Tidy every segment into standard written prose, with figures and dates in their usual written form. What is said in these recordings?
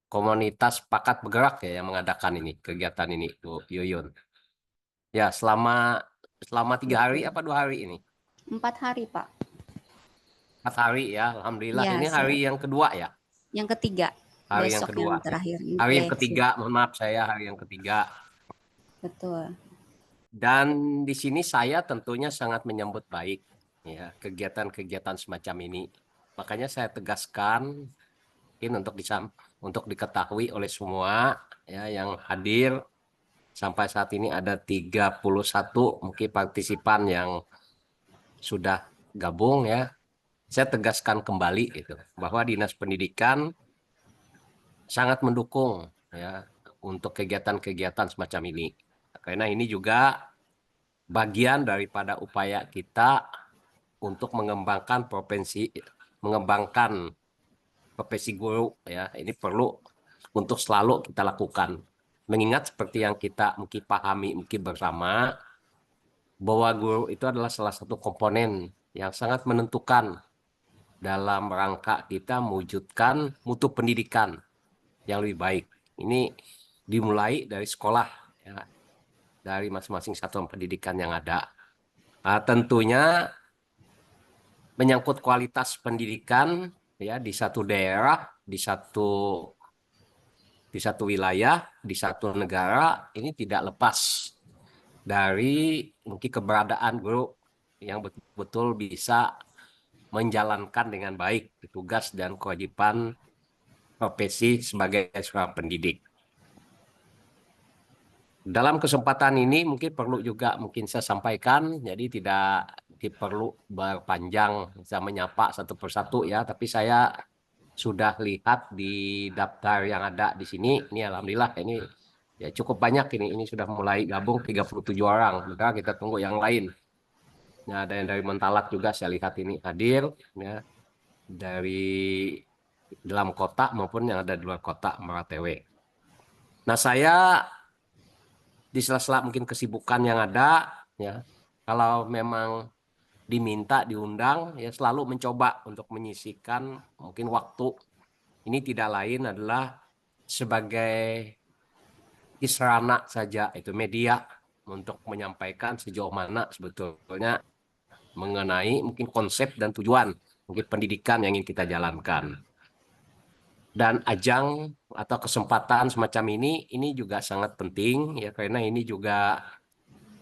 komunitas Pakat Bergerak ya yang mengadakan ini kegiatan ini, Bu Yuyun. Ya, selama 3 hari Betul. apa 2 hari ini? 4 hari, Pak. 4 hari ya, alhamdulillah. Ya, Ini hari yang kedua ya, yang ketiga. hari yang Besok yang kedua. terakhir. Hari yang Sip. ketiga, mohon maaf saya hari yang ketiga. Betul. Dan di sini saya tentunya sangat menyambut baik ya kegiatan-kegiatan semacam ini. Makanya saya tegaskan mungkin untuk diketahui oleh semua ya yang hadir. Sampai saat ini ada 31 mungkin partisipan yang sudah gabung ya. Saya tegaskan kembali itu bahwa Dinas Pendidikan sangat mendukung ya untuk kegiatan-kegiatan semacam ini. Karena ini juga bagian daripada upaya kita untuk mengembangkan profesi guru ya. Ini perlu untuk selalu kita lakukan. Mengingat seperti yang kita mungkin pahami mungkin bersama bahwa guru itu adalah salah satu komponen yang sangat menentukan dalam rangka kita mewujudkan mutu pendidikan yang lebih baik. Ini dimulai dari sekolah, ya, dari masing-masing satuan pendidikan yang ada. Nah, tentunya menyangkut kualitas pendidikan ya di satu daerah, di satu wilayah, di satu negara ini tidak lepas dari mungkin keberadaan guru yang betul-betul bisa menjalankan dengan baik tugas dan kewajiban profesi sebagai seorang pendidik. Dalam kesempatan ini mungkin perlu juga mungkin saya sampaikan, jadi tidak perlu berpanjang saya menyapa satu persatu ya, tapi saya sudah lihat di daftar yang ada di sini, ini alhamdulillah ini ya cukup banyak ini sudah mulai gabung 37 orang. Maka kita tunggu yang lain. Ya, ada yang dari Mentalak juga saya lihat ini hadir ya dari dalam kota maupun yang ada di luar kota Maratewe. Nah, saya di sela-sela mungkin kesibukan yang ada ya, kalau memang diminta diundang ya selalu mencoba untuk menyisihkan mungkin waktu. Ini tidak lain adalah sebagai sarana saja itu media untuk menyampaikan sejauh mana sebetulnya mengenai mungkin konsep dan tujuan mungkin pendidikan yang ingin kita jalankan. Dan ajang atau kesempatan semacam ini juga sangat penting ya karena ini juga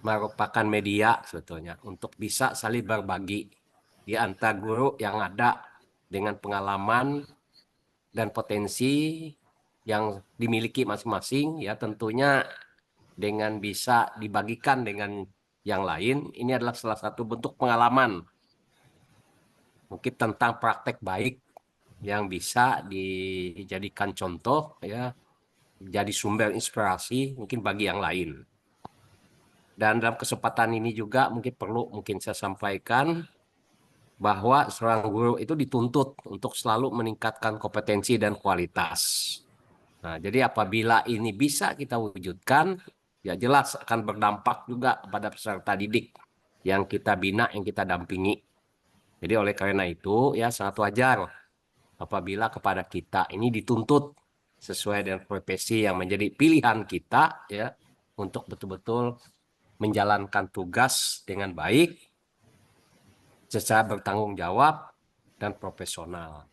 merupakan media sebetulnya untuk bisa saling berbagi di antara guru yang ada dengan pengalaman dan potensi yang dimiliki masing-masing ya tentunya dengan bisa dibagikan dengan yang lain ini adalah salah satu bentuk pengalaman mungkin tentang praktek baik yang bisa dijadikan contoh ya jadi sumber inspirasi mungkin bagi yang lain. Dan dalam kesempatan ini juga mungkin saya sampaikan bahwa seorang guru itu dituntut untuk selalu meningkatkan kompetensi dan kualitas. Nah, jadi apabila ini bisa kita wujudkan, ya jelas akan berdampak juga kepada peserta didik yang kita bina, yang kita dampingi. Jadi oleh karena itu, ya sangat wajar apabila kepada kita ini dituntut sesuai dengan profesi yang menjadi pilihan kita, ya untuk betul-betul menjalankan tugas dengan baik, secara bertanggung jawab dan profesional.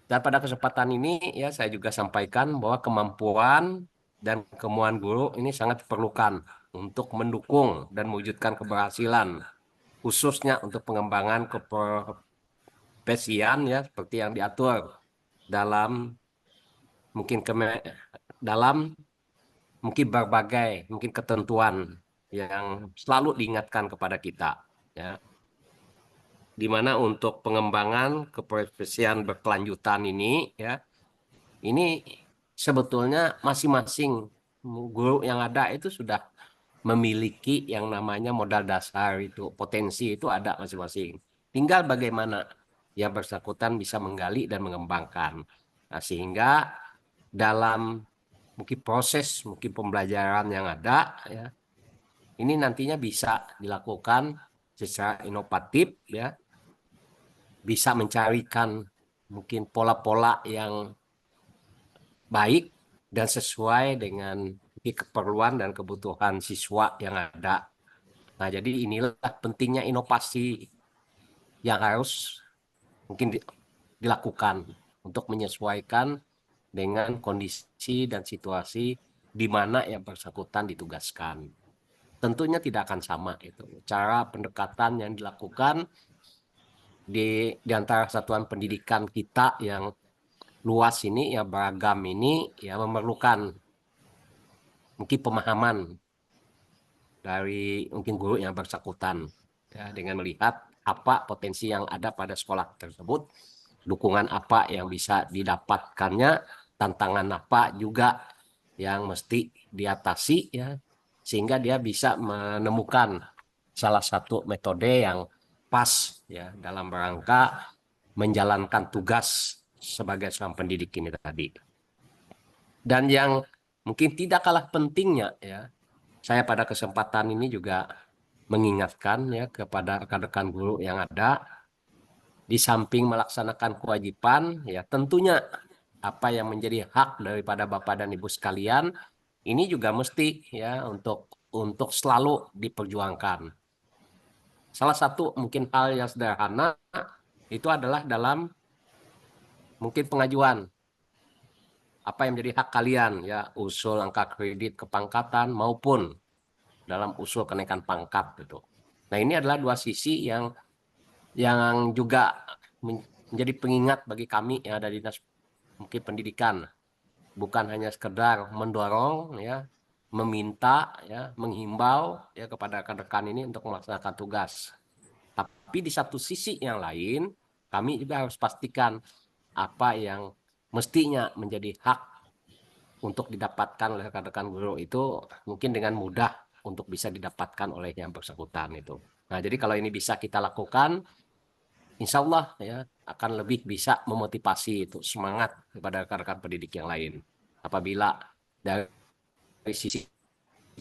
Dan pada kesempatan ini ya saya juga sampaikan bahwa kemampuan dan kemauan guru ini sangat diperlukan untuk mendukung dan mewujudkan keberhasilan khususnya untuk pengembangan keprofesian ya seperti yang diatur dalam mungkin dalam mungkin berbagai mungkin ketentuan yang selalu diingatkan kepada kita ya di mana untuk pengembangan keprofesian berkelanjutan ini ya ini sebetulnya masing-masing guru yang ada itu sudah memiliki yang namanya modal dasar itu potensi itu ada masing-masing tinggal bagaimana yang bersangkutan bisa menggali dan mengembangkan. Nah, sehingga dalam mungkin proses mungkin pembelajaran yang ada ya ini nantinya bisa dilakukan secara inovatif ya bisa mencarikan mungkin pola-pola yang baik dan sesuai dengan keperluan dan kebutuhan siswa yang ada. Nah, jadi inilah pentingnya inovasi yang harus mungkin dilakukan untuk menyesuaikan dengan kondisi dan situasi di mana yang bersangkutan ditugaskan. Tentunya tidak akan sama itu. Cara pendekatan yang dilakukan di antara satuan pendidikan kita yang luas ini, ya beragam ini, ya memerlukan mungkin pemahaman dari mungkin guru yang bersangkutan, ya, dengan melihat apa potensi yang ada pada sekolah tersebut, dukungan apa yang bisa didapatkannya, tantangan apa juga yang mesti diatasi, ya, sehingga dia bisa menemukan salah satu metode yang pas, ya, dalam rangka menjalankan tugas sebagai seorang pendidik ini tadi. Dan yang mungkin tidak kalah pentingnya, ya, saya pada kesempatan ini juga mengingatkan, ya, kepada rekan-rekan guru yang ada, di samping melaksanakan kewajiban, ya tentunya apa yang menjadi hak daripada Bapak dan Ibu sekalian ini juga mesti, ya, untuk selalu diperjuangkan. Salah satu mungkin hal yang sederhana itu adalah dalam mungkin pengajuan apa yang menjadi hak kalian, ya, usul angka kredit kepangkatan maupun dalam usul kenaikan pangkat gitu. Nah, ini adalah dua sisi yang juga menjadi pengingat bagi kami yang ada di dinas mungkin pendidikan, bukan hanya sekedar mendorong, ya, meminta, ya, menghimbau, ya, kepada rekan-rekan ini untuk melaksanakan tugas. Tapi di satu sisi yang lain, kami juga harus pastikan apa yang mestinya menjadi hak untuk didapatkan oleh rekan-rekan guru itu mungkin dengan mudah untuk bisa didapatkan oleh yang bersangkutan itu. Nah, jadi kalau ini bisa kita lakukan, insya Allah, ya, akan lebih bisa memotivasi itu semangat kepada rekan-rekan pendidik yang lain. Apabila dari sisi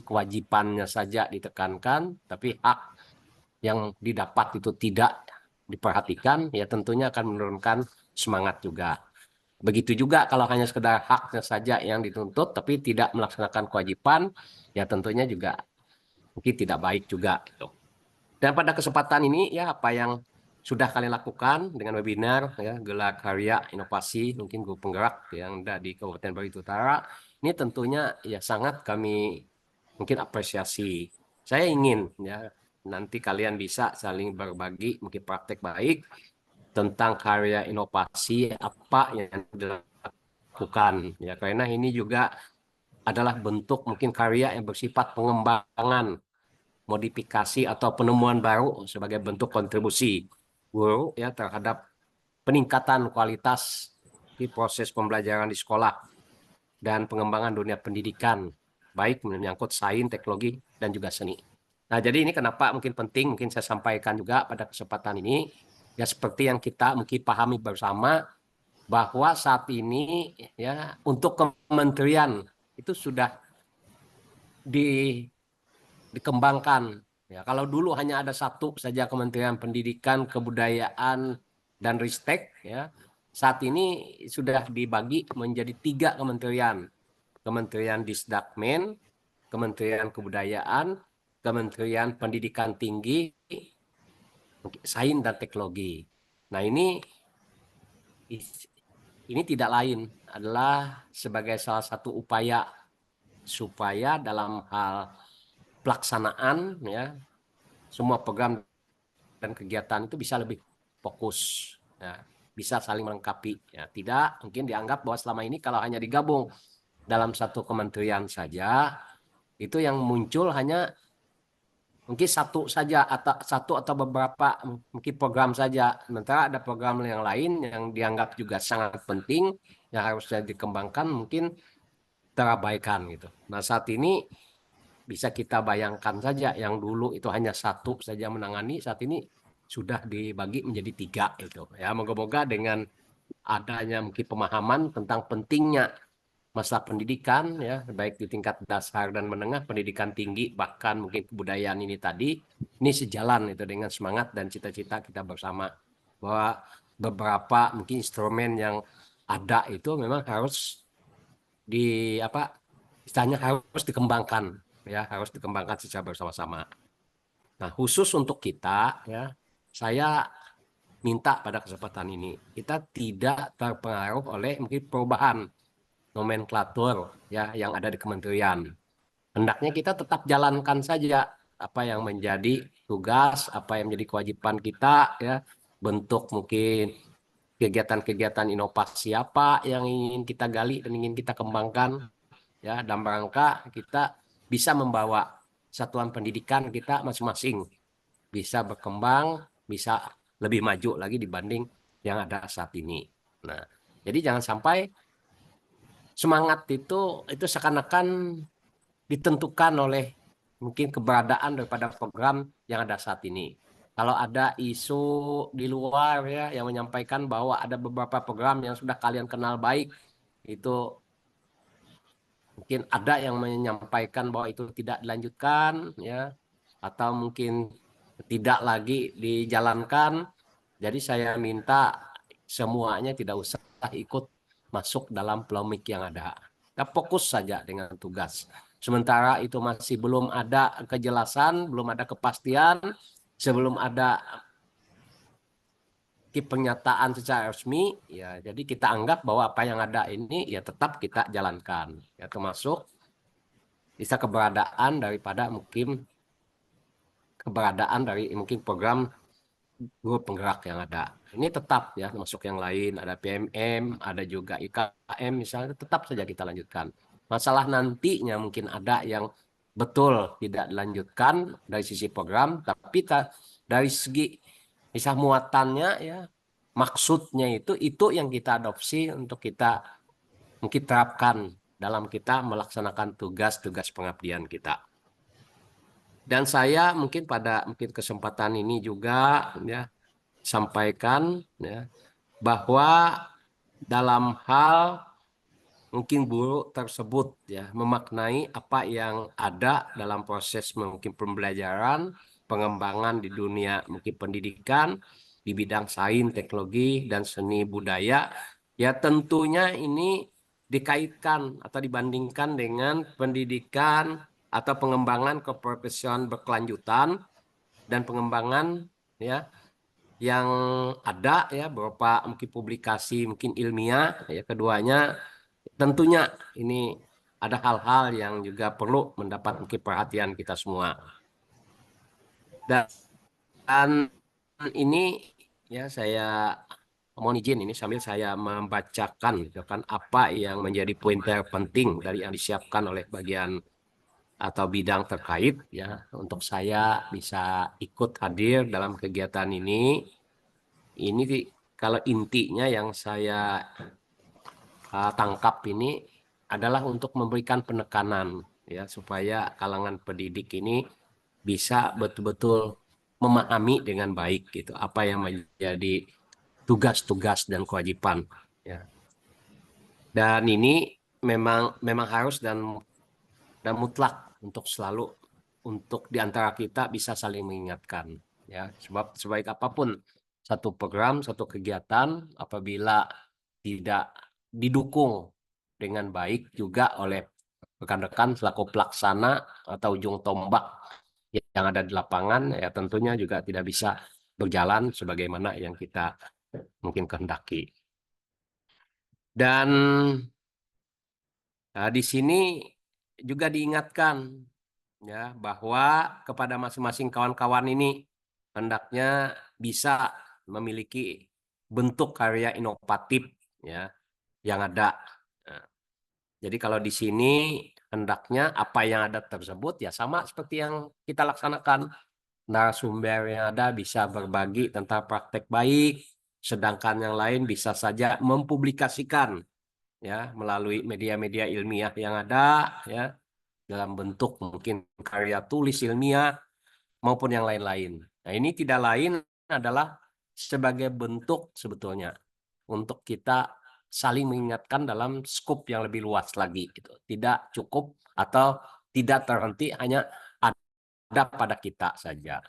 kewajibannya saja ditekankan, tapi hak yang didapat itu tidak diperhatikan, ya tentunya akan menurunkan semangat juga. Begitu juga kalau hanya sekedar haknya saja yang dituntut, tapi tidak melaksanakan kewajiban, ya tentunya juga mungkin tidak baik juga, gitu. Dan pada kesempatan ini, ya, apa yang sudah kalian lakukan dengan webinar, ya, gelar karya inovasi mungkin guru penggerak yang ada di Kabupaten Bali Utara, ini tentunya, ya, sangat kami mungkin apresiasi. Saya ingin, ya, nanti kalian bisa saling berbagi mungkin praktek baik tentang karya inovasi apa yang dilakukan, ya, karena ini juga adalah bentuk mungkin karya yang bersifat pengembangan, modifikasi atau penemuan baru sebagai bentuk kontribusi guru, ya, terhadap peningkatan kualitas di proses pembelajaran di sekolah dan pengembangan dunia pendidikan, baik menyangkut sains, teknologi, dan juga seni. Nah, jadi ini kenapa mungkin penting, mungkin saya sampaikan juga pada kesempatan ini, ya, seperti yang kita mungkin pahami bersama, bahwa saat ini, ya, untuk kementerian itu sudah dikembangkan. Ya, kalau dulu hanya ada satu saja Kementerian Pendidikan, Kebudayaan, dan Ristek, ya, saat ini sudah dibagi menjadi 3 kementerian. Kementerian Disdakmen, Kementerian Kebudayaan, Kementerian Pendidikan Tinggi, Sains dan Teknologi. Nah, ini tidak lain adalah sebagai salah satu upaya supaya dalam hal pelaksanaan, ya, semua program dan kegiatan itu bisa lebih fokus, ya, bisa saling melengkapi, ya. Tidak mungkin dianggap bahwa selama ini kalau hanya digabung dalam satu kementerian saja, itu yang muncul hanya mungkin satu atau beberapa mungkin program saja. Sementara ada program yang lain yang dianggap juga sangat penting yang harusnya dikembangkan mungkin terabaikan gitu. Nah, saat ini bisa kita bayangkan saja yang dulu itu hanya satu saja menangani, saat ini sudah dibagi menjadi 3 itu. Ya, moga-moga dengan adanya mungkin pemahaman tentang pentingnya masa pendidikan, ya, baik di tingkat dasar dan menengah, pendidikan tinggi, bahkan mungkin kebudayaan ini tadi, ini sejalan itu dengan semangat dan cita-cita kita bersama bahwa beberapa mungkin instrumen yang ada itu memang harus di apa istilahnya harus dikembangkan, ya harus dikembangkan secara bersama-sama. Nah, khusus untuk kita ya, saya minta pada kesempatan ini kita tidak terpengaruh oleh mungkin perubahan nomenklatur ya yang ada di kementerian. Hendaknya kita tetap jalankan saja apa yang menjadi tugas, apa yang menjadi kewajiban kita ya, bentuk mungkin kegiatan-kegiatan inovasi apa yang ingin kita gali dan ingin kita kembangkan ya, dalam rangka kita bisa membawa satuan pendidikan kita masing-masing bisa berkembang, bisa lebih maju lagi dibanding yang ada saat ini. Nah, jadi jangan sampai semangat itu seakan-akan ditentukan oleh mungkin keberadaan daripada program yang ada saat ini. Kalau ada isu di luar ya yang menyampaikan bahwa ada beberapa program yang sudah kalian kenal baik, itu mungkin ada yang menyampaikan bahwa itu tidak dilanjutkan ya, atau mungkin tidak lagi dijalankan. Jadi saya minta semuanya tidak usah ikut masuk dalam polemik yang ada. Kita fokus saja dengan tugas. Sementara itu masih belum ada kejelasan, belum ada kepastian, sebelum ada pernyataan secara resmi, ya jadi kita anggap bahwa apa yang ada ini ya tetap kita jalankan. Ya termasuk bisa keberadaan daripada mungkin keberadaan dari mungkin program guru penggerak yang ada. Ini tetap ya, termasuk yang lain, ada PMM, ada juga IKM misalnya, tetap saja kita lanjutkan. Masalah nantinya mungkin ada yang betul tidak dilanjutkan dari sisi program, tapi dari segi misal muatannya ya, maksudnya itu yang kita adopsi untuk kita mungkin terapkan dalam kita melaksanakan tugas-tugas pengabdian kita. Dan saya mungkin pada mungkin kesempatan ini juga ya sampaikan ya bahwa dalam hal mungkin guru tersebut ya memaknai apa yang ada dalam proses mungkin pembelajaran, pengembangan di dunia mungkin pendidikan di bidang sains, teknologi dan seni budaya, ya tentunya ini dikaitkan atau dibandingkan dengan pendidikan atau pengembangan keprofesional berkelanjutan dan pengembangan ya yang ada ya berupa mungkin publikasi mungkin ilmiah ya, keduanya tentunya ini ada hal-hal yang juga perlu mendapat mungkin perhatian kita semua. Dan ini ya saya mohon izin ini sambil saya membacakan gitu kan apa yang menjadi poin terpenting dari yang disiapkan oleh bagian atau bidang terkait ya untuk saya bisa ikut hadir dalam kegiatan ini. Ini kalau intinya yang saya tangkap ini adalah untuk memberikan penekanan ya supaya kalangan pendidik ini bisa betul-betul memahami dengan baik gitu apa yang menjadi tugas-tugas dan kewajiban ya. Dan ini memang harus dan mutlak untuk selalu untuk di antara kita bisa saling mengingatkan ya sebab sebaik apapun satu program satu kegiatan apabila tidak didukung dengan baik juga oleh rekan-rekan selaku pelaksana atau ujung tombak yang ada di lapangan ya tentunya juga tidak bisa berjalan sebagaimana yang kita mungkin kehendaki. Dan di sini juga diingatkan ya bahwa kepada masing-masing kawan-kawan ini hendaknya bisa memiliki bentuk karya inovatif ya yang ada. Nah, jadi kalau di sini hendaknya apa yang ada tersebut ya sama seperti yang kita laksanakan. Narasumber yang ada bisa berbagi tentang praktek baik, sedangkan yang lain bisa saja mempublikasikan ya melalui media-media ilmiah yang ada ya dalam bentuk mungkin karya tulis ilmiah maupun yang lain-lain. Nah, ini tidak lain adalah sebagai bentuk sebetulnya untuk kita saling mengingatkan dalam skop yang lebih luas lagi gitu. Tidak cukup atau tidak terhenti hanya ada pada kita saja.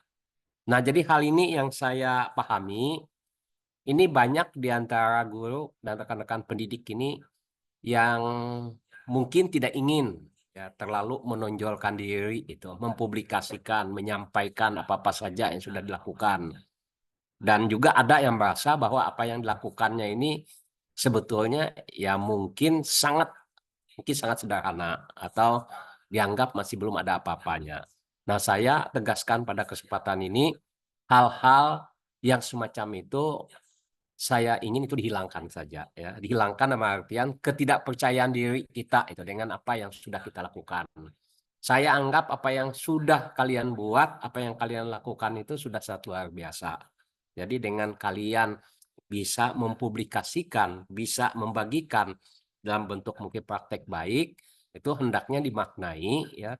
Nah, jadi hal ini yang saya pahami ini banyak di antara guru dan rekan-rekan pendidik ini yang mungkin tidak ingin ya terlalu menonjolkan diri itu, mempublikasikan, menyampaikan apa-apa saja yang sudah dilakukan. Dan juga ada yang merasa bahwa apa yang dilakukannya ini sebetulnya ya mungkin sangat sederhana atau dianggap masih belum ada apa-apanya. Nah, saya tegaskan pada kesempatan ini hal-hal yang semacam itu saya ingin itu dihilangkan saja ya, dihilangkan dalam artian ketidakpercayaan diri kita itu dengan apa yang sudah kita lakukan. Saya anggap apa yang sudah kalian buat, apa yang kalian lakukan itu sudah satu luar biasa. Jadi dengan kalian bisa mempublikasikan, bisa membagikan dalam bentuk mungkin praktek baik, itu hendaknya dimaknai ya,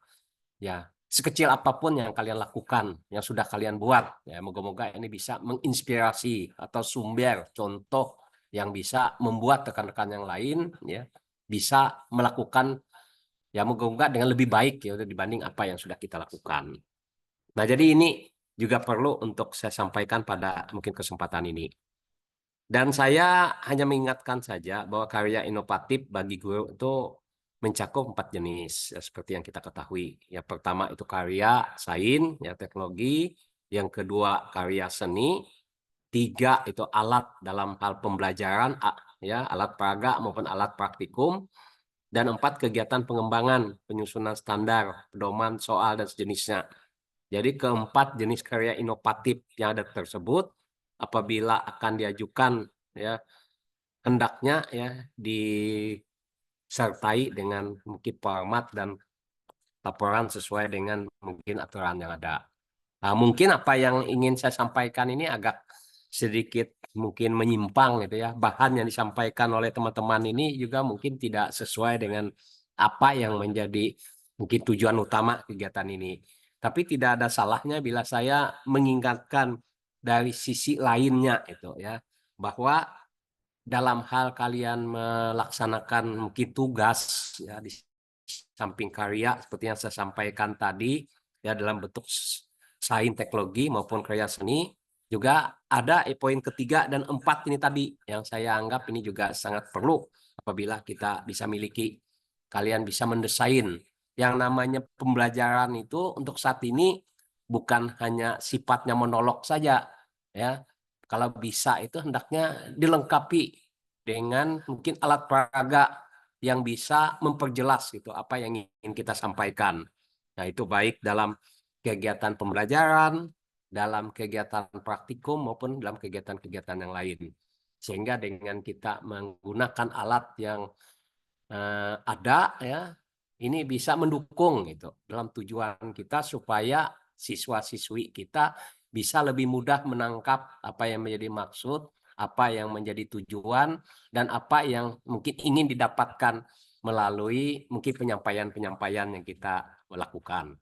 ya sekecil apapun yang kalian lakukan, yang sudah kalian buat, ya moga-moga ini bisa menginspirasi atau sumber contoh yang bisa membuat rekan-rekan yang lain ya bisa melakukan ya moga-moga dengan lebih baik ya dibanding apa yang sudah kita lakukan. Nah, jadi ini juga perlu untuk saya sampaikan pada mungkin kesempatan ini. Dan saya hanya mengingatkan saja bahwa karya inovatif bagi guru itu mencakup 4 jenis, ya, seperti yang kita ketahui. Yang pertama itu karya sains, ya, teknologi. Yang kedua karya seni. 3 itu alat dalam hal pembelajaran, ya, alat peraga maupun alat praktikum. Dan 4 kegiatan pengembangan, penyusunan standar, pedoman, soal, dan sejenisnya. Jadi keempat jenis karya inovatif yang ada tersebut apabila akan diajukan ya hendaknya ya disertai dengan mungkin format dan laporan sesuai dengan mungkin aturan yang ada. Nah, mungkin apa yang ingin saya sampaikan ini agak sedikit mungkin menyimpang gitu ya. Bahan yang disampaikan oleh teman-teman ini juga mungkin tidak sesuai dengan apa yang menjadi mungkin tujuan utama kegiatan ini. Tapi tidak ada salahnya bila saya mengingatkan dari sisi lainnya itu ya, bahwa dalam hal kalian melaksanakan mungkin tugas ya di samping karya seperti yang saya sampaikan tadi ya dalam bentuk sains teknologi maupun karya seni juga ada poin ketiga dan empat ini tadi yang saya anggap ini juga sangat perlu apabila kita bisa miliki. Kalian bisa mendesain yang namanya pembelajaran itu untuk saat ini bukan hanya sifatnya monolog saja ya. Kalau bisa itu hendaknya dilengkapi dengan mungkin alat peraga yang bisa memperjelas gitu apa yang ingin kita sampaikan. Nah, itu baik dalam kegiatan pembelajaran, dalam kegiatan praktikum maupun dalam kegiatan-kegiatan yang lain. Sehingga dengan kita menggunakan alat yang ada ya, ini bisa mendukung gitu dalam tujuan kita supaya siswa-siswi kita bisa lebih mudah menangkap apa yang menjadi maksud, apa yang menjadi tujuan, dan apa yang mungkin ingin didapatkan melalui mungkin penyampaian-penyampaian yang kita lakukan.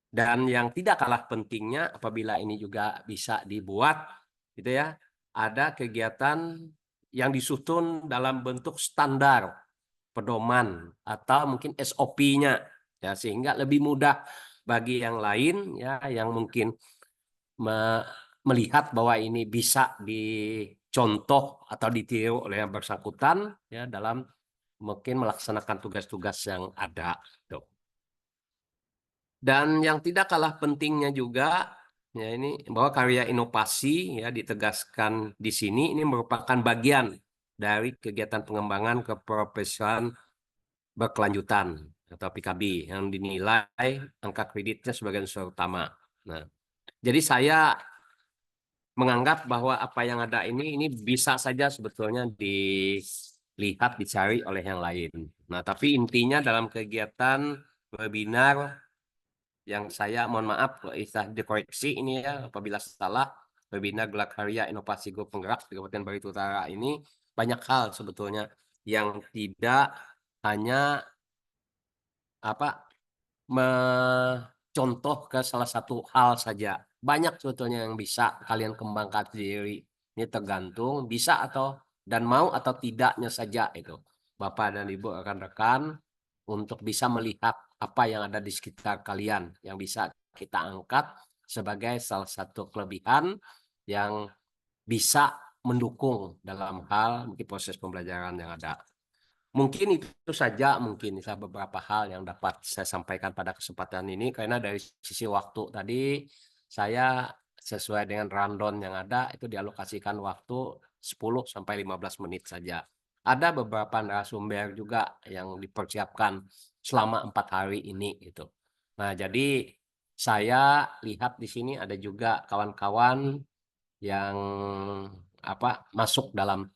Dan yang tidak kalah pentingnya apabila ini juga bisa dibuat gitu ya, ada kegiatan yang disusun dalam bentuk standar pedoman atau mungkin SOP-nya ya sehingga lebih mudah bagi yang lain ya yang mungkin melihat bahwa ini bisa dicontoh atau ditiru oleh yang bersangkutan ya dalam mungkin melaksanakan tugas-tugas yang ada. Tuh. Dan yang tidak kalah pentingnya juga ya ini bahwa karya inovasi ya ditegaskan di sini ini merupakan bagian dari kegiatan pengembangan keprofesionalan berkelanjutan atau PKB yang dinilai angka kreditnya sebagai unsur utama. Nah, jadi saya menganggap bahwa apa yang ada ini bisa saja sebetulnya dilihat dicari oleh yang lain. Nah, tapi intinya dalam kegiatan webinar yang saya mohon maaf bisa dikoreksi ini ya apabila salah webinar gelar karya inovasi grup penggerak di Kabupaten Barito Utara ini banyak hal sebetulnya yang tidak hanya apa mencontoh ke salah satu hal saja. Banyak sebetulnya yang bisa kalian kembangkan sendiri. Ini tergantung bisa atau dan mau atau tidaknya saja itu. Bapak dan Ibu rekan-rekan untuk bisa melihat apa yang ada di sekitar kalian yang bisa kita angkat sebagai salah satu kelebihan yang bisa mendukung dalam hal mungkin proses pembelajaran yang ada. Mungkin itu saja mungkin beberapa hal yang dapat saya sampaikan pada kesempatan ini, karena dari sisi waktu tadi saya sesuai dengan rundown yang ada itu dialokasikan waktu 10 sampai 15 menit saja. Ada beberapa narasumber juga yang dipersiapkan selama 4 hari ini gitu. Nah, jadi saya lihat di sini ada juga kawan-kawan yang masuk dalam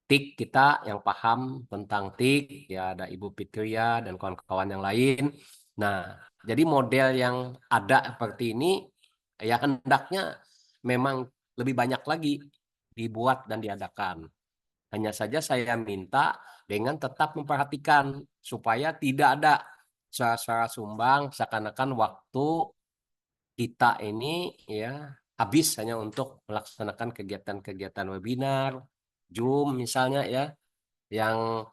TIK kita, yang paham tentang TIK, ya ada Ibu Fitria dan kawan-kawan yang lain. Nah, jadi model yang ada seperti ini ya hendaknya memang lebih banyak lagi dibuat dan diadakan. Hanya saja saya minta dengan tetap memperhatikan supaya tidak ada suara-suara sumbang seakan-akan waktu kita ini ya habis hanya untuk melaksanakan kegiatan-kegiatan webinar, Zoom misalnya ya, yang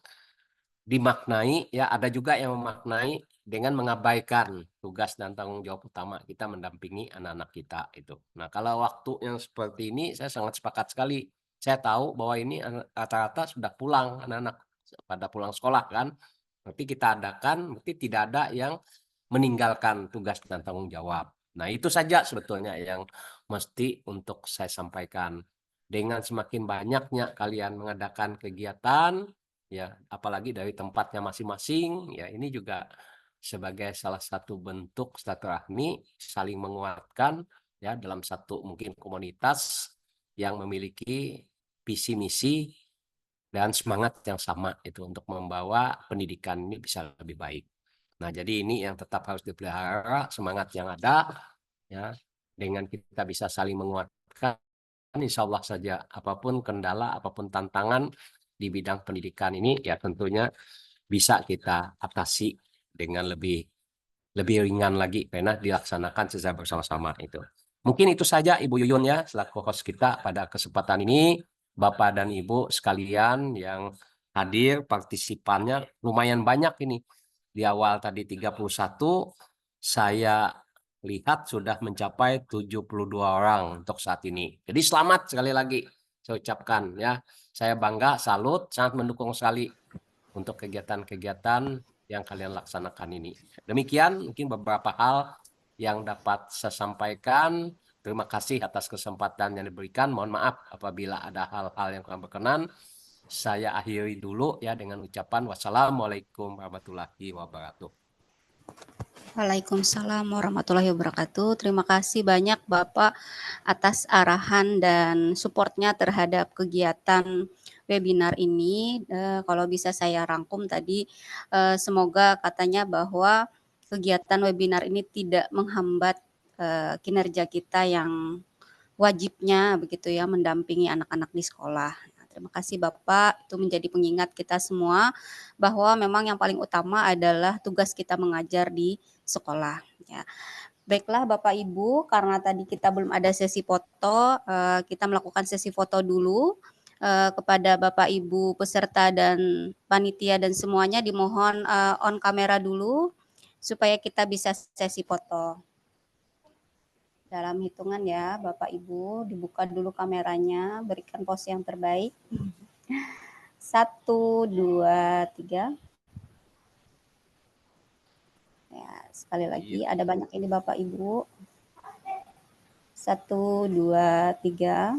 dimaknai ya, ada juga yang memaknai dengan mengabaikan tugas dan tanggung jawab utama kita mendampingi anak-anak kita itu. Nah, kalau waktu yang seperti ini saya sangat sepakat sekali. Saya tahu bahwa ini rata-rata sudah pulang anak-anak, pada pulang sekolah kan. Berarti kita adakan, berarti tidak ada yang meninggalkan tugas dan tanggung jawab. Nah, itu saja sebetulnya yang mesti untuk saya sampaikan. Dengan semakin banyaknya kalian mengadakan kegiatan, ya apalagi dari tempatnya masing-masing, ya ini juga sebagai salah satu bentuk silaturahmi saling menguatkan ya dalam satu mungkin komunitas yang memiliki visi misi dan semangat yang sama itu untuk membawa pendidikan ini bisa lebih baik. Nah, jadi ini yang tetap harus dipelihara, semangat yang ada ya, dengan kita bisa saling menguatkan, insya Allah saja apapun kendala, apapun tantangan di bidang pendidikan ini ya tentunya bisa kita atasi dengan lebih ringan lagi karena dilaksanakan secara bersama-sama itu. Mungkin itu saja Ibu Yuyun ya selaku host kita pada kesempatan ini. Bapak dan Ibu sekalian yang hadir, partisipannya lumayan banyak ini. Di awal tadi 31, saya lihat sudah mencapai 72 orang untuk saat ini. Jadi selamat sekali lagi saya ucapkan ya. Saya bangga, salut, sangat mendukung sekali untuk kegiatan-kegiatan yang kalian laksanakan ini. Demikian mungkin beberapa hal yang dapat saya sampaikan. Terima kasih atas kesempatan yang diberikan. Mohon maaf apabila ada hal-hal yang kurang berkenan. Saya akhiri dulu ya dengan ucapan wassalamualaikum warahmatullahi wabarakatuh. Waalaikumsalam warahmatullahi wabarakatuh. Terima kasih banyak Bapak atas arahan dan supportnya terhadap kegiatan webinar ini. Kalau bisa saya rangkum tadi, semoga katanya bahwa kegiatan webinar ini tidak menghambat kinerja kita yang wajibnya begitu ya mendampingi anak-anak di sekolah. Terima kasih Bapak, itu menjadi pengingat kita semua bahwa memang yang paling utama adalah tugas kita mengajar di sekolah. Ya. Baiklah Bapak Ibu, karena tadi kita belum ada sesi foto, kita melakukan sesi foto dulu. Kepada Bapak Ibu peserta dan panitia dan semuanya dimohon on kamera dulu supaya kita bisa sesi foto. Dalam hitungan ya, Bapak Ibu, dibuka dulu kameranya, berikan pose yang terbaik. 1, 2, 3. Ya, sekali lagi, ada banyak ini Bapak Ibu. 1, 2, 3.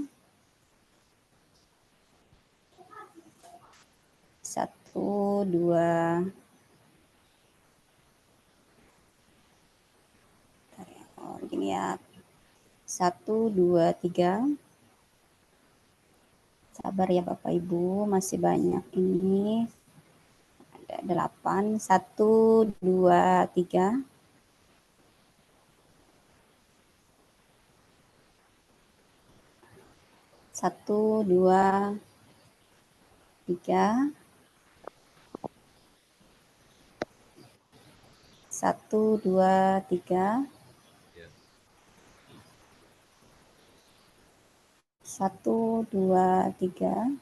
1, 2. Oh, begini ya. 1, 2, 3. Sabar ya Bapak Ibu, masih banyak ini. Ada 8. 1, 2, 3. 1, 2, 3. 1, 2, 3. 1, 2, 3.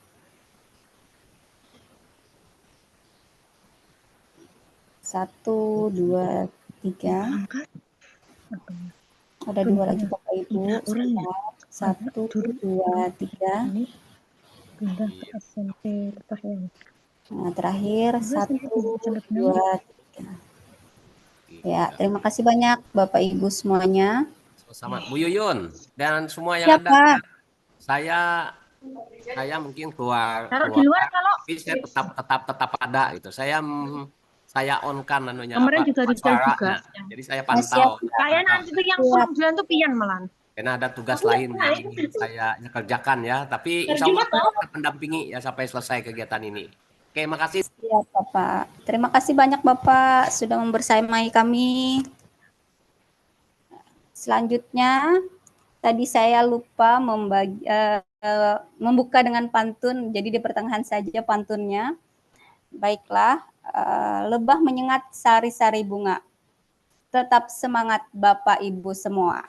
1, 2, 3. Ada 2 lagi Bapak Ibu. 1, 2, 3. pindah ke SMP Petahyan. Nah, terakhir Terus 1, sampai 2, 3. Ya, terima kasih banyak Bapak Ibu semuanya. Sama Bu Yuyun dan semua yang ada. Siapa? Saya mungkin keluar Taruh di luar kalau tapi saya tetap ada gitu. Saya on kan anunya kemarin juga apa Rizal juga. suaranya. Jadi saya Nah, siap, pantau. Kayak nanti tuh yang siap. kurang tuh pian malan. Karena ada tugas lain yang ingin saya kerjakan ya. Tapi insya Allah saya akan mendampingi ya sampai selesai kegiatan ini. Oke, makasih. Siap, Bapak. Terima kasih banyak Bapak sudah membersamai kami. Selanjutnya, tadi saya lupa membuka dengan pantun, jadi di pertengahan saja pantunnya. Baiklah, lebah menyengat sari-sari bunga. Tetap semangat Bapak Ibu semua.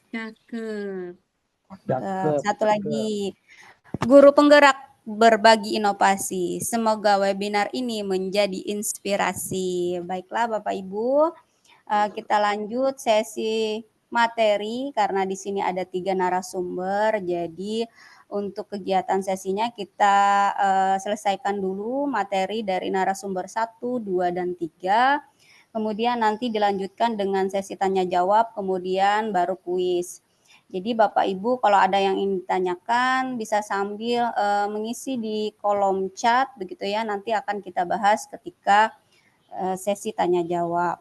Cakep. Satu lagi, guru penggerak berbagi inovasi. Semoga webinar ini menjadi inspirasi. Baiklah Bapak Ibu, kita lanjut sesi materi karena di sini ada 3 narasumber. Jadi untuk kegiatan sesinya kita selesaikan dulu materi dari narasumber 1, 2, dan 3. Kemudian nanti dilanjutkan dengan sesi tanya jawab, kemudian baru kuis. Jadi Bapak Ibu kalau ada yang ingin ditanyakan bisa sambil mengisi di kolom chat begitu ya, nanti akan kita bahas ketika sesi tanya jawab.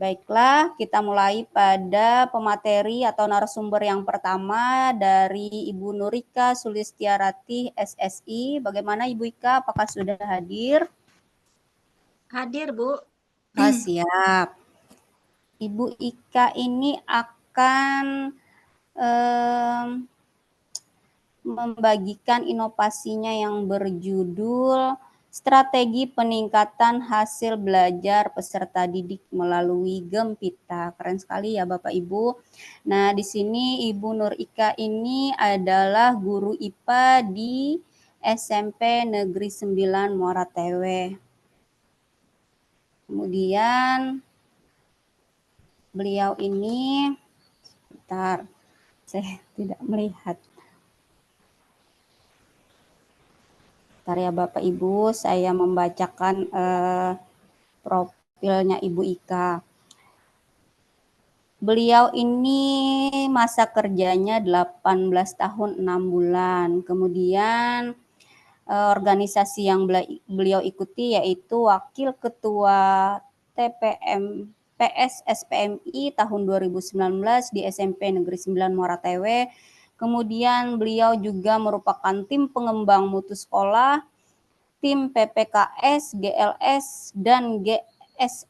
Baiklah, kita mulai pada pemateri atau narasumber yang pertama dari Ibu Nurika Sulistiarati SSI. Bagaimana Ibu Ika, apakah sudah hadir? Hadir, Bu. Siap. Ibu Ika ini akan membagikan inovasinya yang berjudul Strategi Peningkatan Hasil Belajar Peserta Didik Melalui Gempita. Keren sekali ya Bapak Ibu. Nah, di sini Ibu Nur Ika ini adalah guru IPA di SMP Negeri 9 Muara Tewe. Kemudian beliau ini, sebentar, saya tidak melihat. Bentar ya Bapak Ibu, saya membacakan profilnya Ibu Ika. Beliau ini masa kerjanya 18 tahun 6 bulan. Kemudian organisasi yang beliau ikuti yaitu Wakil Ketua TPM PS SPMI tahun 2019 di SMP Negeri 9 Muara Tewe. Kemudian beliau juga merupakan tim pengembang mutu sekolah, tim PPKS, GLS, dan GS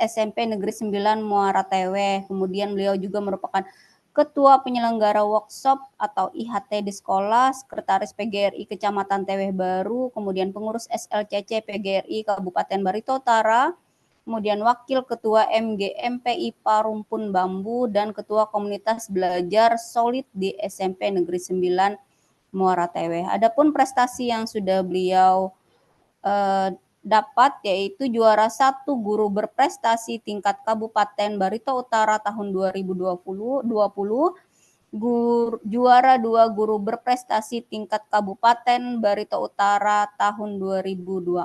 SMP Negeri 9 Muara Tewe. Kemudian beliau juga merupakan Ketua Penyelenggara Workshop atau IHT di sekolah, Sekretaris PGRI Kecamatan Teweh Baru, kemudian pengurus SLCC PGRI Kabupaten Barito Utara, kemudian Wakil Ketua MGMPI Parumpun Bambu, dan Ketua Komunitas Belajar Solid di SMP Negeri 9 Muara Tewe. Adapun prestasi yang sudah beliau dapat yaitu juara 1 guru berprestasi tingkat Kabupaten Barito Utara tahun 2020, juara 2 guru berprestasi tingkat Kabupaten Barito Utara tahun 2024,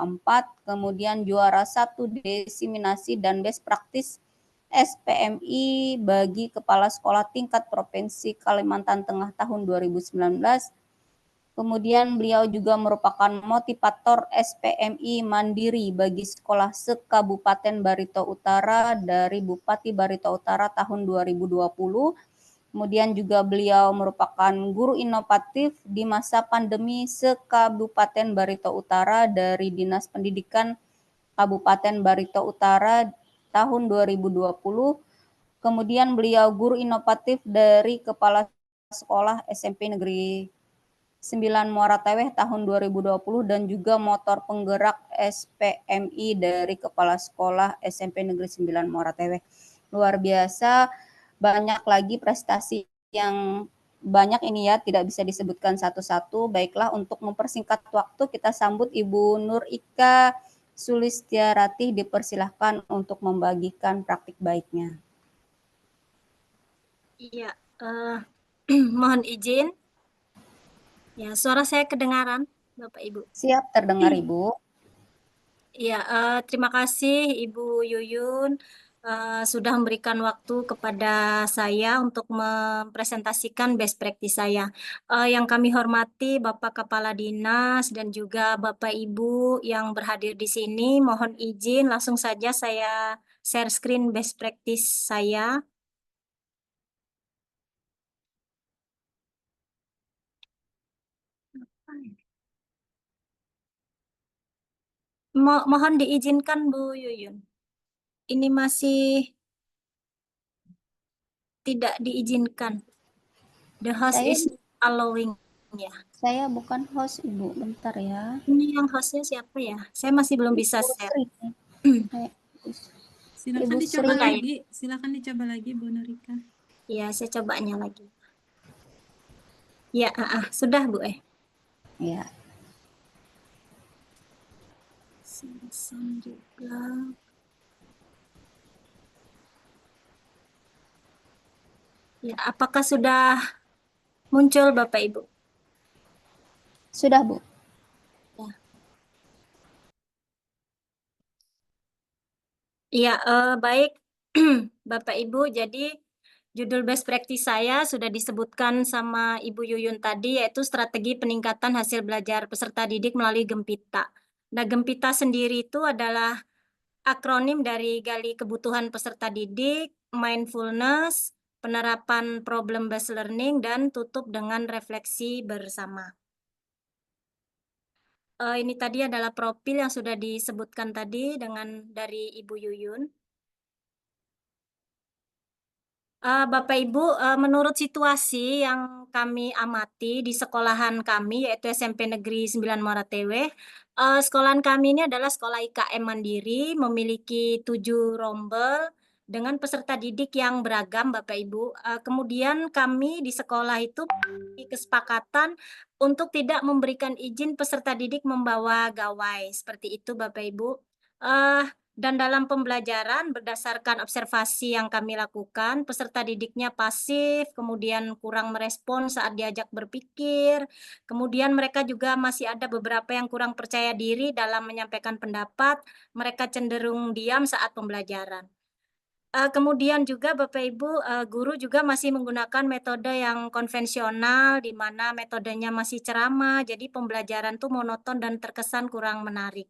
kemudian juara 1 diseminasi dan best practice SPMI bagi kepala sekolah tingkat Provinsi Kalimantan Tengah tahun 2019. Kemudian beliau juga merupakan motivator SPMI Mandiri bagi sekolah se-Kabupaten Barito Utara dari Bupati Barito Utara tahun 2020. Kemudian juga beliau merupakan guru inovatif di masa pandemi se-Kabupaten Barito Utara dari Dinas Pendidikan Kabupaten Barito Utara tahun 2020. Kemudian beliau guru inovatif dari Kepala Sekolah SMP Negeri 9 Muara Teweh tahun 2020 dan juga motor penggerak SPMI dari Kepala Sekolah SMP Negeri 9 Muara Teweh. Luar biasa, banyak lagi prestasi yang banyak ini ya, tidak bisa disebutkan satu-satu. Baiklah, untuk mempersingkat waktu kita sambut Ibu Nur Ika Sulistiarati, dipersilahkan untuk membagikan praktik baiknya. Iya, mohon izin. Ya, suara saya kedengaran, Bapak Ibu. Siap terdengar Ibu. Ya, terima kasih Ibu Yuyun sudah memberikan waktu kepada saya untuk mempresentasikan best practice saya. Yang kami hormati Bapak Kepala Dinas dan juga Bapak Ibu yang berhadir di sini, mohon izin langsung saja saya share screen best practice saya. Mohon diizinkan Bu Yuyun. Ini masih tidak diizinkan. The host Saya is allowing ya. saya bukan host Ibu, bentar ya. Ini yang hostnya siapa ya? Saya masih belum bisa Ibu share. Sri. Silakan Ibu dicoba Sri. lagi, silakan dicoba lagi Bu Nurika. Ya, saya cobanya lagi. Ya, sudah Bu. Ya, Samsung juga. Ya, apakah sudah muncul Bapak Ibu? sudah Bu. Iya, baik Bapak Ibu. Jadi judul best practice saya sudah disebutkan sama Ibu Yuyun tadi, yaitu strategi peningkatan hasil belajar peserta didik melalui Gempita. Nah, Gempita sendiri itu adalah akronim dari gali kebutuhan peserta didik, mindfulness, penerapan problem based learning, dan tutup dengan refleksi bersama. Ini tadi adalah profil yang sudah disebutkan tadi dari Ibu Yuyun. Bapak Ibu, menurut situasi yang kami amati di sekolahan kami, yaitu SMP Negeri 9 Muara Tewe, sekolahan kami ini adalah sekolah IKM mandiri, memiliki 7 rombel dengan peserta didik yang beragam, Bapak Ibu. Kemudian kami di sekolah itu memiliki kesepakatan untuk tidak memberikan izin peserta didik membawa gawai, seperti itu, Bapak Ibu. Dan dalam pembelajaran berdasarkan observasi yang kami lakukan, peserta didiknya pasif, kemudian kurang merespon saat diajak berpikir, kemudian mereka juga masih ada beberapa yang kurang percaya diri dalam menyampaikan pendapat, mereka cenderung diam saat pembelajaran. Kemudian juga Bapak Ibu, guru juga masih menggunakan metode yang konvensional, di mana metodenya masih ceramah, jadi pembelajaran tuh monoton dan terkesan kurang menarik.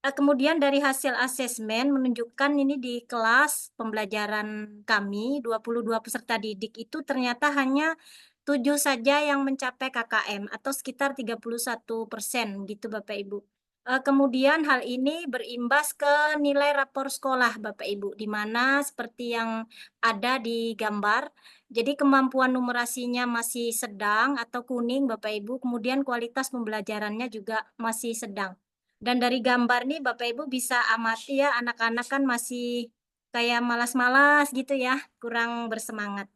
Kemudian dari hasil asesmen menunjukkan ini di kelas pembelajaran kami, 22 peserta didik itu ternyata hanya 7 saja yang mencapai KKM atau sekitar 31% gitu Bapak Ibu. Kemudian hal ini berimbas ke nilai rapor sekolah Bapak Ibu, di mana seperti yang ada di gambar, jadi kemampuan numerasinya masih sedang atau kuning Bapak Ibu, kemudian kualitas pembelajarannya juga masih sedang. Dan dari gambar nih Bapak Ibu bisa amati ya, anak-anak kan masih kayak malas-malas gitu ya, kurang bersemangat.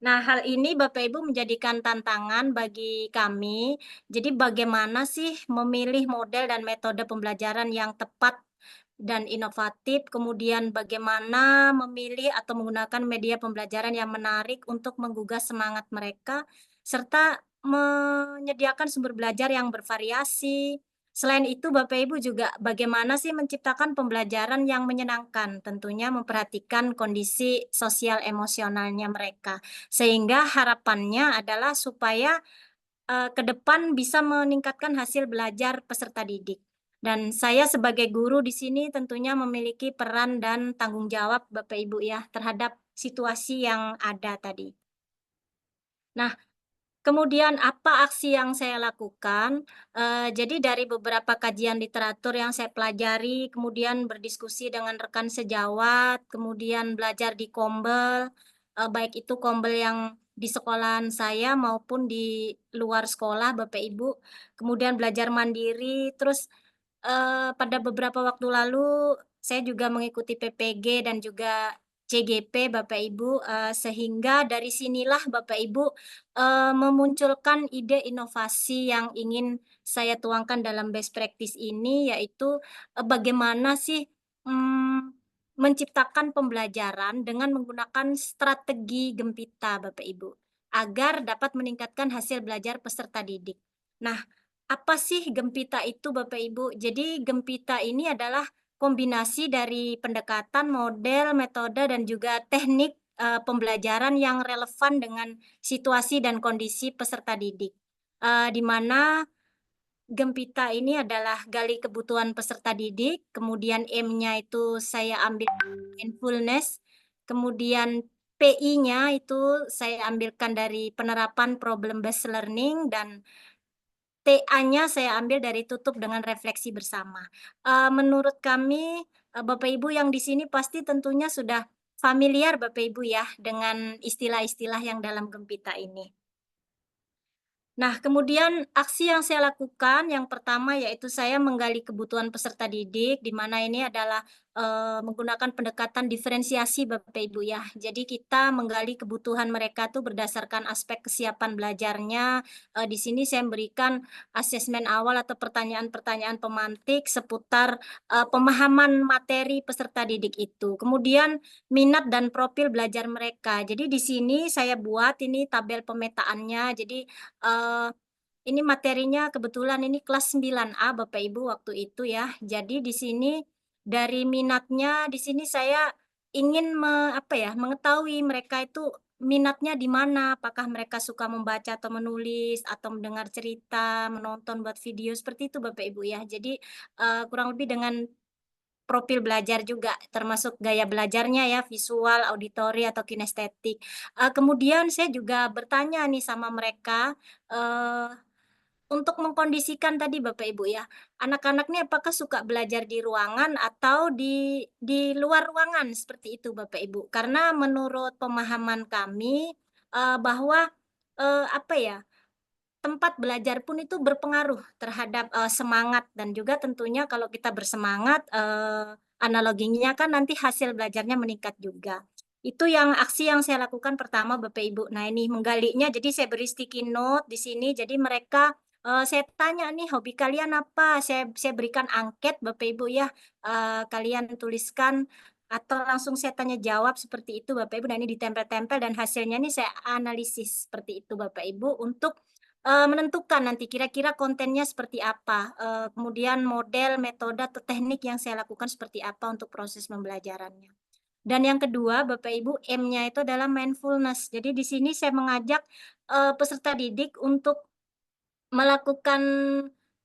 Nah, hal ini Bapak Ibu menjadikan tantangan bagi kami. Jadi bagaimana sih memilih model dan metode pembelajaran yang tepat dan inovatif, kemudian bagaimana memilih atau menggunakan media pembelajaran yang menarik untuk menggugah semangat mereka, serta menyediakan sumber belajar yang bervariasi. Selain itu, Bapak Ibu juga bagaimana sih menciptakan pembelajaran yang menyenangkan, tentunya memperhatikan kondisi sosial emosionalnya mereka. Sehingga harapannya adalah supaya ke depan bisa meningkatkan hasil belajar peserta didik. Dan saya sebagai guru di sini tentunya memiliki peran dan tanggung jawab Bapak Ibu ya terhadap situasi yang ada tadi. Nah, kemudian apa aksi yang saya lakukan? Jadi dari beberapa kajian literatur yang saya pelajari, kemudian berdiskusi dengan rekan sejawat, kemudian belajar di Kombel, baik itu Kombel yang di sekolahan saya maupun di luar sekolah Bapak Ibu, kemudian belajar mandiri, terus pada beberapa waktu lalu saya juga mengikuti PPG dan juga CGP Bapak Ibu, sehingga dari sinilah Bapak Ibu memunculkan ide inovasi yang ingin saya tuangkan dalam best practice ini, yaitu bagaimana sih menciptakan pembelajaran dengan menggunakan strategi Gempita, Bapak Ibu. agar dapat meningkatkan hasil belajar peserta didik. Nah, apa sih Gempita itu Bapak Ibu? Jadi Gempita ini adalah kombinasi dari pendekatan, model, metode, dan juga teknik pembelajaran yang relevan dengan situasi dan kondisi peserta didik. Di mana Gempita ini adalah gali kebutuhan peserta didik, kemudian M-nya itu saya ambil mindfulness, kemudian PI-nya itu saya ambilkan dari penerapan problem based learning, dan TA-nya saya ambil dari tutup dengan refleksi bersama. Menurut kami, Bapak Ibu yang di sini pasti tentunya sudah familiar Bapak Ibu ya dengan istilah-istilah yang dalam Gempita ini. Nah, kemudian aksi yang saya lakukan yang pertama yaitu saya menggali kebutuhan peserta didik, di mana ini adalah menggunakan pendekatan diferensiasi Bapak Ibu ya. Jadi kita menggali kebutuhan mereka tuh berdasarkan aspek kesiapan belajarnya. Di sini saya memberikan asesmen awal atau pertanyaan-pertanyaan pemantik seputar pemahaman materi peserta didik itu. Kemudian minat dan profil belajar mereka. Jadi di sini saya buat ini tabel pemetaannya. Jadi ini materinya kebetulan ini kelas 9A Bapak Ibu waktu itu ya. Jadi di sini dari minatnya di sini saya ingin mengetahui mereka itu minatnya di mana, apakah mereka suka membaca atau menulis atau mendengar cerita, menonton buat video, seperti itu Bapak Ibu ya. Jadi, kurang lebih dengan profil belajar juga, termasuk gaya belajarnya ya, visual, auditori, atau kinestetik. Kemudian saya juga bertanya nih sama mereka, untuk mengkondisikan tadi Bapak Ibu ya, anak-anak nih apakah suka belajar di ruangan atau di luar ruangan, seperti itu Bapak Ibu. Karena menurut pemahaman kami, bahwa, apa ya, tempat belajar pun itu berpengaruh terhadap, semangat, dan juga tentunya kalau kita bersemangat, analoginya kan nanti hasil belajarnya meningkat juga. Itu yang aksi yang saya lakukan pertama Bapak Ibu. Nah ini menggalinya jadi saya beri sticky note di sini, jadi mereka, saya tanya nih, "Hobi kalian apa?" Saya berikan angket Bapak Ibu ya, kalian tuliskan atau langsung saya tanya jawab seperti itu Bapak Ibu. Nah ini ditempel-tempel dan hasilnya nih saya analisis seperti itu Bapak Ibu untuk menentukan nanti kira-kira kontennya seperti apa, kemudian model, metode, atau teknik yang saya lakukan seperti apa untuk proses pembelajarannya. Dan yang kedua, Bapak Ibu, M-nya itu adalah mindfulness. Jadi di sini saya mengajak, peserta didik untuk melakukan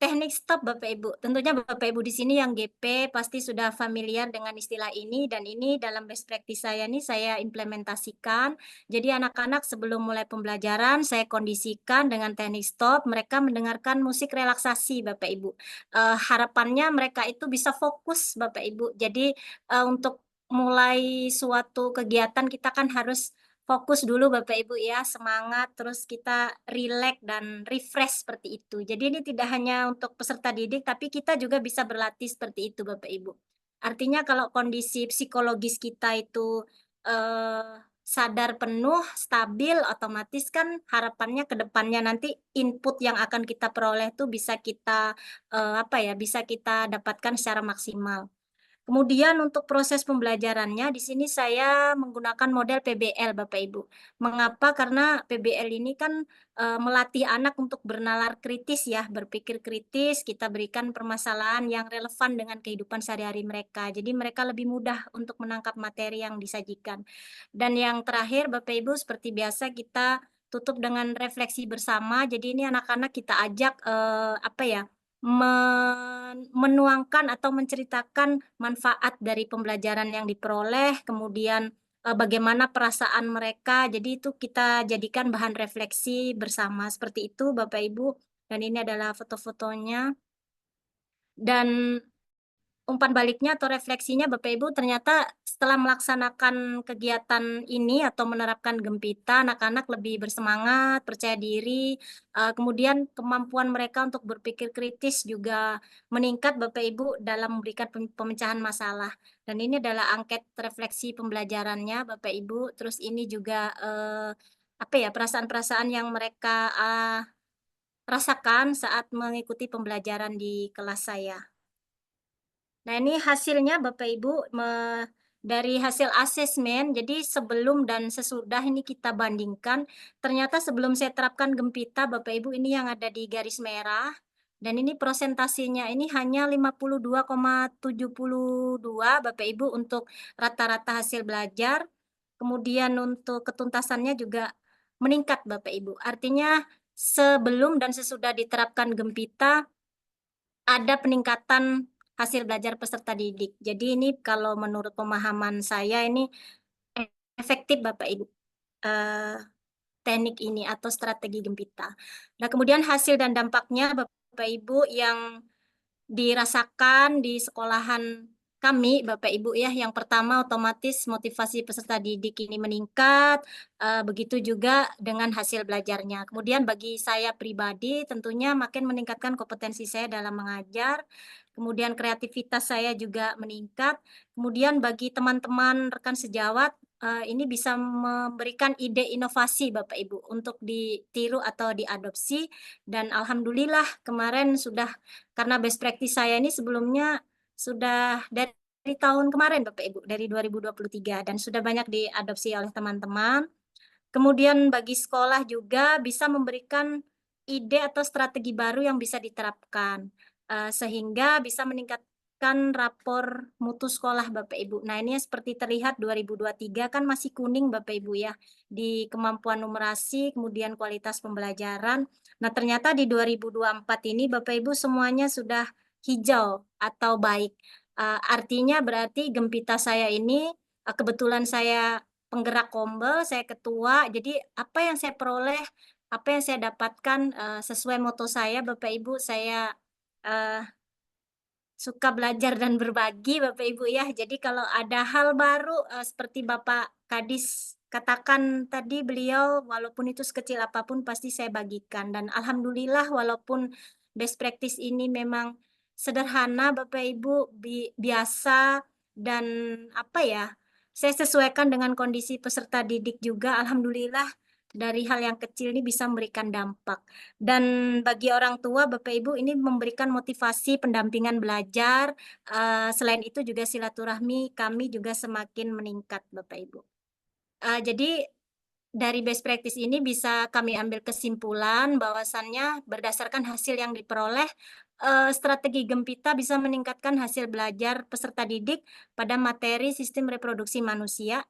teknik stop Bapak Ibu. Tentunya Bapak Ibu di sini yang GP pasti sudah familiar dengan istilah ini, dan ini dalam best practice saya nih saya implementasikan. Jadi anak-anak sebelum mulai pembelajaran saya kondisikan dengan teknik stop, mereka mendengarkan musik relaksasi Bapak Ibu. Harapannya mereka itu bisa fokus Bapak Ibu. Jadi, untuk mulai suatu kegiatan kita kan harus fokus dulu Bapak Ibu ya, semangat, terus kita rileks dan refresh seperti itu. Jadi ini tidak hanya untuk peserta didik, tapi kita juga bisa berlatih seperti itu Bapak Ibu. Artinya kalau kondisi psikologis kita itu, sadar penuh, stabil, otomatis kan harapannya ke depannya nanti input yang akan kita peroleh tuh bisa kita, bisa kita dapatkan secara maksimal. Kemudian untuk proses pembelajarannya di sini saya menggunakan model PBL Bapak Ibu. Mengapa? Karena PBL ini kan, melatih anak untuk bernalar kritis ya, berpikir kritis, kita berikan permasalahan yang relevan dengan kehidupan sehari-hari mereka. Jadi mereka lebih mudah untuk menangkap materi yang disajikan. Dan yang terakhir Bapak Ibu seperti biasa kita tutup dengan refleksi bersama. Jadi ini anak-anak kita ajak, menuangkan atau menceritakan manfaat dari pembelajaran yang diperoleh, kemudian, bagaimana perasaan mereka, jadi itu kita jadikan bahan refleksi bersama, seperti itu Bapak Ibu, dan ini adalah foto-fotonya. Dan umpan baliknya atau refleksinya Bapak Ibu, ternyata setelah melaksanakan kegiatan ini atau menerapkan Gempita, anak-anak lebih bersemangat, percaya diri, kemudian kemampuan mereka untuk berpikir kritis juga meningkat Bapak Ibu dalam memberikan pemecahan masalah. Dan ini adalah angket refleksi pembelajarannya Bapak Ibu, terus ini juga, perasaan-perasaan yang mereka, rasakan saat mengikuti pembelajaran di kelas saya. Nah ini hasilnya Bapak Ibu, dari hasil asesmen, jadi sebelum dan sesudah ini kita bandingkan, ternyata sebelum saya terapkan Gempita, Bapak Ibu, ini yang ada di garis merah, dan ini prosentasenya ini hanya 52,72 Bapak Ibu untuk rata-rata hasil belajar. Kemudian untuk ketuntasannya juga meningkat Bapak Ibu. Artinya sebelum dan sesudah diterapkan Gempita ada peningkatan hasil belajar peserta didik. Jadi ini kalau menurut pemahaman saya ini efektif Bapak Ibu. Teknik ini atau strategi Gempita. Nah, kemudian hasil dan dampaknya Bapak Ibu yang dirasakan di sekolahan kami, Bapak Ibu ya, yang pertama otomatis motivasi peserta didik ini meningkat, begitu juga dengan hasil belajarnya. Kemudian bagi saya pribadi tentunya makin meningkatkan kompetensi saya dalam mengajar, kemudian kreativitas saya juga meningkat, kemudian bagi teman-teman rekan sejawat, ini bisa memberikan ide inovasi Bapak Ibu untuk ditiru atau diadopsi, dan alhamdulillah kemarin sudah, karena best practice saya ini sebelumnya sudah dari tahun kemarin Bapak Ibu, dari 2023, dan sudah banyak diadopsi oleh teman-teman. Kemudian bagi sekolah juga bisa memberikan ide atau strategi baru yang bisa diterapkan, sehingga bisa meningkatkan rapor mutu sekolah Bapak Ibu. Nah, ini seperti terlihat 2023 kan masih kuning Bapak Ibu ya, di kemampuan numerasi, kemudian kualitas pembelajaran. Nah, ternyata di 2024 ini Bapak Ibu semuanya sudah hijau atau baik. Artinya berarti Gempita saya ini, kebetulan saya penggerak Kombel, saya ketua, jadi apa yang saya peroleh, apa yang saya dapatkan sesuai moto saya Bapak Ibu, saya suka belajar dan berbagi Bapak Ibu ya. Jadi kalau ada hal baru seperti Bapak Kadis katakan tadi, beliau walaupun itu sekecil apapun pasti saya bagikan, dan alhamdulillah walaupun best practice ini memang sederhana Bapak Ibu, biasa, dan apa ya, saya sesuaikan dengan kondisi peserta didik juga, alhamdulillah dari hal yang kecil ini bisa memberikan dampak. Dan bagi orang tua Bapak Ibu ini memberikan motivasi pendampingan belajar, selain itu juga silaturahmi kami juga semakin meningkat Bapak Ibu. Jadi dari best practice ini bisa kami ambil kesimpulan bahwasannya berdasarkan hasil yang diperoleh, strategi Gempita bisa meningkatkan hasil belajar peserta didik pada materi sistem reproduksi manusia.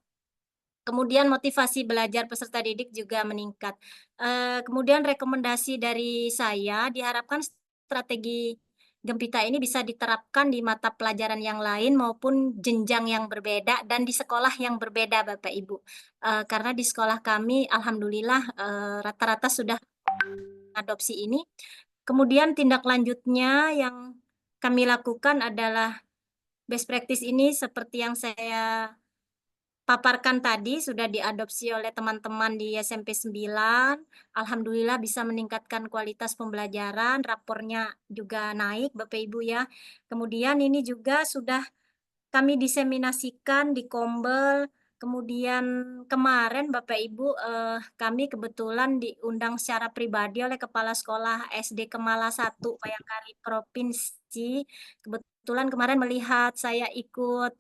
Kemudian motivasi belajar peserta didik juga meningkat. Kemudian rekomendasi dari saya, diharapkan strategi Gempita ini bisa diterapkan di mata pelajaran yang lain maupun jenjang yang berbeda dan di sekolah yang berbeda Bapak Ibu. Karena di sekolah kami alhamdulillah rata-rata sudah adopsi ini. Kemudian tindak lanjutnya yang kami lakukan adalah best practice ini seperti yang saya paparkan tadi sudah diadopsi oleh teman-teman di SMP 9. Alhamdulillah bisa meningkatkan kualitas pembelajaran, rapornya juga naik Bapak Ibu ya. Kemudian ini juga sudah kami diseminasikan di Kombel. Kemudian kemarin Bapak Ibu kami kebetulan diundang secara pribadi oleh Kepala Sekolah SD Kemala 1 Bayangkari Provinsi. Kebetulan kemarin melihat saya ikut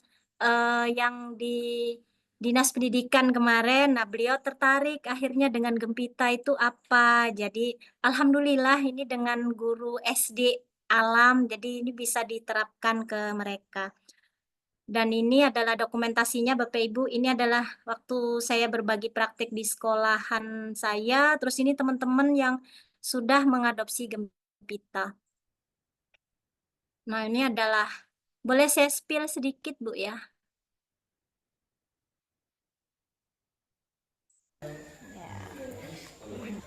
yang di Dinas Pendidikan kemarin, nah beliau tertarik akhirnya dengan Gempita itu apa. Jadi alhamdulillah ini dengan guru SD alam, jadi ini bisa diterapkan ke mereka. Dan ini adalah dokumentasinya Bapak Ibu, ini adalah waktu saya berbagi praktik di sekolahan saya, terus ini teman-teman yang sudah mengadopsi Gempita. Nah ini adalah, boleh saya spill sedikit Bu ya?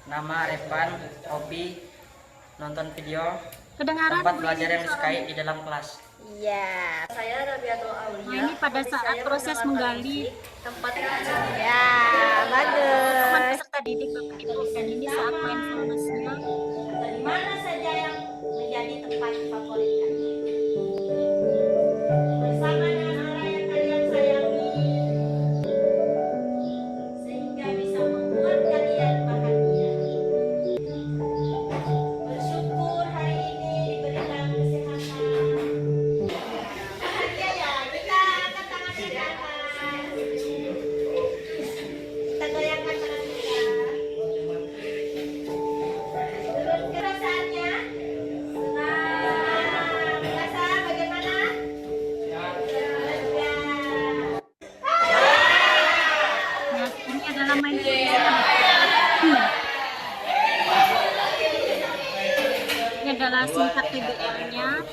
Nama Revan, hobi nonton video, Kedengaran tempat Bu, belajar ini yang disukai di dalam kelas. Iya, saya Rabiatul Aulia. Nah, ini pada Hobi saat saya proses mendengarkan menggali musik, tempat ya bagus. teman peserta didik Bapak Ibu, dan ini saat mindfulness-nya. Dari mana saja yang menjadi tempat favorit kalian? Bersama dengan orang yang kalian sayangi, sehingga bisa membuat kalian bahagia. Bersyukur hari ini diberikan kesehatan. Bahagia ya, kita angkat tangannya ke atas. adalah singkat PBL-nya.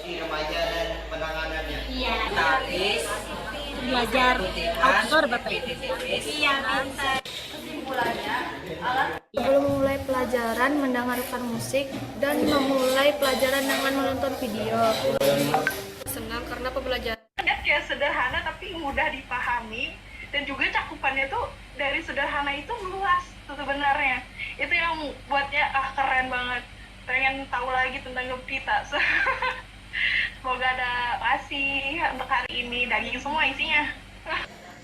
Iya. Belajar outdoor Bapak Ibu. Iya, bisa. Sebelum memulai pelajaran mendengarkan musik dan memulai pelajaran dengan menonton video. Senang karena pembelajaran kayak sederhana tapi mudah dipahami, dan juga cakupannya tuh dari sederhana itu luas tuh sebenarnya. Itu yang buatnya keren banget. Pengen tahu lagi tentang Gempita. Semoga ada kasih untuk hari ini, daging semua isinya.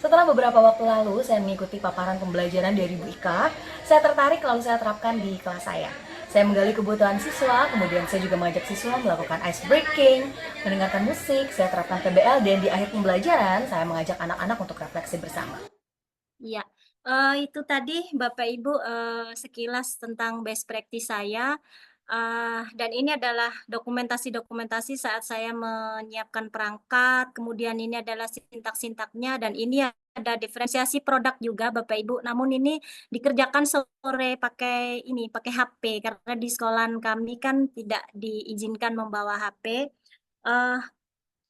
Setelah beberapa waktu lalu saya mengikuti paparan pembelajaran dari Bu Ika, saya tertarik lalu saya terapkan di kelas saya. Saya menggali kebutuhan siswa, kemudian saya juga mengajak siswa melakukan ice breaking, mendengarkan musik, saya terapkan PBL, dan di akhir pembelajaran saya mengajak anak-anak untuk refleksi bersama. Iya, itu tadi Bapak Ibu sekilas tentang best practice saya. Dan ini adalah dokumentasi-dokumentasi saat saya menyiapkan perangkat, kemudian ini adalah sintak-sintaknya, dan ini ada diferensiasi produk juga Bapak Ibu. Namun ini dikerjakan sore pakai HP, karena di sekolah kami kan tidak diizinkan membawa HP.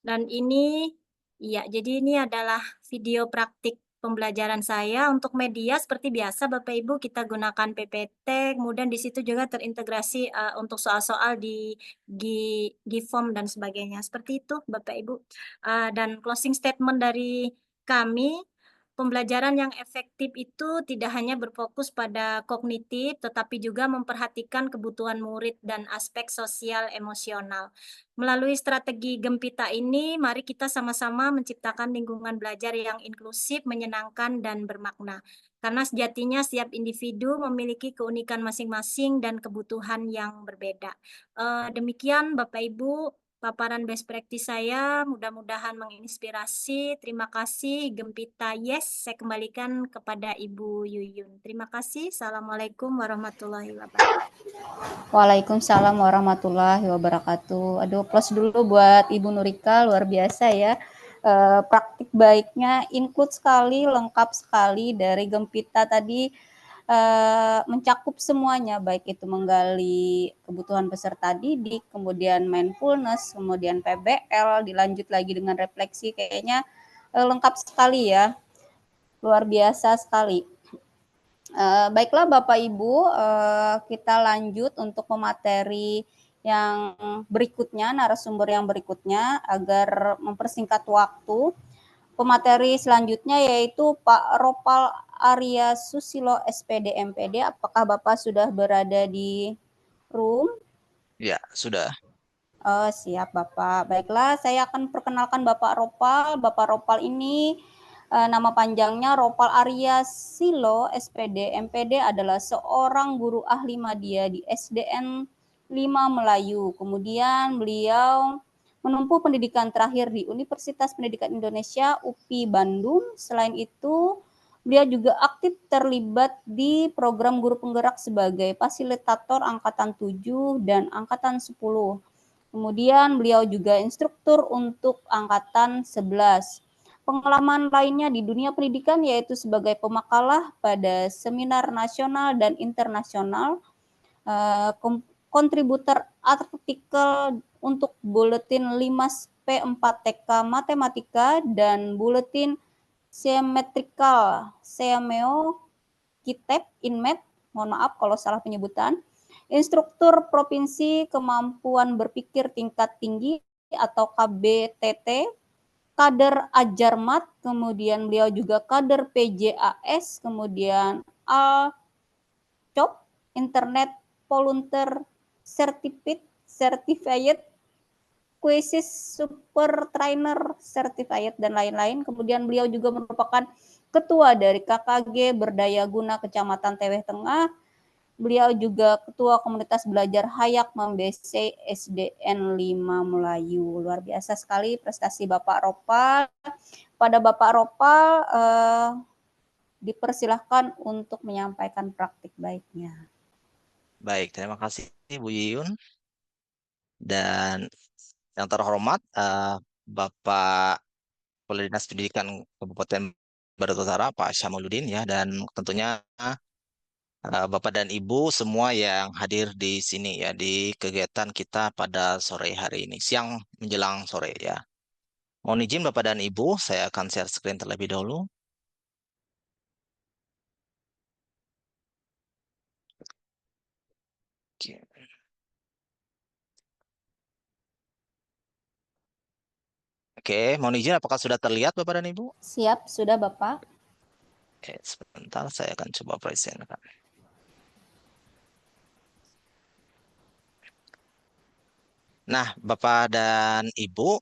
Dan ini, ya, jadi ini adalah video praktik pembelajaran saya. Untuk media seperti biasa Bapak Ibu kita gunakan PPT, kemudian di situ juga terintegrasi untuk soal-soal di Giform dan sebagainya. Seperti itu Bapak Ibu. Dan closing statement dari kami, pembelajaran yang efektif itu tidak hanya berfokus pada kognitif, tetapi juga memperhatikan kebutuhan murid dan aspek sosial emosional. Melalui strategi Gempita ini, mari kita sama-sama menciptakan lingkungan belajar yang inklusif, menyenangkan, dan bermakna. Karena sejatinya setiap individu memiliki keunikan masing-masing dan kebutuhan yang berbeda. Demikian Bapak Ibu, paparan best practice saya, mudah-mudahan menginspirasi. Terima kasih Gempita. Yes, saya kembalikan kepada Ibu Yuyun. Terima kasih. Assalamualaikum warahmatullahi wabarakatuh. Waalaikumsalam warahmatullahi wabarakatuh. Aduh, plus dulu buat Ibu Nurika, luar biasa ya. Praktik baiknya include sekali, lengkap sekali dari Gempita tadi. Mencakup semuanya, baik itu menggali kebutuhan peserta didik, kemudian mindfulness, kemudian PBL, dilanjut lagi dengan refleksi, kayaknya lengkap sekali ya, luar biasa sekali. Baiklah Bapak Ibu, kita lanjut untuk pemateri yang berikutnya, narasumber yang berikutnya, agar mempersingkat waktu. Pemateri selanjutnya yaitu Pak Ropal Arya Susilo SPD MPD. Apakah Bapak sudah berada di room? Ya, sudah. Oh, siap Bapak. Baiklah, saya akan perkenalkan Bapak Ropal. Bapak Ropal ini nama panjangnya Ropal Arya Silo SPD MPD, adalah seorang guru ahli madya di SDN 5 Melayu. Kemudian beliau menempuh pendidikan terakhir di Universitas Pendidikan Indonesia UPI Bandung. Selain itu, beliau juga aktif terlibat di program guru penggerak sebagai fasilitator Angkatan 7 dan Angkatan 10. Kemudian beliau juga instruktur untuk Angkatan 11. Pengalaman lainnya di dunia pendidikan yaitu sebagai pemakalah pada seminar nasional dan internasional, kontributor artikel untuk buletin Limas P4TK Matematika dan buletin Semetrikal Seameo Kitab Inmet, mohon maaf kalau salah penyebutan, instruktur Provinsi Kemampuan Berpikir Tingkat Tinggi atau KBTT, kader Ajarmat, kemudian beliau juga kader PJAS, kemudian ALCOP, Internet Volunteer Certified, Quizzes Super Trainer Certified, dan lain-lain. Kemudian beliau juga merupakan ketua dari KKG Berdaya Guna Kecamatan Teweh Tengah. Beliau juga ketua komunitas belajar Hayak Membese SDN 5 Melayu. Luar biasa sekali prestasi Bapak Ropal. Pada Bapak Ropal dipersilahkan untuk menyampaikan praktik baiknya. Baik, terima kasih Bu Yuyun. Dan yang terhormat Bapak Kepala Dinas Pendidikan Kabupaten Barat Utara Pak Syamuluddin ya, dan tentunya Bapak dan Ibu semua yang hadir di sini ya di kegiatan kita pada sore hari ini, siang menjelang sore ya. Mohon izin Bapak dan Ibu, saya akan share screen terlebih dahulu. Oke. Oke, mohon izin apakah sudah terlihat Bapak dan Ibu? Siap, sudah Bapak. Oke, sebentar saya akan coba presentkan. Nah, Bapak dan Ibu,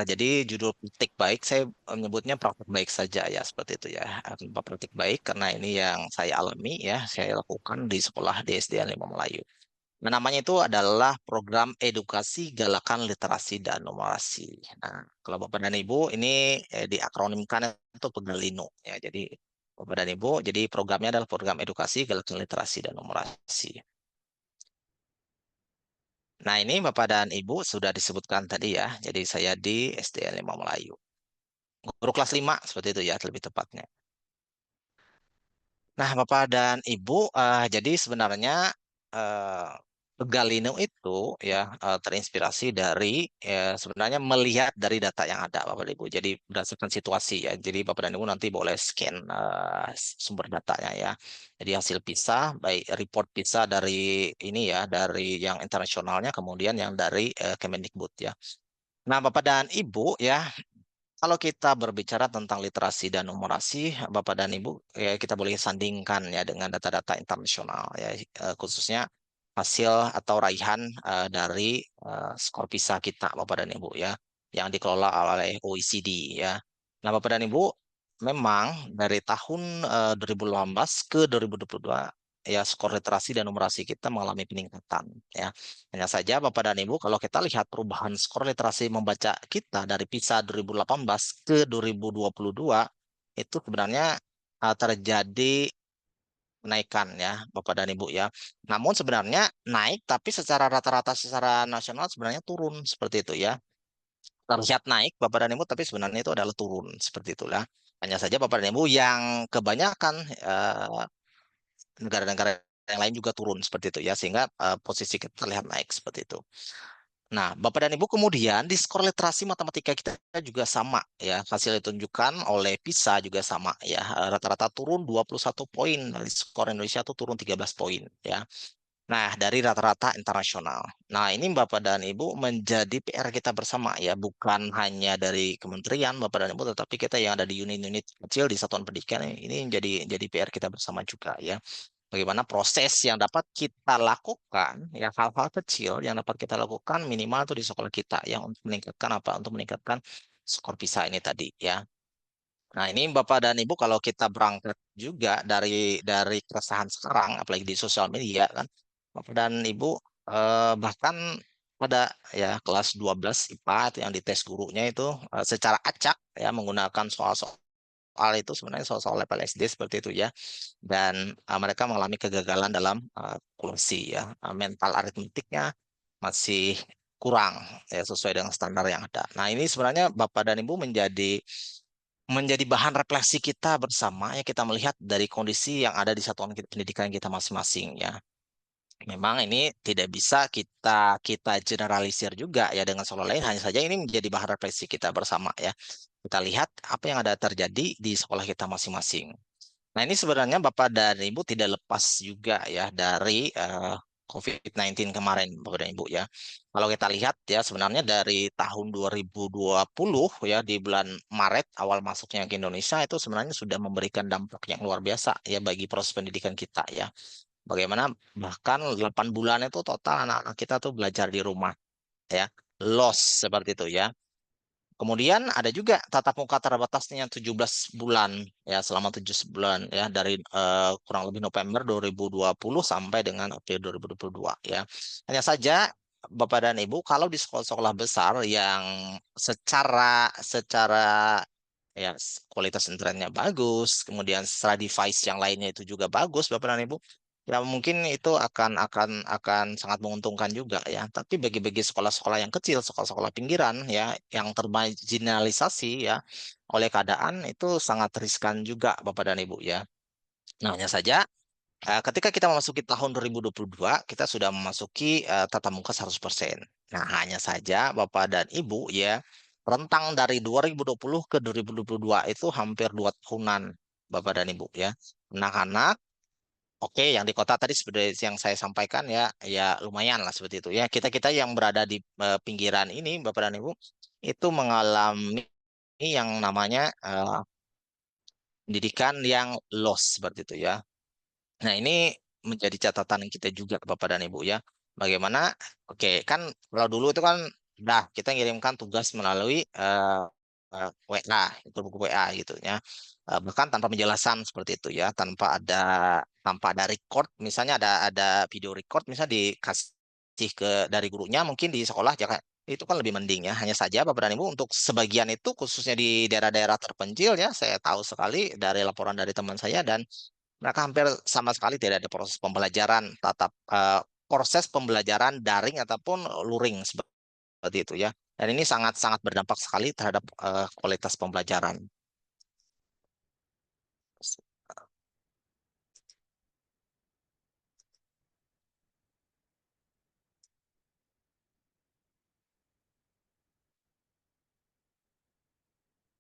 jadi judul praktik baik saya menyebutnya praktik baik saja ya seperti itu ya. Kenapa praktik baik? Karena ini yang saya alami ya, saya lakukan di sekolah di SDN 5 Melayu. Nah, namanya itu adalah program edukasi galakan literasi dan numerasi. Nah, kalau Bapak dan Ibu ini diakronimkan itu Pegalino ya. Jadi Bapak dan Ibu, jadi programnya adalah program edukasi galakan literasi dan numerasi. Nah, ini Bapak dan Ibu sudah disebutkan tadi ya. Jadi saya di SDN 5 Melayu. Guru kelas 5 seperti itu ya lebih tepatnya. Nah, Bapak dan Ibu, jadi sebenarnya eh, Pegalino itu ya terinspirasi dari sebenarnya melihat dari data yang ada Bapak dan Ibu. Jadi berdasarkan situasi ya. Jadi Bapak dan Ibu nanti boleh scan sumber datanya ya. Jadi hasil PISA, baik report PISA dari ini ya, dari yang internasionalnya, kemudian yang dari Kemendikbud ya. Nah, Bapak dan Ibu ya, kalau kita berbicara tentang literasi dan numerasi, Bapak dan Ibu, ya kita boleh sandingkan ya dengan data-data internasional ya, khususnya hasil atau raihan dari skor PISA kita, Bapak dan Ibu ya, yang dikelola oleh OECD ya. Nah, Bapak dan Ibu, memang dari tahun 2018 ke 2022 ya skor literasi dan numerasi kita mengalami peningkatan ya. Hanya saja Bapak dan Ibu, kalau kita lihat perubahan skor literasi membaca kita dari PISA 2018 ke 2022 itu sebenarnya terjadi kenaikan ya Bapak dan Ibu ya. Namun sebenarnya naik tapi secara rata-rata secara nasional sebenarnya turun seperti itu ya. Terlihat naik Bapak dan Ibu tapi sebenarnya itu adalah turun seperti itulah. Hanya saja Bapak dan Ibu yang kebanyakan negara-negara yang lain juga turun seperti itu ya sehingga posisi kita terlihat naik seperti itu. Nah, Bapak dan Ibu kemudian di skor literasi matematika kita juga sama ya. Hasil ditunjukkan oleh PISA juga sama ya. Rata-rata turun 21 poin dari skor Indonesia itu turun 13 poin ya. Nah, dari rata-rata internasional. Nah, ini Bapak dan Ibu menjadi PR kita bersama ya, bukan hanya dari kementerian Bapak dan Ibu, tetapi kita yang ada di unit-unit kecil di satuan pendidikan ini jadi PR kita bersama juga ya. Bagaimana proses yang dapat kita lakukan, ya hal-hal kecil yang dapat kita lakukan minimal tuh di sekolah kita yang untuk meningkatkan apa? Untuk meningkatkan skor PISA ini tadi ya. Nah, ini Bapak dan Ibu kalau kita berangkat juga dari keresahan sekarang apalagi di sosial media kan. Bapak dan Ibu bahkan pada ya kelas 12 IPA itu yang dites gurunya itu secara acak ya menggunakan soal itu sebenarnya soal level SD seperti itu ya. Dan mereka mengalami kegagalan dalam kalkulasi ya. Mental aritmetiknya masih kurang ya sesuai dengan standar yang ada. Nah, ini sebenarnya Bapak dan Ibu menjadi bahan refleksi kita bersama ya kita melihat dari kondisi yang ada di satuan pendidikan kita masing-masing ya. Memang ini tidak bisa kita generalisir juga ya dengan sekolah lain, hanya saja ini menjadi bahan refleksi kita bersama ya. Kita lihat apa yang ada terjadi di sekolah kita masing-masing. Nah, ini sebenarnya Bapak dan Ibu tidak lepas juga ya dari COVID-19 kemarin Bapak dan Ibu ya. Kalau kita lihat ya sebenarnya dari tahun 2020 ya di bulan Maret awal masuknya ke Indonesia itu sebenarnya sudah memberikan dampak yang luar biasa ya bagi proses pendidikan kita ya. Bagaimana bahkan 8 bulan itu total anak-anak kita tuh belajar di rumah ya. Loss seperti itu ya. Kemudian ada juga tatap muka terbatasnya 17 bulan ya selama 7 bulan ya dari kurang lebih November 2020 sampai dengan April 2022 ya. Hanya saja Bapak dan Ibu kalau di sekolah-sekolah besar yang secara ya kualitas internetnya bagus, kemudian secara device yang lainnya itu juga bagus Bapak dan Ibu. Ya mungkin itu akan sangat menguntungkan juga ya. Tapi bagi sekolah-sekolah yang kecil, sekolah-sekolah pinggiran ya yang termarginalisasi ya oleh keadaan itu sangat riskan juga Bapak dan Ibu ya. Nah, hanya saja ketika kita memasuki tahun 2022, kita sudah memasuki tatap muka 100%. Nah, hanya saja Bapak dan Ibu ya, rentang dari 2020 ke 2022 itu hampir 2 tahunan Bapak dan Ibu ya. Anak-anak, oke, yang di kota tadi seperti yang saya sampaikan ya, ya lumayan lah seperti itu ya. Kita-kita yang berada di pinggiran ini, Bapak dan Ibu, itu mengalami yang namanya pendidikan yang loss seperti itu ya. Nah, ini menjadi catatan kita juga Bapak dan Ibu ya. Bagaimana? Oke, kan kalau dulu itu kan dah kita ngirimkan tugas melalui WA, itu buku WA gitu ya. Bahkan tanpa penjelasan seperti itu ya, tanpa ada record, misalnya ada video record misalnya dikasih ke dari gurunya mungkin di sekolah ya kan. Itu kan lebih mending ya. Hanya saja Bapak dan Ibu untuk sebagian itu khususnya di daerah-daerah terpencil ya, saya tahu sekali dari laporan dari teman saya dan mereka hampir sama sekali tidak ada proses pembelajaran proses pembelajaran daring ataupun luring seperti itu ya. Dan ini sangat-sangat berdampak sekali terhadap kualitas pembelajaran.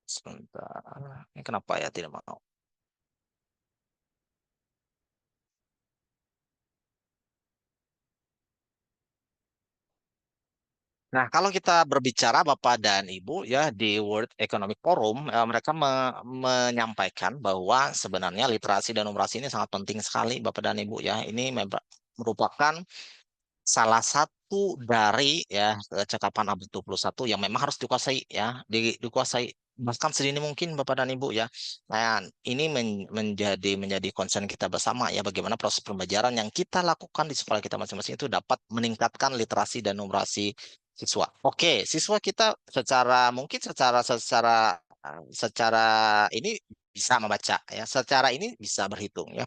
Sebentar. Ini kenapa ya tidak mau? Nah, kalau kita berbicara Bapak dan Ibu ya di World Economic Forum, mereka menyampaikan bahwa sebenarnya literasi dan numerasi ini sangat penting sekali Bapak dan Ibu ya. Ini merupakan salah satu dari ya cakapan abad 21 yang memang harus dikuasai ya, dikuasai bahkan sedini mungkin Bapak dan Ibu ya. Nah, ini menjadi concern kita bersama ya, bagaimana proses pembelajaran yang kita lakukan di sekolah kita masing-masing itu dapat meningkatkan literasi dan numerasi siswa. Oke, siswa kita mungkin secara ini bisa membaca ya, secara ini bisa berhitung ya.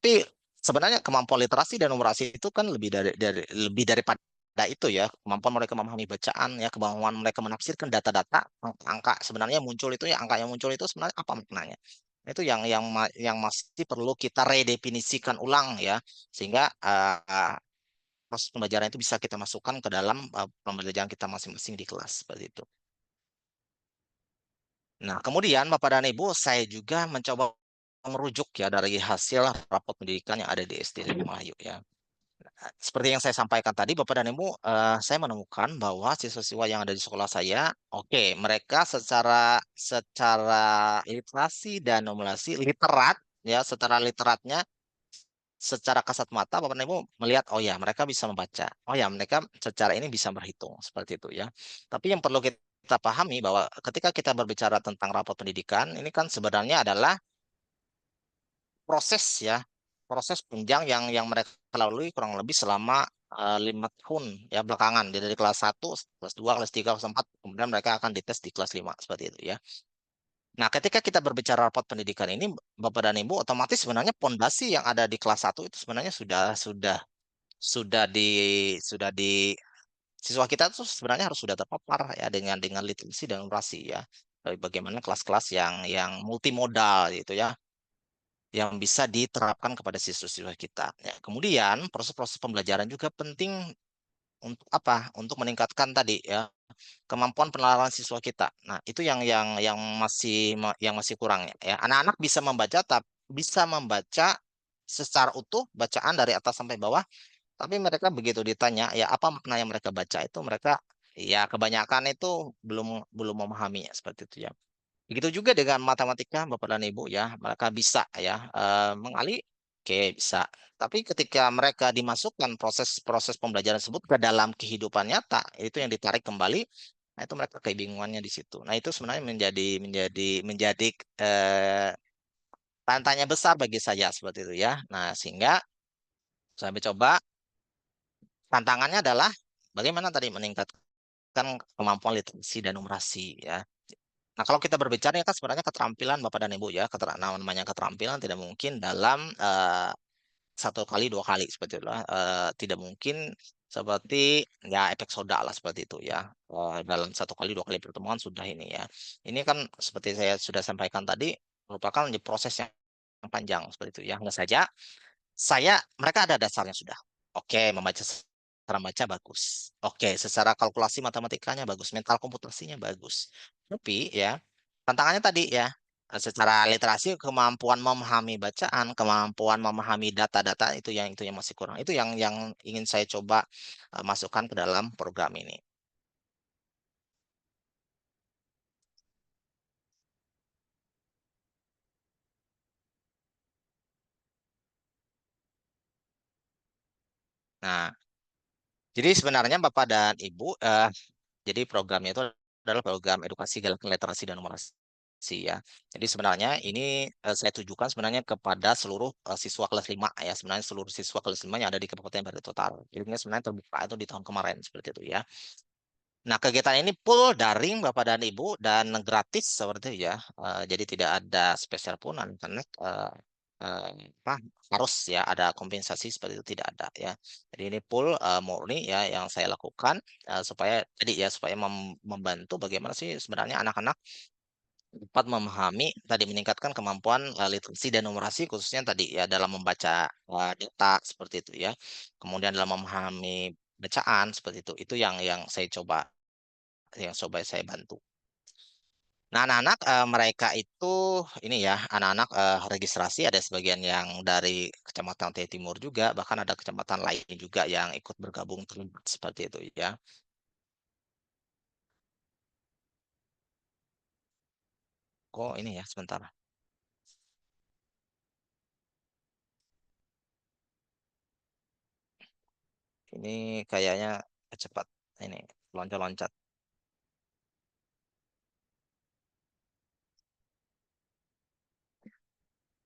Tapi sebenarnya kemampuan literasi dan numerasi itu kan lebih daripada itu ya, kemampuan mereka memahami bacaan ya, kemampuan mereka menafsirkan data-data, angka sebenarnya muncul itu ya, angka yang muncul itu sebenarnya apa maknanya. Itu yang masih perlu kita redefinisikan ulang ya, sehingga proses pembelajaran itu bisa kita masukkan ke dalam pembelajaran kita masing-masing di kelas seperti itu. Nah, kemudian Bapak dan Ibu, saya juga mencoba merujuk ya dari hasil rapor pendidikan yang ada di SD Negeri Melayu ya. Seperti yang saya sampaikan tadi, Bapak dan Ibu, saya menemukan bahwa siswa-siswa yang ada di sekolah saya, oke, mereka secara literasi dan numerasi literat ya, secara literatnya secara kasat mata Bapak dan Ibu melihat oh ya mereka bisa membaca. Oh ya mereka secara ini bisa berhitung seperti itu ya. Tapi yang perlu kita pahami bahwa ketika kita berbicara tentang rapor pendidikan ini kan sebenarnya adalah proses ya, proses panjang yang mereka lalui kurang lebih selama 5 tahun ya belakangan dari kelas 1, kelas 2, kelas 3, kelas 4 kemudian mereka akan dites di kelas 5 seperti itu ya. Nah, ketika kita berbicara rapot pendidikan ini, Bapak dan Ibu, otomatis sebenarnya pondasi yang ada di kelas 1 itu sebenarnya sudah di siswa kita tuh sebenarnya harus sudah terpapar ya dengan literasi dan numerasi ya. Bagaimana kelas-kelas yang multimodal gitu ya, yang bisa diterapkan kepada siswa-siswa kita. Ya, kemudian proses-proses pembelajaran juga penting untuk apa? Untuk meningkatkan tadi ya kemampuan penalaran siswa kita. Nah, itu yang masih kurang ya. Anak-anak bisa membaca secara utuh bacaan dari atas sampai bawah, tapi mereka begitu ditanya ya apa makna yang mereka baca itu mereka ya kebanyakan itu belum memahaminya seperti itu ya. Begitu juga dengan matematika Bapak dan Ibu ya, mereka bisa ya mengali, oke bisa. Tapi ketika mereka dimasukkan proses pembelajaran tersebut ke dalam kehidupan nyata, itu yang ditarik kembali, nah itu mereka kebingungannya di situ. Nah itu sebenarnya menjadi tanya besar bagi saya seperti itu ya. Nah sehingga saya mencoba tantangannya adalah bagaimana tadi meningkatkan kemampuan literasi dan numerasi ya. Nah, kalau kita berbicara ya kan sebenarnya keterampilan Bapak dan Ibu ya, namanya keterampilan tidak mungkin dalam 1 kali 2 kali seperti itu tidak mungkin seperti ya efek soda lah seperti itu ya. Dalam 1 kali 2 kali pertemuan sudah ini ya. Ini kan seperti saya sudah sampaikan tadi merupakan proses yang panjang seperti itu ya. Hanya saja mereka ada dasarnya sudah. Oke, membaca secara baca bagus. Oke, secara kalkulasi matematikanya bagus, mental komputasinya bagus. Tapi ya, tantangannya tadi ya, secara literasi kemampuan memahami bacaan, kemampuan memahami data-data itu yang masih kurang. Itu yang ingin saya coba masukkan ke dalam program ini. Nah, jadi sebenarnya Bapak dan Ibu, jadi programnya itu adalah program edukasi gerakan literasi dan numerasi ya. Jadi sebenarnya ini saya tujukan sebenarnya kepada seluruh siswa kelas 5 ya. Sebenarnya seluruh siswa kelas 5 yang ada di Kabupaten Barito Utara. Jadi ini sebenarnya terbuka itu di tahun kemarin seperti itu ya. Nah, kegiatan ini full daring Bapak dan Ibu dan gratis seperti itu ya. Jadi tidak ada spesial pun anak-anak apa harus ya ada kompensasi seperti itu tidak ada ya. Jadi ini full murni ya yang saya lakukan supaya membantu bagaimana sih sebenarnya anak-anak dapat memahami tadi meningkatkan kemampuan literasi dan numerasi khususnya tadi ya dalam membaca data seperti itu ya. Kemudian dalam memahami bacaan seperti itu. Itu yang saya coba saya bantu. Nah, anak-anak mereka itu ini ya, anak-anak registrasi ada sebagian yang dari Kecamatan Teh Timur juga, bahkan ada kecamatan lain juga yang ikut bergabung terlibat seperti itu ya. Kok ini ya, sebentar. Ini kayaknya cepat ini loncat-loncat.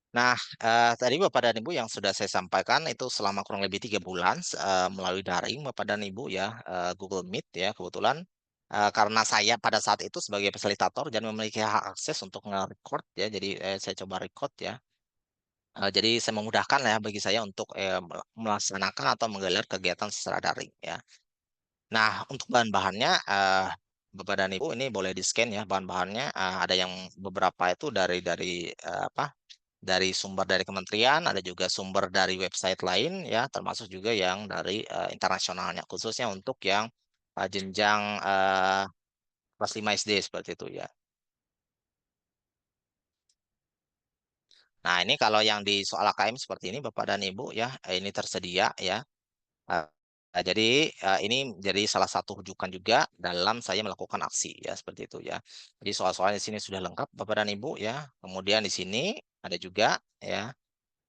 Nah, tadi Bapak dan Ibu yang sudah saya sampaikan itu selama kurang lebih 3 bulan melalui daring Bapak dan Ibu ya, Google Meet ya kebetulan. Karena saya pada saat itu sebagai fasilitator dan memiliki hak akses untuk nge-record ya, jadi saya coba record ya. Jadi saya memudahkan ya bagi saya untuk melaksanakan atau menggelar kegiatan secara daring ya. Nah, untuk bahan-bahannya Bapak dan Ibu ini boleh di-scan ya bahan-bahannya, ada yang beberapa itu dari sumber dari kementerian, ada juga sumber dari website lain ya, termasuk juga yang dari internasionalnya, khususnya untuk yang jenjang kelas 5 SD seperti itu ya. Nah, ini kalau yang di soal AKM seperti ini Bapak dan Ibu ya, ini tersedia ya. Jadi ini jadi salah satu rujukan juga dalam saya melakukan aksi ya seperti itu ya. Jadi soal-soalnya di sini sudah lengkap Bapak dan Ibu ya. Kemudian di sini ada juga ya.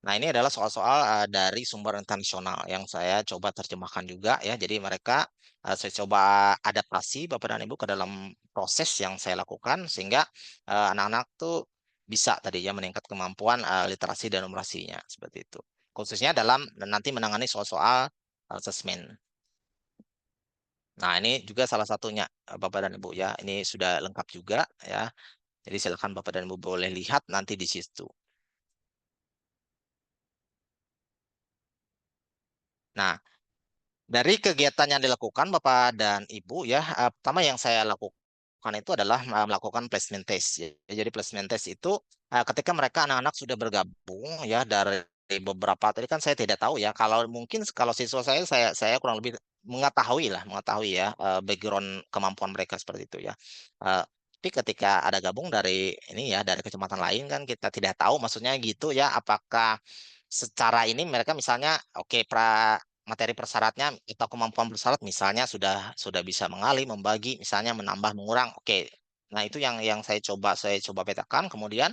Nah, ini adalah soal-soal dari sumber internasional yang saya coba terjemahkan juga ya. Jadi mereka saya coba adaptasi Bapak dan Ibu ke dalam proses yang saya lakukan sehingga anak-anak tuh bisa tadi ya meningkat kemampuan literasi dan numerasinya seperti itu. Khususnya dalam nanti menangani soal-soal asesmen. Nah, ini juga salah satunya Bapak dan Ibu ya. Ini sudah lengkap juga ya. Jadi silakan Bapak dan Ibu boleh lihat nanti di situ. Nah, dari kegiatan yang dilakukan Bapak dan Ibu ya, pertama yang saya lakukan itu adalah melakukan placement test. Ya. Jadi placement test itu ketika mereka anak-anak sudah bergabung ya dari beberapa tadi kan saya tidak tahu ya kalau mungkin kalau siswa saya kurang lebih mengetahui ya background kemampuan mereka seperti itu ya. Tapi ketika ada gabung dari ini ya dari kecamatan lain kan kita tidak tahu maksudnya gitu ya apakah secara ini mereka misalnya oke materi persyaratnya atau kemampuan bersyarat misalnya sudah bisa mengalih, membagi, misalnya menambah, mengurang. Oke. Nah, itu yang saya coba petakan kemudian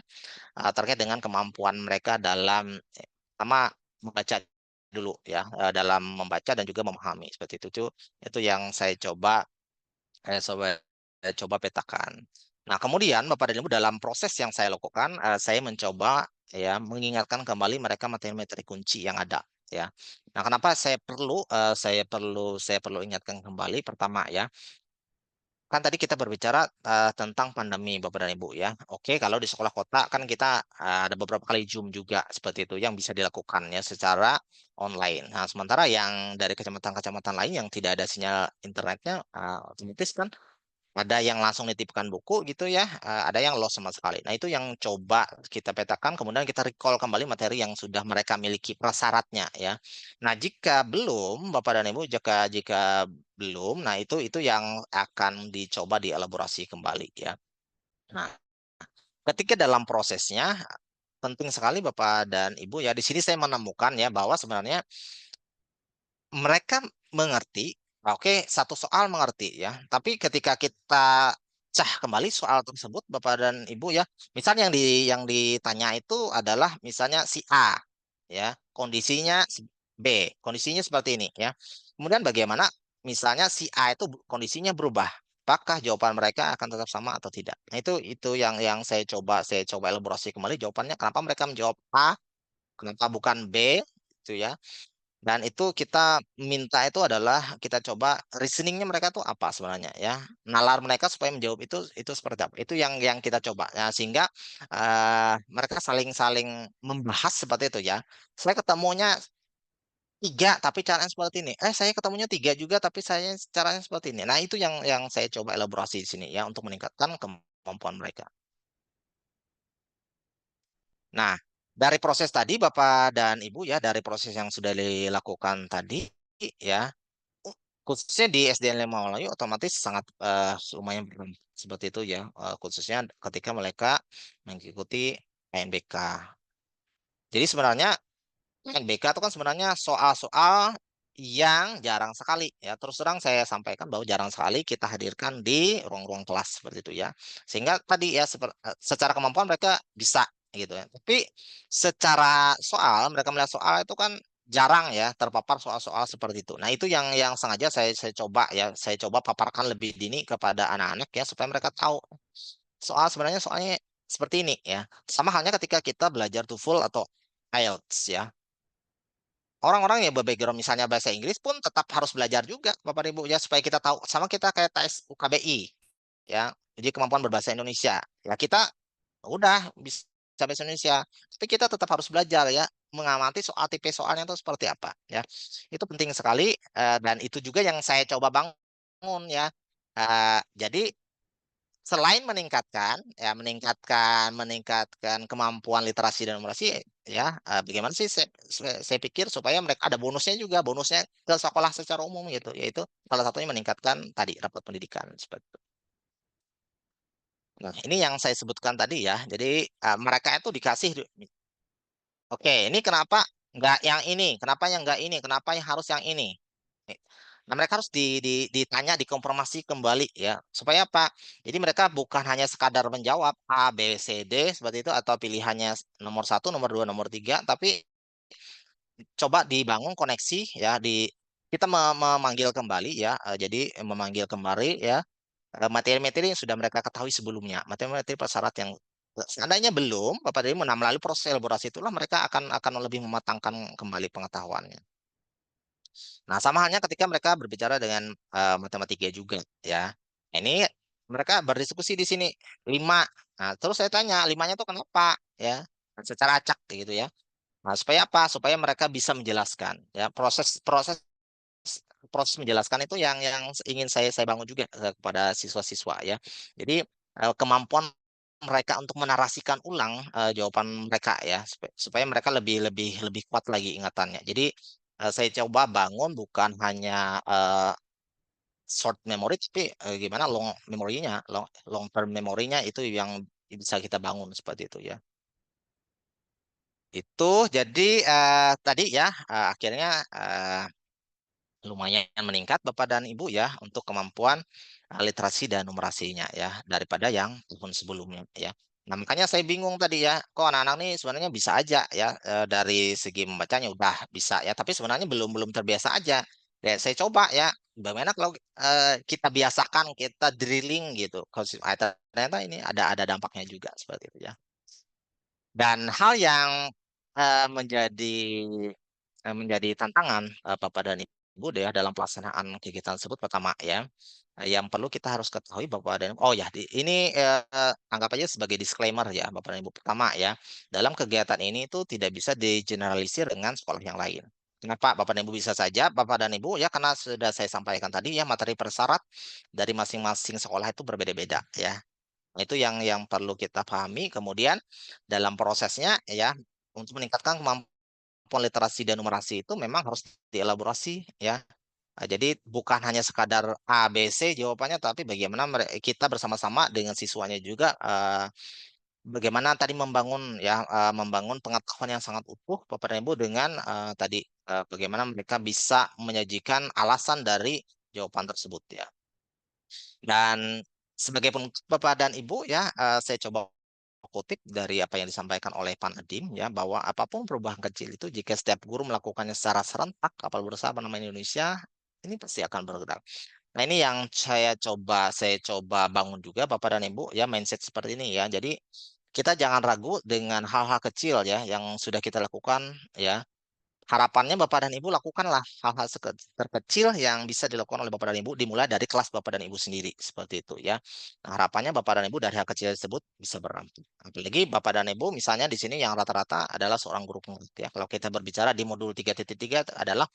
terkait dengan kemampuan mereka dalam pertama membaca dulu ya, dalam membaca dan juga memahami seperti itu. Itu yang saya coba petakan. Nah, kemudian Bapak dan Ibu dalam proses yang saya lakukan, saya mencoba ya mengingatkan kembali mereka materi-materi kunci yang ada ya. Nah, kenapa saya perlu ingatkan kembali pertama ya. Kan tadi kita berbicara tentang pandemi Bapak dan Ibu ya. Oke, kalau di sekolah kota kan kita ada beberapa kali Zoom juga seperti itu yang bisa dilakukan ya secara online. Nah, sementara yang dari kecamatan-kecamatan lain yang tidak ada sinyal internetnya otomatis kan Ada yang langsung nitipkan buku gitu ya, ada yang lost sama sekali. Nah, itu yang coba kita petakan, kemudian kita recall kembali materi yang sudah mereka miliki prasyaratnya ya. Nah, jika belum, Bapak dan Ibu, jika jika belum, nah itu yang akan dicoba dielaborasi kembali ya. Nah, ketika dalam prosesnya penting sekali Bapak dan Ibu ya, di sini saya menemukan ya bahwa sebenarnya mereka mengerti, oke, satu soal mengerti ya. Tapi ketika kita cah kembali soal tersebut, Bapak dan Ibu ya, misalnya yang ditanya itu adalah misalnya si A, ya, kondisinya B, kondisinya seperti ini ya. Kemudian bagaimana misalnya si A itu kondisinya berubah, apakah jawaban mereka akan tetap sama atau tidak? Nah, itu yang saya coba elaborasi kembali jawabannya. Kenapa mereka menjawab A, kenapa bukan B, itu ya. Dan itu kita minta itu adalah kita coba reasoningnya mereka tuh apa sebenarnya ya. Nalar mereka supaya menjawab itu seperti apa. Itu yang kita coba. Ya, sehingga mereka saling membahas seperti itu ya. Saya ketemunya 3 tapi caranya seperti ini. Saya ketemunya 3 juga tapi saya caranya seperti ini. Nah, itu yang saya coba elaborasi di sini ya untuk meningkatkan kemampuan mereka. Nah, dari proses tadi Bapak dan Ibu ya, dari proses yang sudah dilakukan tadi ya, khususnya di SDN 5 Melayu otomatis sangat lumayan bermanfaat seperti itu ya, khususnya ketika mereka mengikuti UNBK. Jadi sebenarnya UNBK itu kan sebenarnya soal-soal yang jarang sekali ya. Terus terang saya sampaikan bahwa jarang sekali kita hadirkan di ruang-ruang kelas seperti itu ya. Sehingga tadi ya secara kemampuan mereka bisa gitu ya. Tapi secara soal mereka melihat soal itu kan jarang ya terpapar soal-soal seperti itu. Nah, itu yang sengaja saya coba ya, saya coba paparkan lebih dini kepada anak-anak ya supaya mereka tahu sebenarnya soalnya seperti ini ya. Sama halnya ketika kita belajar TOEFL atau IELTS ya. Orang-orang yang berbackground misalnya bahasa Inggris pun tetap harus belajar juga Bapak Ibu ya supaya kita tahu, sama kita kayak tes UKBI ya. Jadi kemampuan berbahasa Indonesia. Ya kita udah bisa bahasa Indonesia, tapi kita tetap harus belajar ya mengamati soal tipe soalnya itu seperti apa ya. Itu penting sekali dan itu juga yang saya coba bangun ya. Jadi selain meningkatkan kemampuan literasi dan numerasi ya, bagaimana sih saya pikir supaya mereka ada bonusnya ke sekolah secara umum gitu, yaitu salah satunya meningkatkan tadi rapot pendidikan seperti itu. Nah, ini yang saya sebutkan tadi ya. Jadi mereka itu dikasih, oke, ini kenapa nggak yang ini, kenapa yang nggak ini, kenapa yang harus yang ini. Nah, mereka harus ditanya, dikonfirmasi kembali ya. Supaya apa? Jadi mereka bukan hanya sekadar menjawab A, B, C, D seperti itu atau pilihannya nomor 1, nomor 2, nomor 3, tapi coba dibangun koneksi ya kita memanggil kembali ya. Jadi memanggil kembali ya materi-materi yang sudah mereka ketahui sebelumnya, materi-materi prasyarat yang seandainya belum, Bapak Ibu melalui proses elaborasi itulah mereka akan lebih mematangkan kembali pengetahuannya. Nah, sama halnya ketika mereka berbicara dengan matematika juga ya. Ini mereka berdiskusi di sini 5. Nah, terus saya tanya 5-nya itu kenapa ya? Secara acak gitu ya. Nah, supaya apa? Supaya mereka bisa menjelaskan ya. Proses proses proses menjelaskan itu yang ingin saya bangun juga kepada siswa-siswa ya. Jadi kemampuan mereka untuk menarasikan ulang jawaban mereka ya supaya mereka lebih kuat lagi ingatannya. Jadi saya coba bangun bukan hanya short memory tapi gimana long memorinya, long term memorinya itu yang bisa kita bangun seperti itu ya. Itu jadi tadi ya akhirnya lumayan meningkat Bapak dan Ibu ya untuk kemampuan literasi dan numerasinya ya daripada yang tahun sebelumnya ya. Nah, makanya saya bingung tadi ya, kok anak-anak nih sebenarnya bisa aja ya dari segi membacanya udah bisa ya, tapi sebenarnya belum terbiasa aja. Ya, saya coba ya, bagaimana kalau kita biasakan, kita drilling gitu. Ternyata ini ada dampaknya juga seperti itu ya. Dan hal yang menjadi tantangan Bapak dan Ibu ya dalam pelaksanaan kegiatan tersebut pertama ya, yang perlu kita harus ketahui Bapak dan oh ya ini anggap aja sebagai disclaimer ya Bapak dan Ibu. Pertama ya, dalam kegiatan ini itu tidak bisa digeneralisir dengan sekolah yang lain. Kenapa Bapak dan Ibu bisa saja? Bapak dan Ibu ya karena sudah saya sampaikan tadi ya materi persyarat dari masing-masing sekolah itu berbeda-beda ya. Nah, itu yang perlu kita pahami. Kemudian dalam prosesnya ya untuk meningkatkan kemampuan literasi dan numerasi itu memang harus dielaborasi ya. Jadi bukan hanya sekadar A, B, C jawabannya, tapi bagaimana kita bersama-sama dengan siswanya juga bagaimana tadi membangun ya membangun pengetahuan yang sangat utuh Bapak dan Ibu dengan tadi bagaimana mereka bisa menyajikan alasan dari jawaban tersebut ya. Dan sebagai penutup Bapak dan Ibu ya saya coba kutip dari apa yang disampaikan oleh Pak Nadiem ya bahwa apapun perubahan kecil itu jika setiap guru melakukannya secara serentak kapal bersama nama Indonesia ini pasti akan bergerak. Nah, ini yang saya coba bangun juga Bapak dan Ibu ya mindset seperti ini ya. Jadi kita jangan ragu dengan hal-hal kecil ya yang sudah kita lakukan ya. Harapannya Bapak dan Ibu lakukanlah hal-hal terkecil yang bisa dilakukan oleh Bapak dan Ibu dimulai dari kelas Bapak dan Ibu sendiri seperti itu ya. Nah, harapannya Bapak dan Ibu dari hal kecil tersebut bisa berampung. Apalagi Bapak dan Ibu misalnya di sini yang rata-rata adalah seorang guru pengerti ya. Kalau kita berbicara di modul 3.3 adalah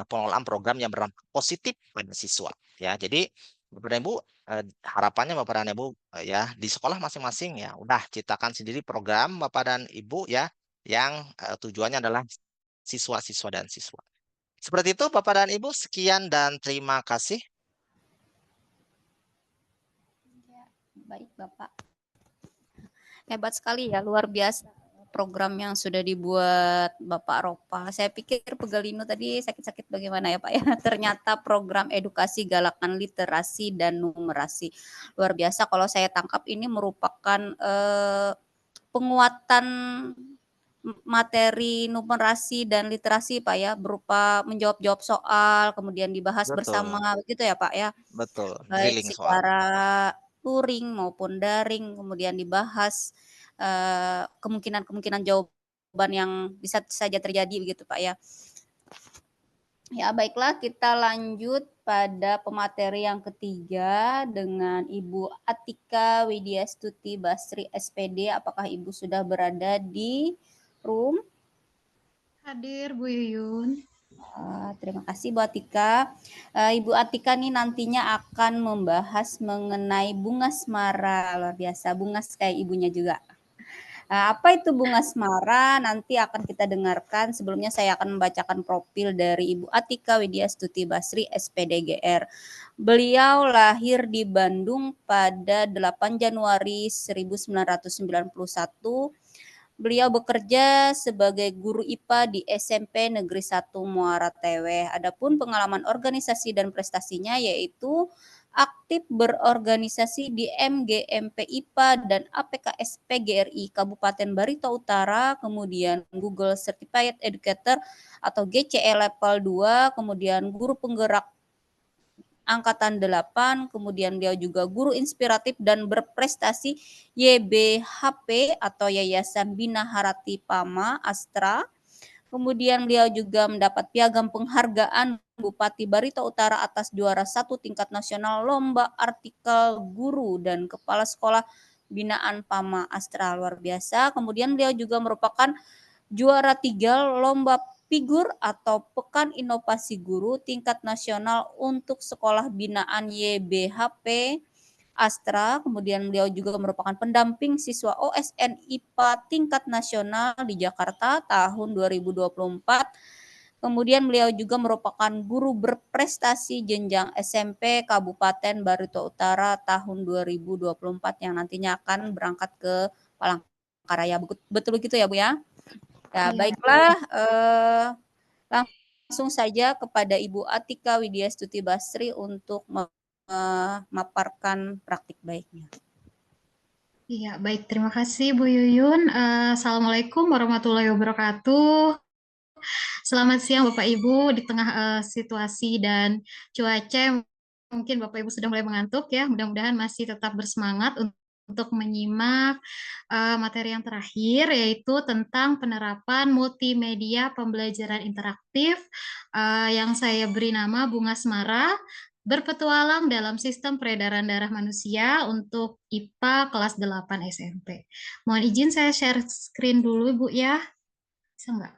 pengelolaan program yang berdampak positif pada siswa ya. Jadi Bapak dan Ibu harapannya Bapak dan Ibu ya di sekolah masing-masing ya udah ciptakan sendiri program Bapak dan Ibu ya yang tujuannya adalah siswa-siswa dan siswa. Seperti itu Bapak dan Ibu, sekian dan terima kasih. Baik Bapak. Hebat sekali ya, luar biasa program yang sudah dibuat Bapak Ropa. Saya pikir Pegalino tadi sakit-sakit bagaimana ya Pak ya. Ternyata program edukasi galakan literasi dan numerasi. Luar biasa, kalau saya tangkap ini merupakan penguatan materi numerasi dan literasi Pak ya, berupa menjawab-jawab soal, kemudian dibahas bersama, begitu ya Pak ya? Betul, Baik drilling soal. secara luring maupun daring, kemudian dibahas kemungkinan-kemungkinan jawaban yang bisa saja terjadi begitu Pak ya. Ya baiklah, kita lanjut pada pemateri yang ketiga dengan Ibu Atika Widyastuti Basri SPD. Apakah Ibu sudah berada di room? Hadir Bu Yuyun. Terima kasih Bu Atika. Ibu Atika nih nantinya akan membahas mengenai bunga asmara. Luar biasa, bunga kayak ibunya juga. Apa itu bunga asmara? Nanti akan kita dengarkan. Sebelumnya saya akan membacakan profil dari Ibu Atika Widyastuti Basri SPDGR. Beliau lahir di Bandung pada 8 Januari 1991. Beliau bekerja sebagai guru IPA di SMP Negeri 1 Muara Teweh. Adapun pengalaman organisasi dan prestasinya yaitu aktif berorganisasi di MGMP IPA dan APKS PGRI Kabupaten Barito Utara, kemudian Google Certified Educator atau GCE level 2, kemudian guru penggerak Angkatan 8, kemudian beliau juga guru inspiratif dan berprestasi YBHP atau Yayasan Bina Harati Pama Astra. Kemudian beliau juga mendapat piagam penghargaan Bupati Barito Utara atas juara 1 tingkat nasional lomba artikel guru dan kepala sekolah binaan Pama Astra, luar biasa. Kemudian beliau juga merupakan juara 3 lomba figur atau Pekan Inovasi Guru tingkat nasional untuk sekolah binaan YBHP Astra. Kemudian beliau juga merupakan pendamping siswa OSN IPA tingkat nasional di Jakarta tahun 2024. Kemudian beliau juga merupakan guru berprestasi jenjang SMP Kabupaten Barito Utara tahun 2024 yang nantinya akan berangkat ke Palangkaraya. Betul begitu ya Bu ya? Ya, baiklah, langsung saja kepada Ibu Atika Widyastuti Basri untuk memaparkan praktik baiknya. Iya, baik. Terima kasih Bu Yuyun. Assalamualaikum warahmatullahi wabarakatuh. Selamat siang Bapak Ibu, di tengah situasi dan cuaca mungkin Bapak Ibu sudah mulai mengantuk ya. Mudah-mudahan masih tetap bersemangat untuk menyimak materi yang terakhir, yaitu tentang penerapan multimedia pembelajaran interaktif yang saya beri nama Bunga Asmara, berpetualang dalam sistem peredaran darah manusia untuk IPA kelas 8 SMP. Mohon izin saya share screen dulu Bu ya. Bisa nggak?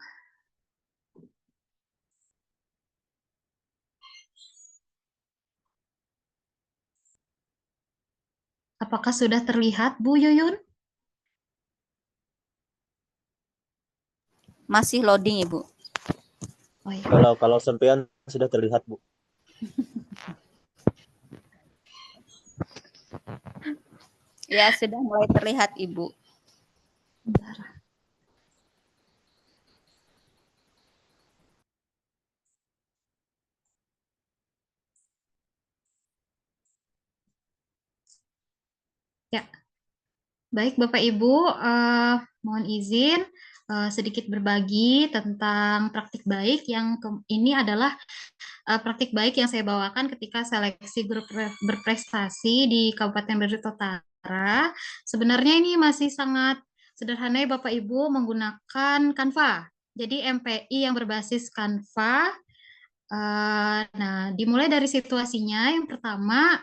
Apakah sudah terlihat, Bu Yuyun? Masih loading, Ibu. Oh, ya. Kalau sampean sudah terlihat, Bu. Ya, sudah mulai terlihat, Ibu. Bentar. Ya, baik Bapak Ibu, mohon izin sedikit berbagi tentang praktik baik yang ini adalah praktik baik yang saya bawakan ketika seleksi grup berprestasi di Kabupaten Barito Utara. Sebenarnya ini masih sangat sederhana ya Bapak Ibu, menggunakan Canva. Jadi MPI yang berbasis Canva. Nah, dimulai dari situasinya. Yang pertama,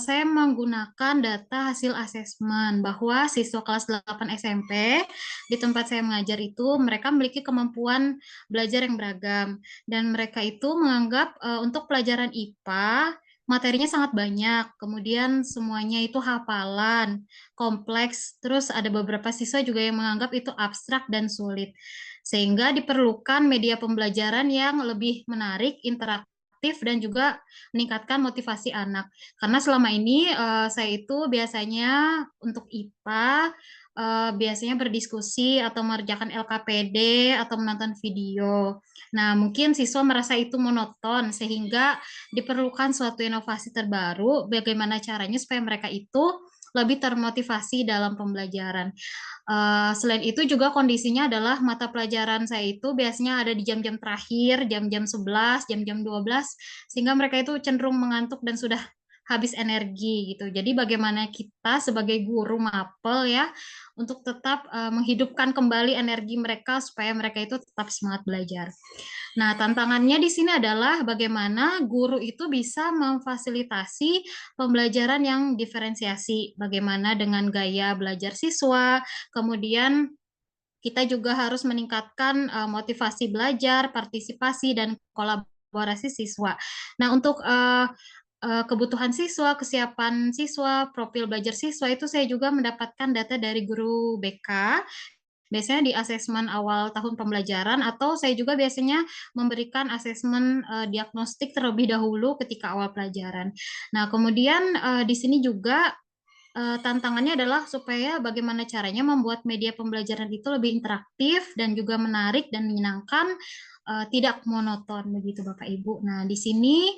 saya menggunakan data hasil asesmen bahwa siswa kelas 8 SMP di tempat saya mengajar itu mereka memiliki kemampuan belajar yang beragam dan mereka itu menganggap untuk pelajaran IPA materinya sangat banyak, kemudian semuanya itu hafalan, kompleks, terus ada beberapa siswa juga yang menganggap itu abstrak dan sulit. Sehingga diperlukan media pembelajaran yang lebih menarik, interaktif, dan juga meningkatkan motivasi anak. Karena selama ini saya itu biasanya untuk IPA biasanya berdiskusi atau mengerjakan LKPD atau menonton video. Nah, mungkin siswa merasa itu monoton sehingga diperlukan suatu inovasi terbaru bagaimana caranya supaya mereka itu lebih termotivasi dalam pembelajaran. Selain itu juga kondisinya adalah mata pelajaran saya itu biasanya ada di jam-jam terakhir, jam-jam 11, jam-jam 12, sehingga mereka itu cenderung mengantuk dan sudah habis energi gitu. Jadi bagaimana kita sebagai guru mapel ya untuk tetap menghidupkan kembali energi mereka supaya mereka itu tetap semangat belajar. Nah, tantangannya di sini adalah bagaimana guru itu bisa memfasilitasi pembelajaran yang diferensiasi, bagaimana dengan gaya belajar siswa, kemudian kita juga harus meningkatkan motivasi belajar, partisipasi, dan kolaborasi siswa. Nah, untuk kebutuhan siswa, kesiapan siswa, profil belajar siswa itu saya juga mendapatkan data dari guru BK. Biasanya di asesmen awal tahun pembelajaran atau saya juga biasanya memberikan asesmen diagnostik terlebih dahulu ketika awal pelajaran. Nah, kemudian di sini juga tantangannya adalah supaya bagaimana caranya membuat media pembelajaran itu lebih interaktif dan juga menarik dan menyenangkan, tidak monoton begitu Bapak Ibu. Nah, di sini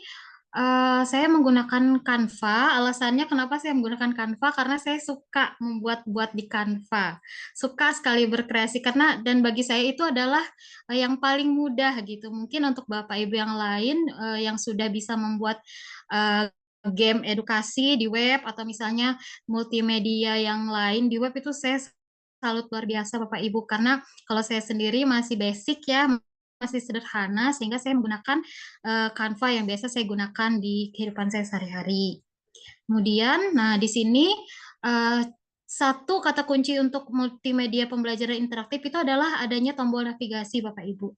saya menggunakan Canva. Alasannya kenapa saya menggunakan Canva karena saya suka membuat-buat di Canva. Suka sekali berkreasi karena dan bagi saya itu adalah yang paling mudah gitu. Mungkin untuk Bapak Ibu yang lain yang sudah bisa membuat game edukasi di web atau misalnya multimedia yang lain di web itu saya salut luar biasa Bapak Ibu karena kalau saya sendiri masih basic ya, masih sederhana sehingga saya menggunakan Canva yang biasa saya gunakan di kehidupan saya sehari-hari. Kemudian, nah di sini satu kata kunci untuk multimedia pembelajaran interaktif itu adalah adanya tombol navigasi Bapak Ibu.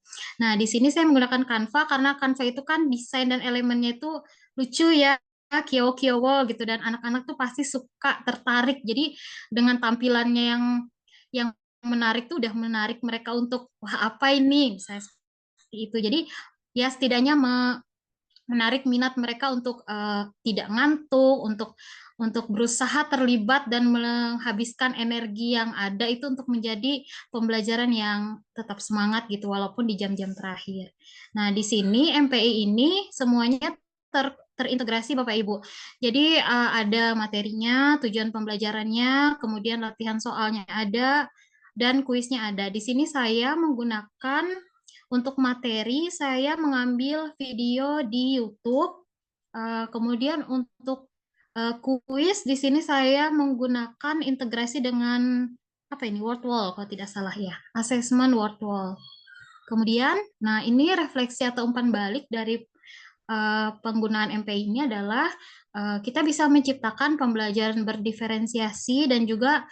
Nah, di sini saya menggunakan Canva karena Canva itu kan desain dan elemennya itu lucu ya, kiowo-kiowo gitu dan anak-anak tuh pasti suka tertarik. Jadi dengan tampilannya yang menarik tuh udah menarik mereka untuk wah apa ini misalnya seperti itu. Jadi ya setidaknya menarik minat mereka untuk tidak ngantuk, untuk berusaha terlibat dan menghabiskan energi yang ada itu untuk menjadi pembelajaran yang tetap semangat gitu walaupun di jam-jam terakhir. Nah, di sini MPI ini semuanya terintegrasi Bapak Ibu. Jadi ada materinya, tujuan pembelajarannya, kemudian latihan soalnya ada dan kuisnya ada. Di sini saya menggunakan untuk materi saya mengambil video di YouTube. Kemudian untuk kuis di sini saya menggunakan integrasi dengan apa ini Wordwall kalau tidak salah ya, asesmen Wordwall. Kemudian, nah ini refleksi atau umpan balik dari penggunaan MPI ini adalah kita bisa menciptakan pembelajaran berdiferensiasi dan juga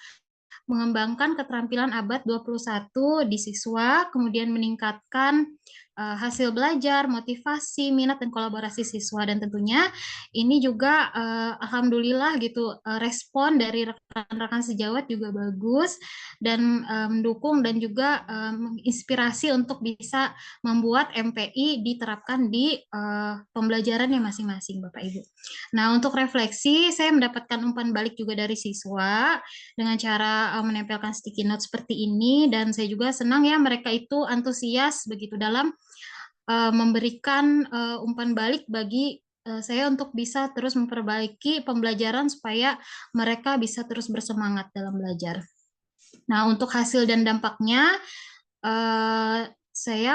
mengembangkan keterampilan abad 21 di siswa, kemudian meningkatkan hasil belajar, motivasi, minat, dan kolaborasi siswa. Dan tentunya ini juga alhamdulillah gitu respon dari rekan-rekan sejawat juga bagus dan mendukung dan juga menginspirasi untuk bisa membuat MPI diterapkan di pembelajarannya masing-masing Bapak Ibu. Nah, untuk refleksi saya mendapatkan umpan balik juga dari siswa dengan cara menempelkan sticky note seperti ini, dan saya juga senang ya mereka itu antusias begitu dalam memberikan umpan balik bagi saya untuk bisa terus memperbaiki pembelajaran supaya mereka bisa terus bersemangat dalam belajar. Nah, untuk hasil dan dampaknya, saya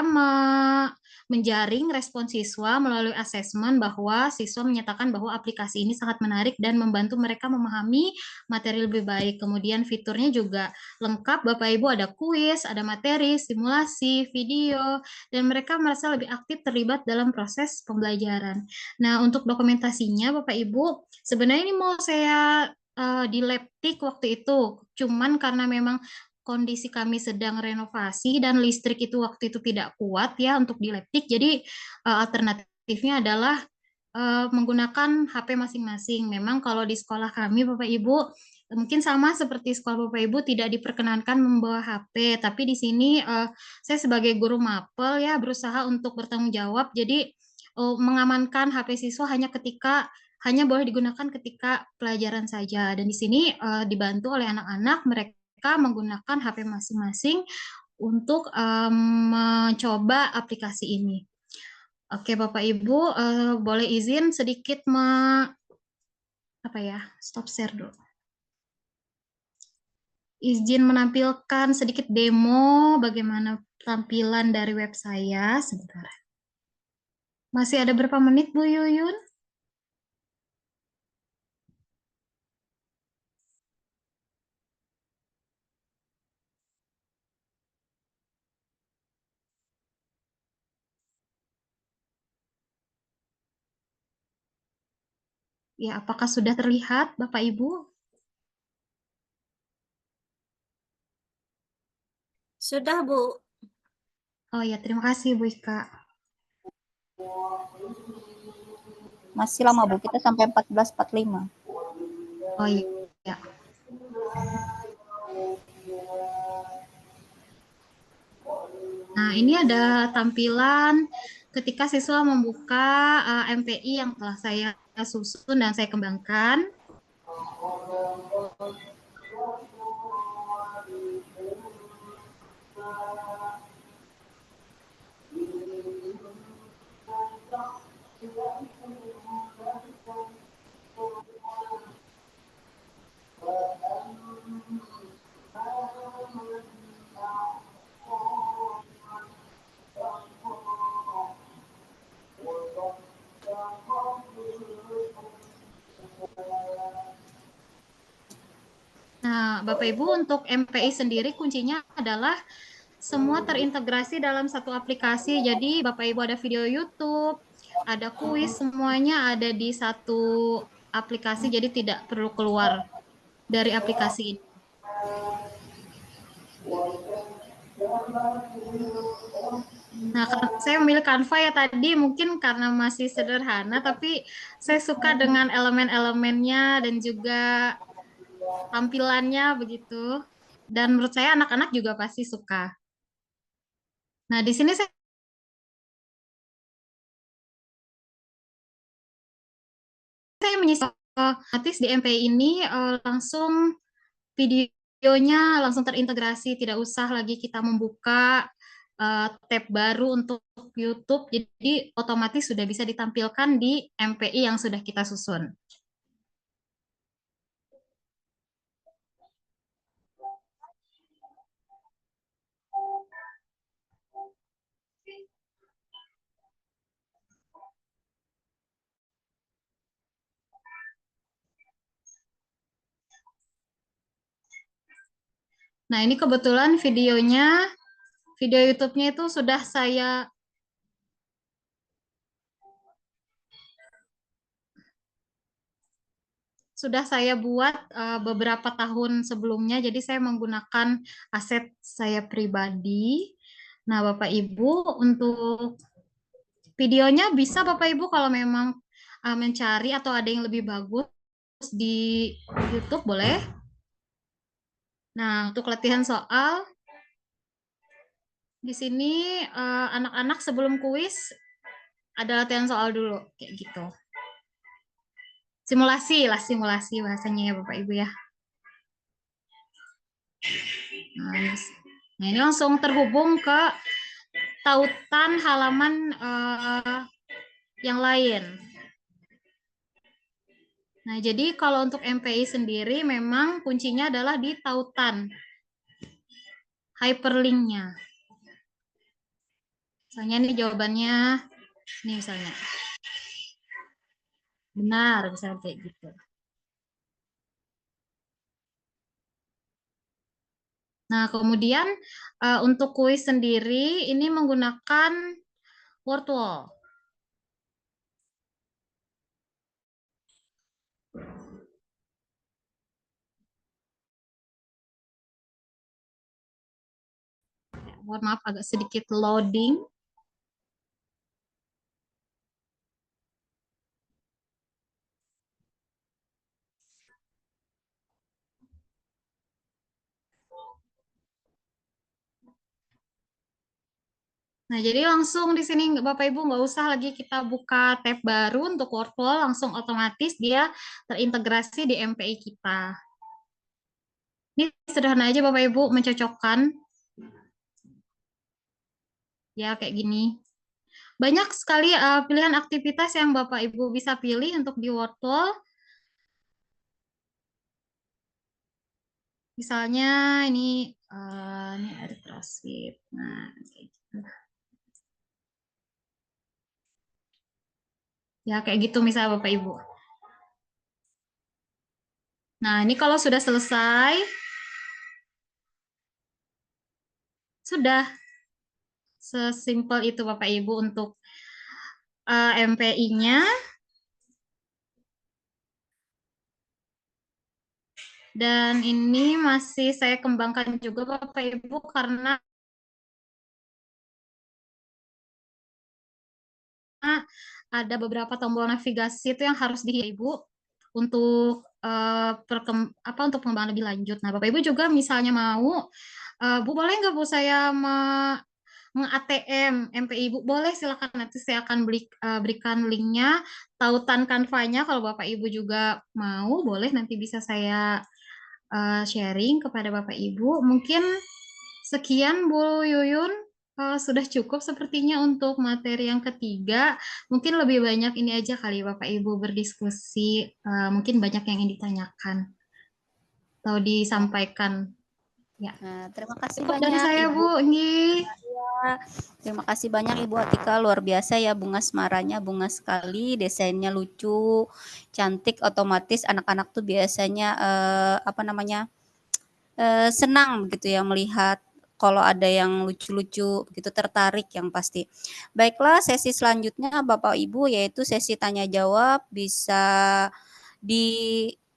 menjaring respon siswa melalui asesmen bahwa siswa menyatakan bahwa aplikasi ini sangat menarik dan membantu mereka memahami materi lebih baik. Kemudian fiturnya juga lengkap, Bapak Ibu, ada kuis, ada materi, simulasi, video, dan mereka merasa lebih aktif terlibat dalam proses pembelajaran. Nah, untuk dokumentasinya Bapak Ibu, sebenarnya ini mau saya di Leptik waktu itu, cuman karena memang kondisi kami sedang renovasi dan listrik itu waktu itu tidak kuat ya untuk di Leptik, jadi alternatifnya adalah menggunakan HP masing-masing. Memang kalau di sekolah kami Bapak Ibu mungkin sama seperti sekolah Bapak Ibu tidak diperkenankan membawa HP, tapi di sini saya sebagai guru mapel ya berusaha untuk bertanggung jawab, jadi mengamankan HP siswa hanya boleh digunakan ketika pelajaran saja. Dan di sini dibantu oleh anak-anak, mereka menggunakan HP masing-masing untuk mencoba aplikasi ini. Oke, Bapak Ibu, boleh izin sedikit stop share dulu. Izin menampilkan sedikit demo bagaimana tampilan dari web saya sebentar. Masih ada berapa menit, Bu Yuyun? Ya, apakah sudah terlihat, Bapak Ibu? Sudah, Bu. Oh ya, terima kasih Bu Ika. Masih lama Bu, kita sampai 14.45. Oh iya. Nah, ini ada tampilan ketika siswa membuka MPI yang telah saya susun dan saya kembangkan. Nah, Bapak Ibu, untuk MPI sendiri kuncinya adalah semua terintegrasi dalam satu aplikasi. Jadi Bapak Ibu ada video YouTube, ada kuis, semuanya ada di satu aplikasi, jadi tidak perlu keluar dari aplikasi ini. Nah, saya memilih Canva ya tadi mungkin karena masih sederhana, tapi saya suka dengan elemen-elemennya dan juga tampilannya begitu. Dan menurut saya anak-anak juga pasti suka. Nah, di sini saya otomatis di MPI ini langsung videonya langsung terintegrasi, tidak usah lagi kita membuka tab baru untuk YouTube, jadi otomatis sudah bisa ditampilkan di MPI yang sudah kita susun. Nah, ini kebetulan videonya, video YouTube-nya itu sudah saya buat beberapa tahun sebelumnya, jadi saya menggunakan aset saya pribadi. Nah, Bapak Ibu, untuk videonya bisa Bapak Ibu kalau memang mencari atau ada yang lebih bagus di YouTube boleh. Nah, untuk latihan soal di sini anak-anak sebelum kuis ada latihan soal dulu kayak gitu. Simulasi lah, simulasi bahasanya ya Bapak Ibu ya. Nah, ini langsung terhubung ke tautan halaman yang lain. Nah, jadi kalau untuk MPI sendiri memang kuncinya adalah di tautan hyperlink-nya. Misalnya nih jawabannya, ini misalnya. Benar, misalnya kayak gitu. Nah, kemudian untuk kuis sendiri ini menggunakan Wordwall. Mohon maaf agak sedikit loading. Nah, jadi langsung di sini Bapak Ibu nggak usah lagi kita buka tab baru untuk Wordwall, langsung otomatis dia terintegrasi di MPI kita. Ini sederhana aja Bapak Ibu mencocokkan. Ya, kayak gini. Banyak sekali pilihan aktivitas yang Bapak Ibu bisa pilih untuk di Wordwall. Misalnya ini ada CrossFit. Nah, kayak gitu. Ya, kayak gitu misalnya Bapak Ibu. Nah, ini kalau sudah selesai, sudah sesimpel itu Bapak Ibu untuk MPI-nya. Dan ini masih saya kembangkan juga Bapak Ibu karena ada beberapa tombol navigasi itu yang harus Ibu untuk untuk pengembangan lebih lanjut. Nah, Bapak Ibu juga misalnya mau, Bu boleh nggak Bu saya nge-ATM MPI Ibu? Boleh, silakan, nanti saya akan berikan linknya, tautan Canva-nya kalau Bapak Ibu juga mau, boleh nanti bisa saya sharing kepada Bapak Ibu. Mungkin sekian Bu Yuyun, sudah cukup sepertinya untuk materi yang ketiga. Mungkin lebih banyak ini aja kali Bapak Ibu berdiskusi, mungkin banyak yang ingin ditanyakan atau disampaikan. Ya. Nah, terima kasih Cukup banyak dari saya Ibu. Bu. Nggih. Terima kasih banyak Ibu Atika, luar biasa ya bunga asmaranya, bunga sekali, desainnya lucu, cantik, otomatis anak-anak tuh biasanya senang begitu ya melihat kalau ada yang lucu-lucu begitu, tertarik yang pasti. Baiklah, sesi selanjutnya Bapak Ibu yaitu sesi tanya jawab, bisa dituliskan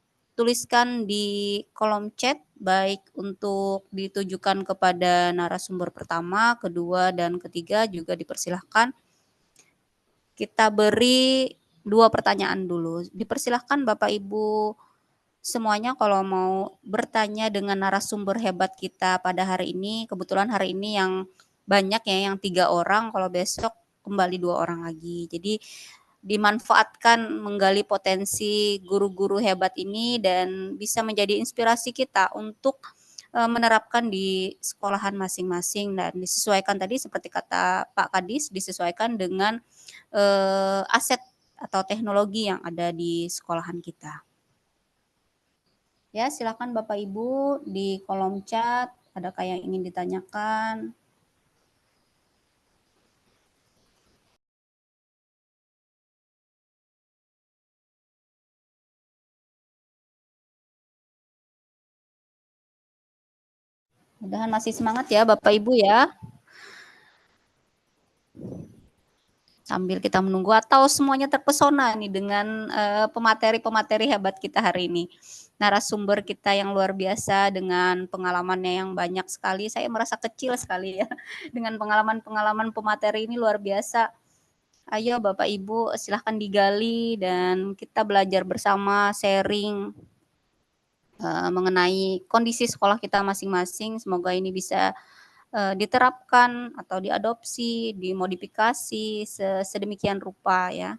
di kolom chat baik untuk ditujukan kepada narasumber pertama, kedua, dan ketiga juga dipersilahkan. Kita beri 2 pertanyaan dulu. Dipersilahkan Bapak Ibu semuanya kalau mau bertanya dengan narasumber hebat kita pada hari ini. Kebetulan hari ini yang banyak ya, yang 3 orang, kalau besok kembali 2 orang lagi. Jadi dimanfaatkan menggali potensi guru-guru hebat ini dan bisa menjadi inspirasi kita untuk menerapkan di sekolahan masing-masing dan disesuaikan tadi seperti kata Pak Kadis, disesuaikan dengan aset atau teknologi yang ada di sekolahan kita. Ya, silakan Bapak Ibu di kolom chat, adakah yang ingin ditanyakan? Mudah-mudahan masih semangat ya Bapak Ibu ya. sambil kita menunggu atau semuanya terpesona nih dengan pemateri-pemateri hebat kita hari ini. Narasumber kita yang luar biasa dengan pengalamannya yang banyak sekali. Saya merasa kecil sekali ya dengan pengalaman-pengalaman pemateri ini luar biasa. Ayo Bapak Ibu silahkan digali dan kita belajar bersama, sharing mengenai kondisi sekolah kita masing-masing. Semoga ini bisa diterapkan atau diadopsi, dimodifikasi sedemikian rupa ya.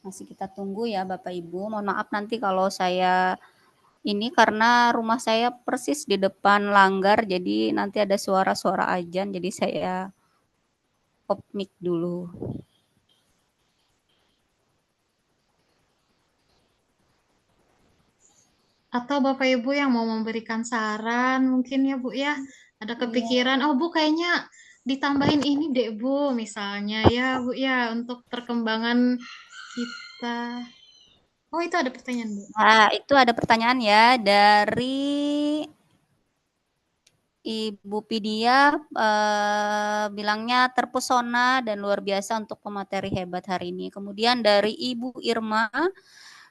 Masih kita tunggu ya Bapak Ibu. Mohon maaf nanti kalau saya ini karena rumah saya persis di depan langgar, jadi nanti ada suara-suara azan, jadi saya off mic dulu. Atau Bapak Ibu yang mau memberikan saran mungkin ya Bu ya, ada kepikiran, oh Bu kayaknya ditambahin ini deh Bu, misalnya ya Bu ya, untuk perkembangan kita. Oh itu ada pertanyaan Bu. Nah itu ada pertanyaan ya dari Ibu Pidia bilangnya terpesona dan luar biasa untuk pemateri hebat hari ini. Kemudian dari Ibu Irma,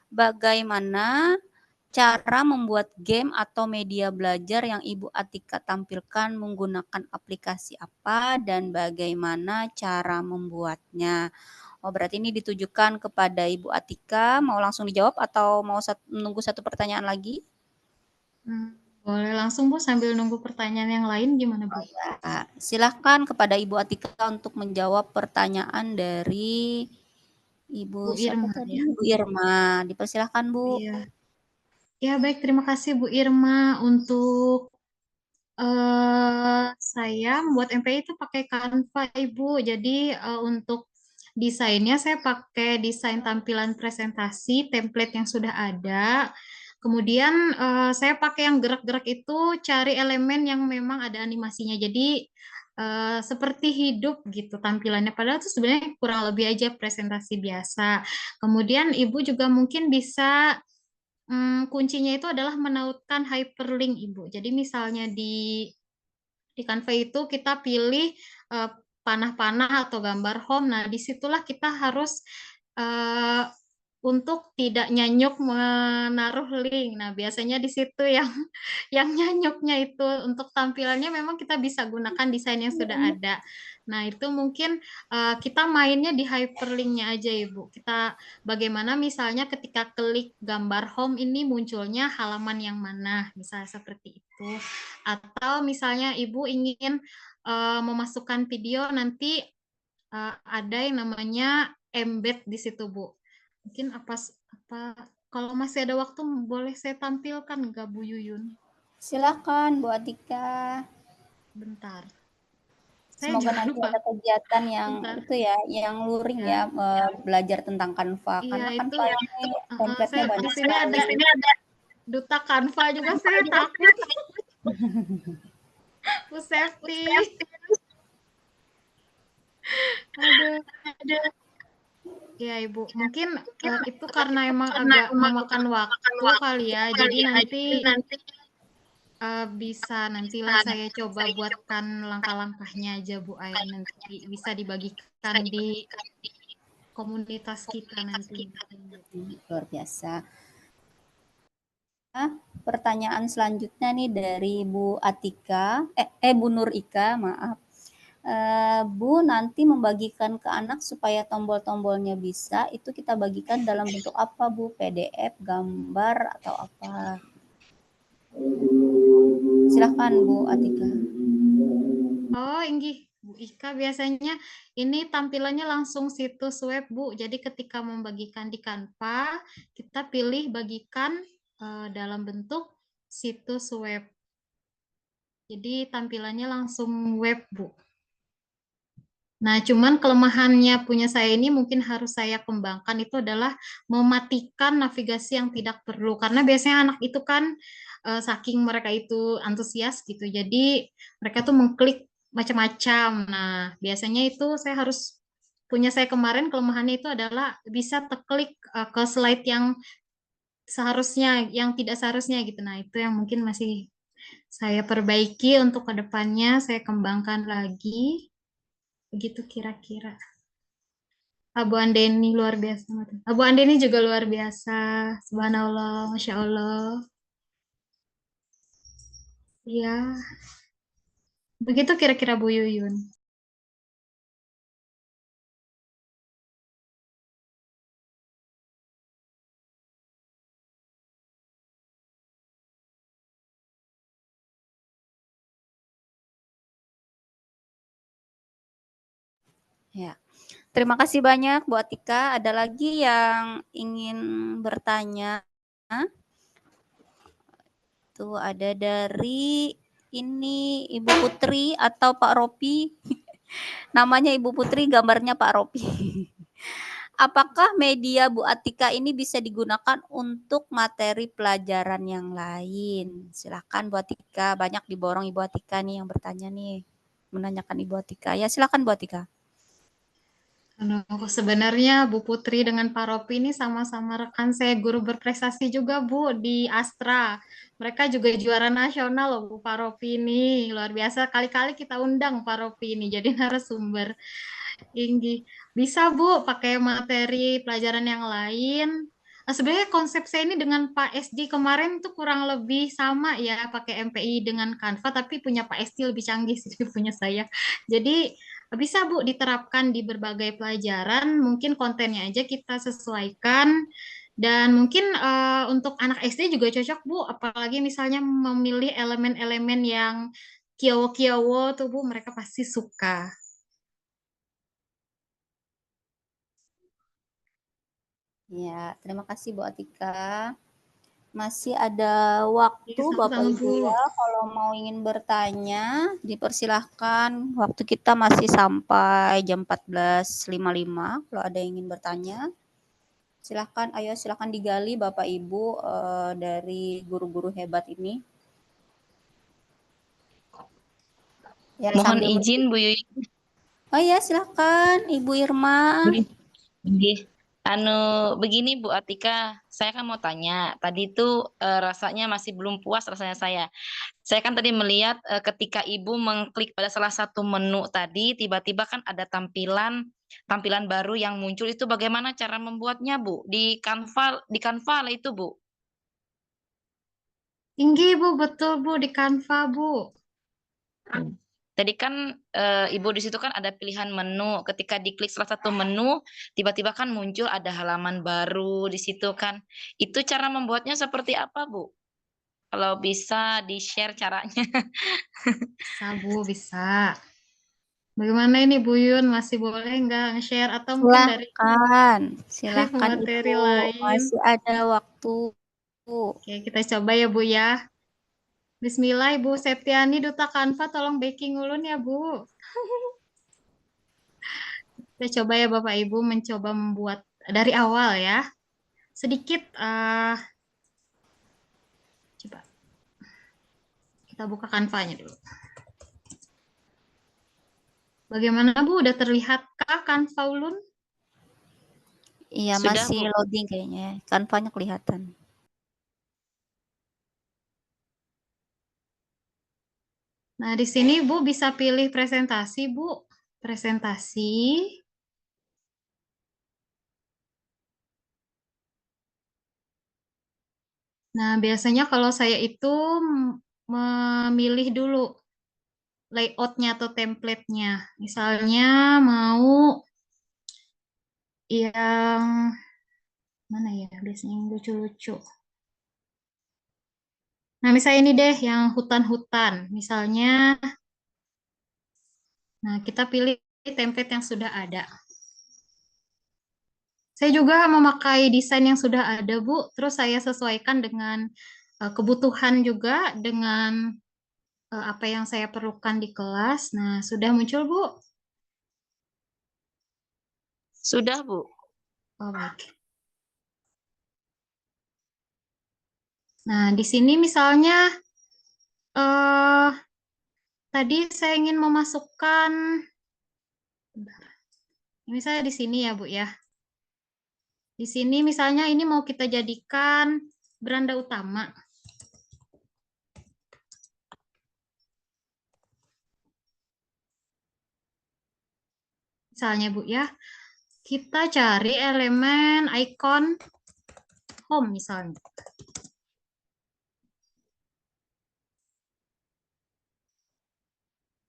bagaimana cara membuat game atau media belajar yang Ibu Atika tampilkan menggunakan aplikasi apa dan bagaimana cara membuatnya? Oh, berarti ini ditujukan kepada Ibu Atika. Mau langsung dijawab atau mau menunggu satu pertanyaan lagi? Boleh langsung Bu sambil nunggu pertanyaan yang lain gimana Bu? Ya, silahkan kepada Ibu Atika untuk menjawab pertanyaan dari Ibu Irma ya. Ibu Irma. Dipersilahkan Bu. Iya. Ya baik, terima kasih Bu Irma. Untuk saya membuat MPI itu pakai Canva Ibu. Jadi untuk desainnya saya pakai desain tampilan presentasi, template yang sudah ada. Kemudian saya pakai yang gerak-gerak itu cari elemen yang memang ada animasinya. Jadi seperti hidup gitu tampilannya. Padahal itu sebenarnya kurang lebih aja presentasi biasa. Kemudian Ibu juga mungkin bisa kuncinya itu adalah menautkan hyperlink Ibu. Jadi misalnya di Canva itu kita pilih panah-panah atau gambar home. Nah, disitulah kita harus untuk tidak nyanyuk menaruh link. Nah, biasanya di situ yang nyanyuknya itu untuk tampilannya memang kita bisa gunakan desain yang sudah ada. Nah, itu mungkin kita mainnya di hyperlinknya aja Ibu. Kita bagaimana misalnya ketika klik gambar home ini munculnya halaman yang mana, misalnya seperti itu. Atau misalnya Ibu ingin memasukkan video nanti ada yang namanya embed di situ Bu. Mungkin apa kalau masih ada waktu boleh saya tampilkan nggak Bu Yuyun? Silakan Bu Atika. Bentar. Semoga nanti ada kegiatan yang itu ya, yang luring ya, belajar tentang Canva. Iya, karena itu Canva ini template-nya banyak di sini ada duta Canva juga saya takut. Bu Safety. Aduh. Ya Ibu, mungkin itu karena emang agak memakan waktu kali ya. Jadi nanti bisa nantilah saya coba buatkan langkah-langkahnya aja Bu Ai, nanti bisa dibagikan di komunitas kita nanti. Luar biasa. Pertanyaan selanjutnya nih dari Bu Atika, Bu Nur Ika, maaf. Bu, nanti membagikan ke anak supaya tombol-tombolnya bisa, itu kita bagikan dalam bentuk apa Bu? PDF, gambar, atau apa? Silahkan Bu Atika. Oh, inggih Bu Ika, biasanya ini tampilannya langsung situs web Bu. Jadi ketika membagikan di Canva, kita pilih bagikan dalam bentuk situs web. Jadi tampilannya langsung web Bu. Nah, cuman kelemahannya punya saya ini mungkin harus saya kembangkan itu adalah mematikan navigasi yang tidak perlu. Karena biasanya anak itu kan saking mereka itu antusias gitu, jadi mereka tuh mengklik macam-macam. Nah, biasanya itu saya harus punya saya kemarin kelemahannya itu adalah bisa teklik ke slide yang seharusnya, yang tidak seharusnya gitu. Nah, itu yang mungkin masih saya perbaiki untuk kedepannya, saya kembangkan lagi. Begitu kira-kira. Abu Andeni luar biasa. Abu Andeni juga luar biasa. Subhanallah, Masya Allah. Ya, begitu kira-kira Bu Yuyun. Ya. Terima kasih banyak Bu Atika. Ada lagi yang ingin bertanya? Tuh ada dari ini Ibu Putri atau Pak Ropi. Namanya Ibu Putri, gambarnya Pak Ropi. Apakah media Bu Atika ini bisa digunakan untuk materi pelajaran yang lain? Silakan Bu Atika, banyak diborong Ibu Atika nih yang bertanya nih, menanyakan Ibu Atika. Ya silakan Bu Atika. Sebenarnya Bu Putri dengan Pak Ropi ini sama-sama rekan saya, guru berprestasi juga Bu di Astra. Mereka juga juara nasional loh Bu, Pak Ropi ini. Luar biasa, kali-kali kita undang Pak Ropi ini jadi narasumber. Tinggi. Bisa Bu pakai materi pelajaran yang lain. Nah, sebenarnya konsep saya ini dengan Pak SD kemarin tuh kurang lebih sama ya, pakai MPI dengan Canva, tapi punya Pak SD lebih canggih sih punya saya. Jadi bisa Bu diterapkan di berbagai pelajaran, mungkin kontennya aja kita sesuaikan. Dan mungkin untuk anak SD juga cocok Bu, apalagi misalnya memilih elemen-elemen yang kiowo-kiowo tuh Bu, mereka pasti suka. Ya, terima kasih Bu Atika. Masih ada waktu Bapak Ibu ya, kalau mau ingin bertanya, dipersilahkan. Waktu kita masih sampai jam 14.55. Kalau ada yang ingin bertanya, silahkan, ayo silahkan digali Bapak Ibu dari guru-guru hebat ini. Ya, mohon izin Bu Yuyun. Oh ya, silahkan Ibu Irma. Begini Bu Atika, saya kan mau tanya. Tadi itu rasanya masih belum puas rasanya saya. Saya kan tadi melihat ketika Ibu mengklik pada salah satu menu tadi, tiba-tiba kan ada tampilan baru yang muncul. Itu bagaimana cara membuatnya Bu? Di Canva lah itu Bu. Tinggi Bu, betul Bu, di Canva Bu. Tadi kan Ibu di situ kan ada pilihan menu. Ketika diklik salah satu menu, tiba-tiba kan muncul ada halaman baru di situ kan. Itu cara membuatnya seperti apa, Bu? Kalau bisa di-share caranya. Bisa Bu, bisa. Bagaimana ini Bu Yun, masih boleh nggak nge-share atau mungkin dari silahkan materi Ibu, lain? masih ada waktu. Oke, kita coba ya Bu ya. Bismillah Ibu Septiani Duta Canva, tolong backing ulun ya Bu. Kita coba ya Bapak Ibu mencoba membuat dari awal ya. Sedikit coba. Kita buka Canva-nya dulu. Bagaimana Bu, udah terlihatkah Canva ulun? Iya, Sudah, masih Bu. loading kayaknya. Canva-nya kelihatan. Nah, di sini Bu bisa pilih presentasi, Bu. Presentasi. Nah, biasanya kalau saya itu memilih dulu layout-nya atau template-nya. Misalnya mau yang mana ya, biasanya yang lucu-lucu. Nah, misalnya ini deh yang hutan-hutan. Misalnya, nah kita pilih template yang sudah ada. Saya juga memakai desain yang sudah ada, Bu. Terus saya sesuaikan dengan kebutuhan juga, dengan apa yang saya perlukan di kelas. Nah, sudah muncul, Bu? Sudah, Bu. Oh, baik. Nah, di sini misalnya tadi saya ingin memasukkan, misalnya di sini ya Bu ya. Di sini misalnya ini mau kita jadikan beranda utama. Misalnya Bu ya, kita cari elemen icon home misalnya.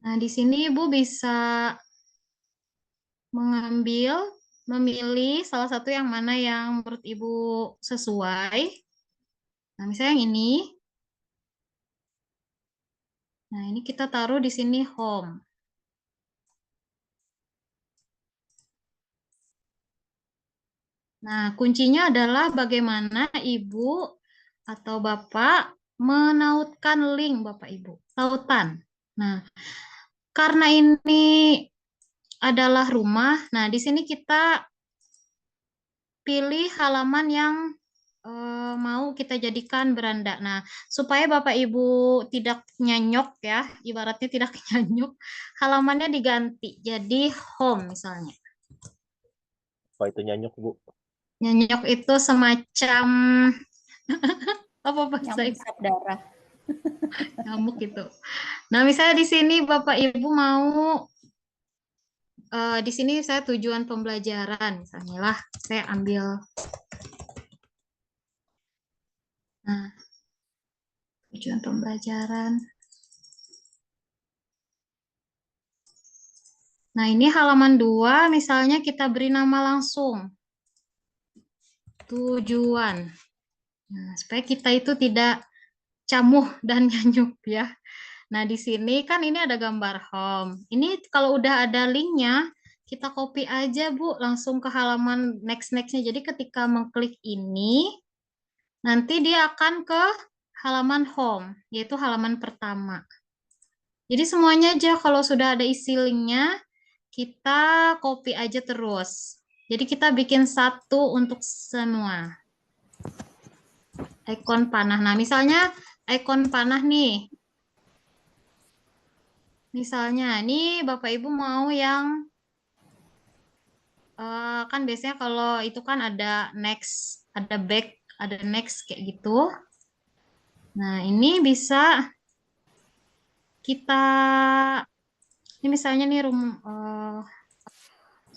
Nah, di sini Ibu bisa memilih salah satu yang mana yang menurut Ibu sesuai. Nah, misalnya yang ini. Nah, ini kita taruh di sini home. Nah, kuncinya adalah bagaimana Ibu atau Bapak menautkan link Bapak Ibu, tautan. Nah, karena ini adalah rumah, nah di sini kita pilih halaman yang mau kita jadikan beranda. Nah, supaya Bapak Ibu tidak nyanyok ya, ibaratnya tidak nyanyok, halamannya diganti jadi home misalnya. Apa itu nyanyok, Bu? Nyanyok itu semacam apa bahasa Nyamuk darah. nyamuk itu. Nah, misalnya di sini Bapak Ibu mau di sini saya tujuan pembelajaran misalnya lah, saya ambil. Nah, tujuan pembelajaran. Nah, ini halaman 2, misalnya kita beri nama langsung. Tujuan. Nah, supaya kita itu tidak camuh dan nyanyuk ya. Nah, di sini kan ini ada gambar home. Ini kalau udah ada linknya, kita copy aja Bu, langsung ke halaman next-nextnya. Jadi ketika mengklik ini, nanti dia akan ke halaman home, yaitu halaman pertama. Jadi semuanya aja kalau sudah ada isi linknya, kita copy aja terus. Jadi kita bikin satu untuk semua. Ikon panah. Nah, misalnya ikon panah nih. Misalnya, ini Bapak Ibu mau yang kan biasanya kalau itu kan ada next, ada back, ada next kayak gitu. Nah, ini bisa kita, ini misalnya nih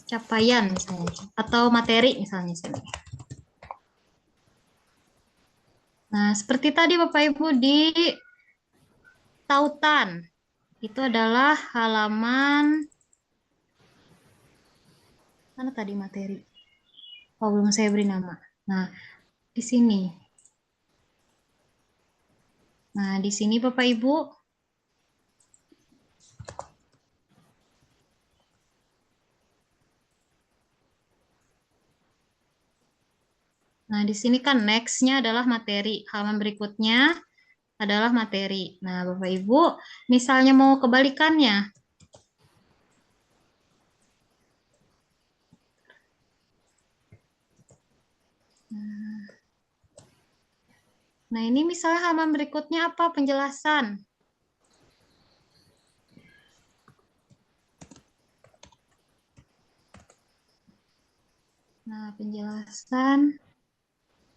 capaian misalnya, atau materi misalnya sini. Nah, seperti tadi Bapak Ibu di tautan, itu adalah halaman, mana tadi materi? Oh, belum saya beri nama. Nah, di sini. Nah, di sini Bapak Ibu. Nah, di sini kan next-nya adalah materi. Halaman berikutnya adalah materi. Nah, Bapak Ibu, misalnya mau kebalikannya. Nah, ini misalnya halaman berikutnya apa? Penjelasan. Nah, penjelasan.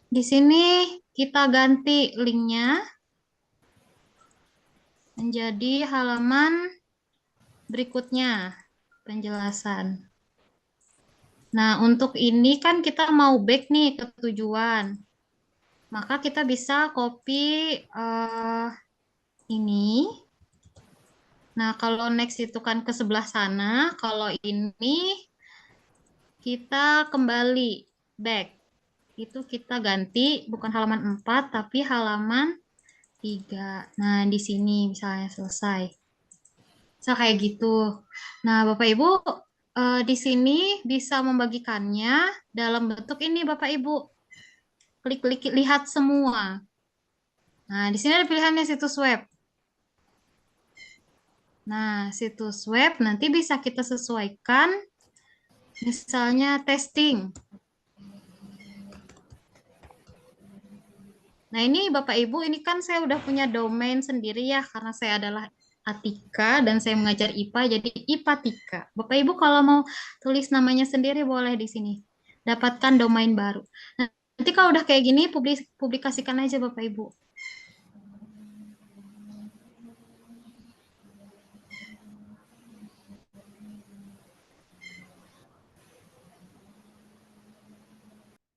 Di sini kita ganti linknya menjadi halaman berikutnya, penjelasan. Nah, untuk ini kan kita mau back nih ke tujuan. Maka kita bisa copy ini. Nah, kalau next itu kan ke sebelah sana. Kalau ini kita kembali back. Itu kita ganti bukan halaman 4 tapi halaman 3. Nah, di sini misalnya selesai. Bisa kayak gitu. Nah, Bapak Ibu di sini bisa membagikannya dalam bentuk ini Bapak Ibu. Klik lihat semua. Nah, di sini ada pilihannya situs web. Nah, situs web nanti bisa kita sesuaikan misalnya testing. Nah, ini Bapak Ibu, ini kan saya udah punya domain sendiri ya, karena saya adalah Atika dan saya mengajar IPA, jadi IPA Tika. Bapak Ibu kalau mau tulis namanya sendiri boleh di sini. Dapatkan domain baru. Nah, Nanti kalau udah kayak gini, publikasikan aja Bapak Ibu.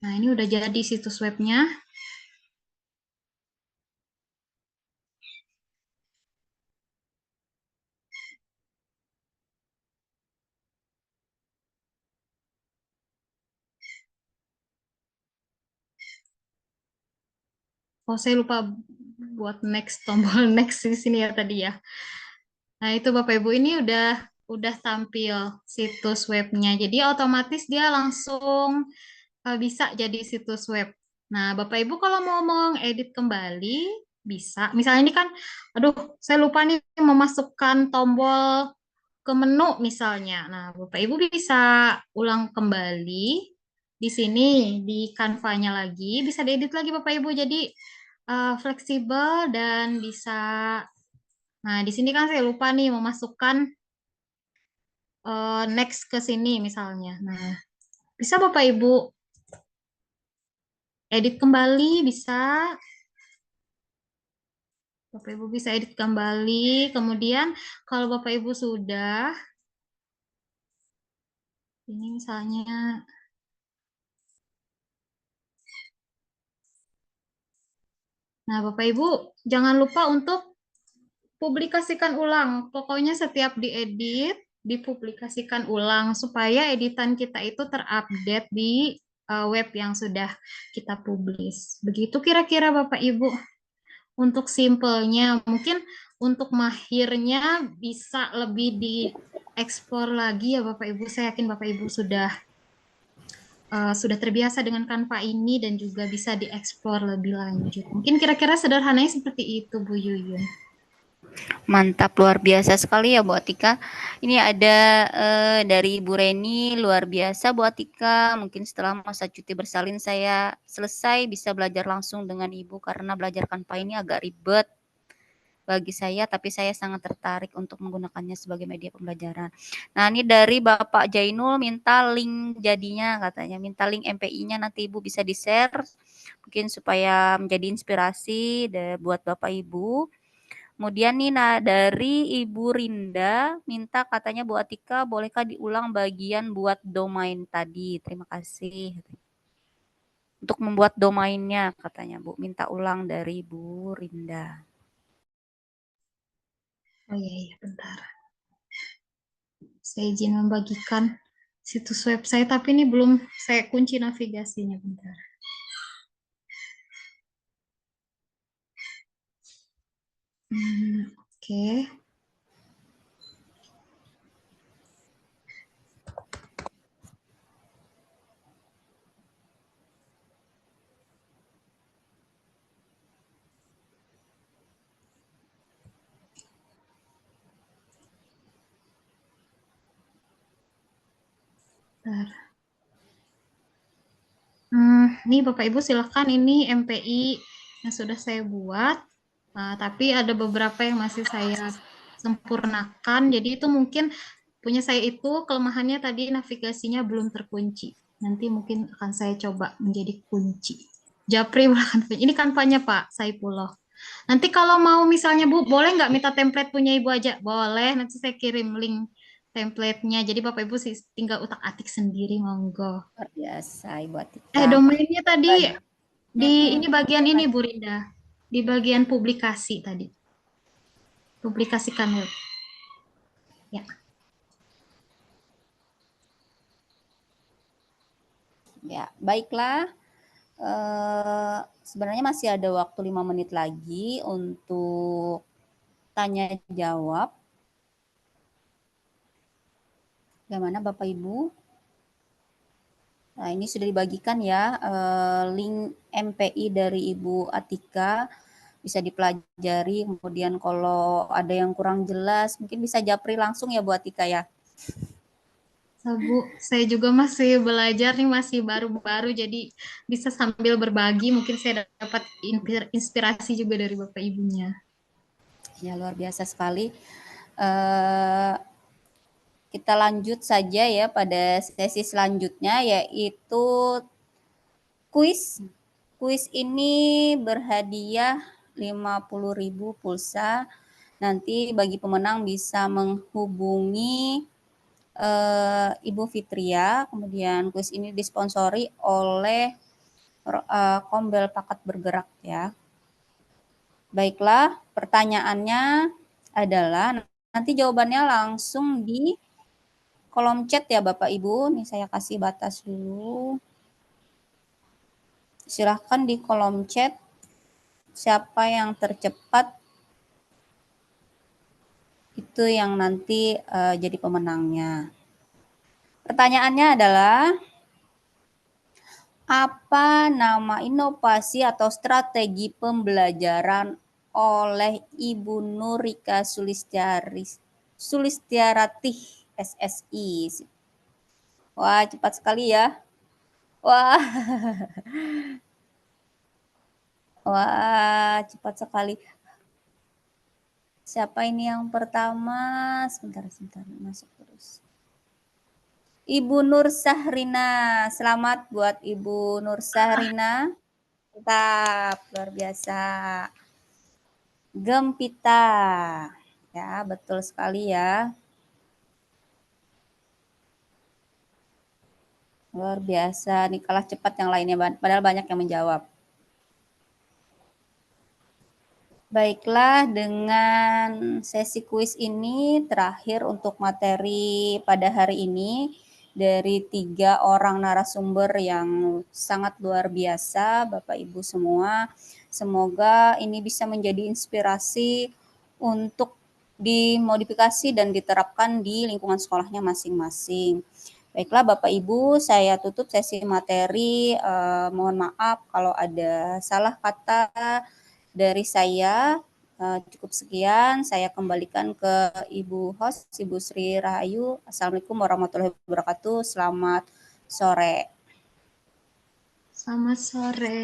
Nah, ini udah jadi situs webnya. Oh, saya lupa buat next, tombol next di sini ya tadi ya. Nah, itu Bapak Ibu ini udah tampil situs webnya. Jadi otomatis dia langsung bisa jadi situs web. Nah, Bapak Ibu kalau mau mengedit kembali bisa. Misalnya ini kan, aduh, saya lupa nih memasukkan tombol ke menu misalnya. Nah, Bapak Ibu bisa ulang kembali di sini di Canva-nya lagi, bisa diedit lagi Bapak Ibu. Jadi fleksibel dan bisa. Nah, di sini kan saya lupa nih memasukkan next ke sini misalnya. Nah, bisa Bapak Ibu edit kembali, bisa. Bapak Ibu bisa edit kembali. Kemudian kalau Bapak Ibu sudah, ini misalnya, nah Bapak Ibu jangan lupa untuk publikasikan ulang. Pokoknya setiap diedit, dipublikasikan ulang supaya editan kita itu terupdate di web yang sudah kita publish. Begitu kira-kira Bapak Ibu. Untuk simpelnya, mungkin untuk mahirnya bisa lebih dieksplor lagi ya Bapak Ibu. Saya yakin Bapak Ibu sudah terbiasa dengan Canva ini dan juga bisa dieksplor lebih lanjut. Mungkin kira-kira sederhananya seperti itu Bu Yuyun. Mantap, luar biasa sekali ya Bu Atika. Ini ada dari Ibu Reni, luar biasa Bu Atika. Mungkin setelah masa cuti bersalin saya selesai bisa belajar langsung dengan Ibu karena belajar Canva ini agak ribet bagi saya, tapi saya sangat tertarik untuk menggunakannya sebagai media pembelajaran. Nah, ini dari Bapak Jainul minta link jadinya katanya, minta link MPI-nya nanti Ibu bisa di-share mungkin supaya menjadi inspirasi buat Bapak Ibu. Kemudian nih dari Ibu Rinda minta katanya Bu Atika bolehkah diulang bagian buat domain tadi? Terima kasih. Untuk membuat domainnya katanya Bu, minta ulang dari Bu Rinda. Oh iya, bentar. Saya izin membagikan situs web saya, tapi ini belum saya kunci navigasinya, bentar. Oke. Bentar. Nih Bapak Ibu silahkan, ini MPI yang sudah saya buat, tapi ada beberapa yang masih saya sempurnakan. Jadi itu mungkin punya saya itu kelemahannya tadi navigasinya belum terkunci. Nanti mungkin akan saya coba menjadi kunci. Japri, ini kanvanya Pak Saipullah. Nanti kalau mau misalnya Bu, boleh nggak minta template punya Ibu aja? Boleh, nanti saya kirim link template-nya. Jadi Bapak Ibu sih tinggal utak-atik sendiri, monggo. Luar biasa Ibu Atika. Domainnya tadi di ini bagian ini Bu Rinda. Di bagian publikasi tadi. Publikasikan web. Ya. Ya, baiklah. Sebenarnya masih ada waktu 5 menit lagi untuk tanya jawab. Bagaimana Bapak Ibu? Nah, ini sudah dibagikan ya link MPI dari Ibu Atika, bisa dipelajari. Kemudian kalau ada yang kurang jelas mungkin bisa japri langsung ya Bu Atika ya. Bu, saya juga masih belajar nih, masih baru-baru, jadi bisa sambil berbagi, mungkin saya dapat inspirasi juga dari Bapak Ibunya. Ya, luar biasa sekali. Kita lanjut saja ya pada sesi selanjutnya, yaitu Kuis ini berhadiah 50.000 pulsa. Nanti bagi pemenang bisa menghubungi Ibu Fitria. Kemudian kuis ini disponsori oleh Kombel Pakat Bergerak ya. Baiklah, pertanyaannya adalah nanti jawabannya langsung di kolom chat ya Bapak Ibu. Nih saya kasih batas dulu. Silahkan di kolom chat siapa yang tercepat itu yang nanti jadi pemenangnya. Pertanyaannya adalah apa nama inovasi atau strategi pembelajaran oleh Ibu Nurika Sulistiaratih SSI? Wah, cepat sekali ya. Wah. Wah, cepat sekali. Siapa ini yang pertama? Sebentar, masuk terus. Ibu Nur Sahrina. Selamat buat Ibu Nur Sahrina. Mantap, luar biasa. Gempita. Ya, betul sekali ya. Luar biasa. Nih kalah cepat yang lainnya, padahal banyak yang menjawab. Baiklah, dengan sesi kuis ini terakhir untuk materi pada hari ini dari 3 orang narasumber yang sangat luar biasa, Bapak Ibu semua. Semoga ini bisa menjadi inspirasi untuk dimodifikasi dan diterapkan di lingkungan sekolahnya masing-masing. Baiklah Bapak Ibu, saya tutup sesi materi. Mohon maaf kalau ada salah kata dari saya. Cukup sekian, saya kembalikan ke Ibu host, Ibu Sri Rahayu. Assalamualaikum warahmatullahi wabarakatuh. Selamat sore. Selamat sore.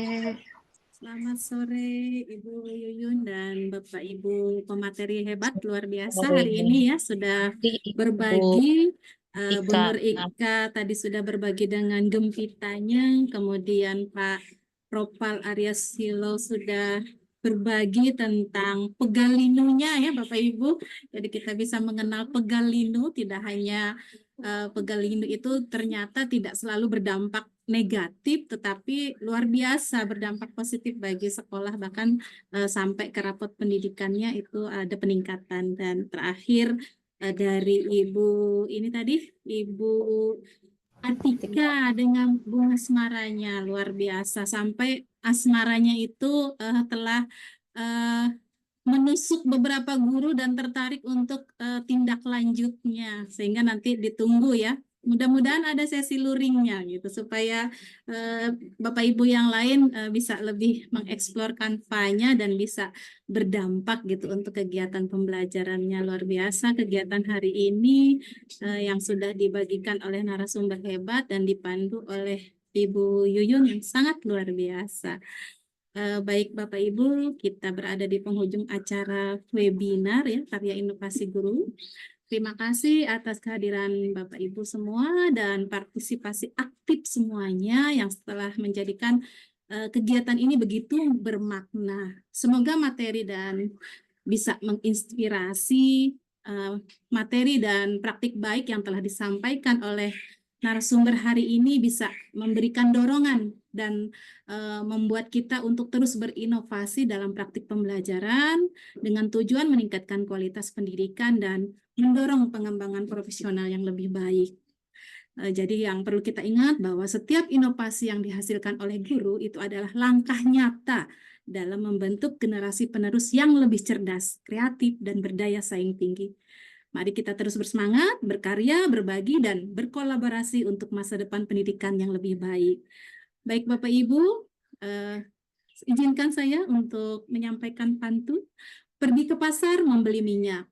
Selamat sore Ibu Yuyun dan Bapak Ibu pemateri hebat luar biasa hari ini ya sudah berbagi. Bu Nur Ika tadi sudah berbagi dengan Gempitanya, kemudian Pak Ropal Arya Silo sudah berbagi tentang Pegalinu-nya ya Bapak Ibu. Jadi kita bisa mengenal Pegalinu, tidak hanya Pegalinu itu ternyata tidak selalu berdampak negatif, tetapi luar biasa berdampak positif bagi sekolah, bahkan sampai ke rapot pendidikannya itu ada peningkatan. Dan terakhir dari Ibu ini tadi, Ibu Atika dengan bunga asmaranya luar biasa, sampai asmaranya itu telah menusuk beberapa guru dan tertarik untuk tindak lanjutnya, sehingga nanti ditunggu ya. Mudah-mudahan ada sesi luringnya gitu supaya Bapak Ibu yang lain bisa lebih mengeksplor Canva-nya dan bisa berdampak gitu untuk kegiatan pembelajarannya. Luar biasa kegiatan hari ini yang sudah dibagikan oleh narasumber hebat dan dipandu oleh Ibu Yuyun yang sangat luar biasa. Baik Bapak Ibu, kita berada di penghujung acara webinar ya Karya Inovasi Guru. Terima kasih atas kehadiran Bapak Ibu semua dan partisipasi aktif semuanya yang setelah menjadikan kegiatan ini begitu bermakna. Semoga materi dan bisa menginspirasi materi dan praktik baik yang telah disampaikan oleh narasumber hari ini bisa memberikan dorongan dan membuat kita untuk terus berinovasi dalam praktik pembelajaran dengan tujuan meningkatkan kualitas pendidikan dan mendorong pengembangan profesional yang lebih baik. Jadi yang perlu kita ingat bahwa setiap inovasi yang dihasilkan oleh guru itu adalah langkah nyata dalam membentuk generasi penerus yang lebih cerdas, kreatif, dan berdaya saing tinggi. Mari kita terus bersemangat, berkarya, berbagi, dan berkolaborasi untuk masa depan pendidikan yang lebih baik. Baik Bapak Ibu, izinkan saya untuk menyampaikan pantun. Pergi ke pasar membeli minyak.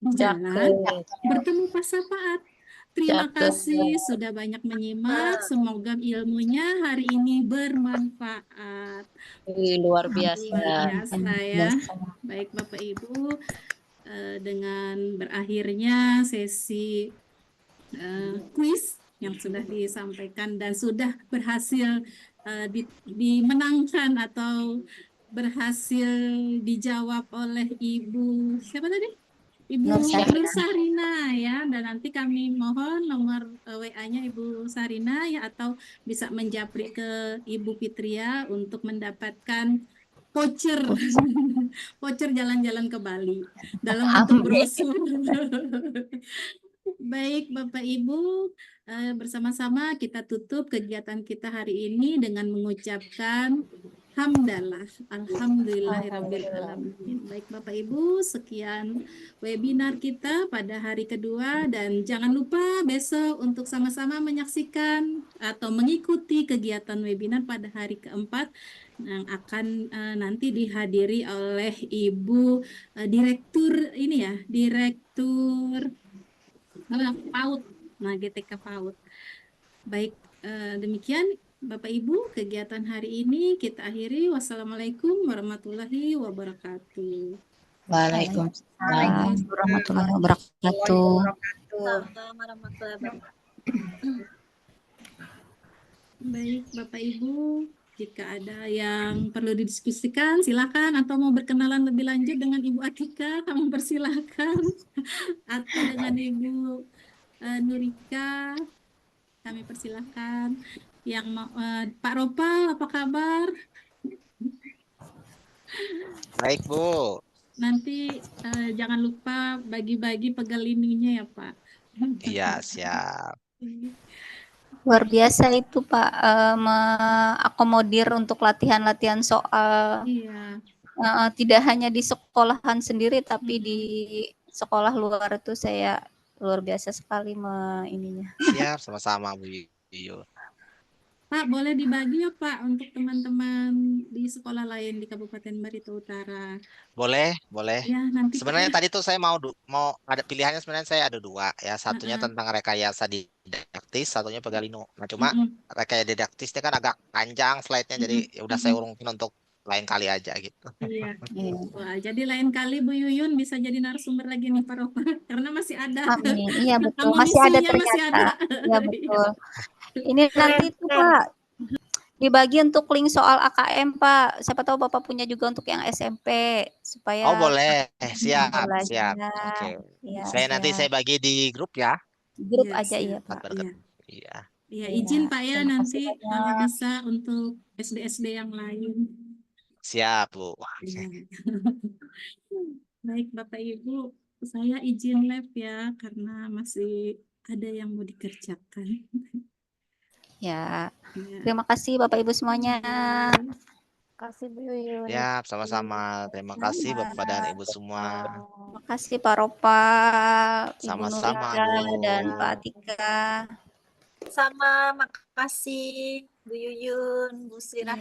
Di jalan bertemu Pak Sapaat. Terima kasih sudah banyak menyimak. Semoga ilmunya hari ini bermanfaat. Luar biasa. Luar biasa ya. Baik Bapak Ibu, dengan berakhirnya sesi kuis yang sudah disampaikan dan sudah berhasil dimenangkan atau berhasil dijawab oleh Ibu siapa tadi? Ibu Nur Sarina. Nur Sarina ya, dan nanti kami mohon nomor WA-nya Ibu Sarina ya, atau bisa menjapri ke Ibu Fitria untuk mendapatkan voucher voucher jalan-jalan ke Bali dalam bentuk brosur. Baik Bapak Ibu, bersama-sama kita tutup kegiatan kita hari ini dengan mengucapkan hamdalah, alhamdulillahirabbil alamin. Baik Bapak Ibu, sekian webinar kita pada hari kedua, dan jangan lupa besok untuk sama-sama menyaksikan atau mengikuti kegiatan webinar pada hari keempat yang akan nanti dihadiri oleh Ibu Direktur ini ya, Direktur PAUD, nah GTK PAUD. Baik, demikian Bapak Ibu kegiatan hari ini kita akhiri. Wassalamualaikum warahmatullahi wabarakatuh. Waalaikumsalam warahmatullahi wabarakatuh. Waalaikumsalam warahmatullahi wabarakatuh. Baik Bapak Ibu, jika ada yang perlu didiskusikan silakan, atau mau berkenalan lebih lanjut dengan Ibu Atika, kami persilakan, atau dengan Ibu Nurika, kami persilakan. Yang Pak Ropal, apa kabar? Baik, Bu. Nanti jangan lupa bagi-bagi pegalininya ya, Pak. Iya, siap. Luar biasa itu Pak, mengakomodir untuk latihan-latihan soal. Iya. Tidak hanya di sekolahan sendiri, tapi di sekolah luar itu saya luar biasa sekali ininya. Siap, sama-sama Bu Yuyun. Pak, boleh dibagi ya Pak untuk teman-teman di sekolah lain di Kabupaten Barito Utara. Boleh, boleh. Ya, nanti Sebenarnya Pak, tadi tuh saya mau ada pilihannya, sebenarnya saya ada dua ya. Satunya tentang rekayasa didaktis, satunya pegalino. Nah, cuma rekayasa didaktisnya kan agak panjang slide-nya, jadi ya udah saya urungin untuk lain kali aja gitu. Iya. Wah, jadi lain kali Bu Yuyun bisa jadi narasumber lagi nih Pak Ropa, karena masih ada. Amin. Iya betul, masih ada ternyata. Iya betul. Ini nanti tuh Pak dibagi untuk link soal AKM Pak. Siapa tahu Bapak punya juga untuk yang SMP supaya. Oh boleh, siap, siap. Oke. Ya, Nanti saya bagi di grup ya. Grup aja ya Pak. Iya. Iya, izin Pak ya nanti kalau bisa untuk SD-SD yang lain. Siap Bu. Baik Bapak Ibu, saya izin live ya karena masih ada yang mau dikerjakan. Ya, terima kasih Bapak Ibu semuanya. Terima kasih Bu Yuyun. Ya, sama-sama. Terima kasih Bapak dan Ibu semua. Terima kasih Pak Ropa, Ibu Sama-sama, Nurika, Bu. dan Pak Atika. Sama, makasih Bu Yuyun, Bu Sirah.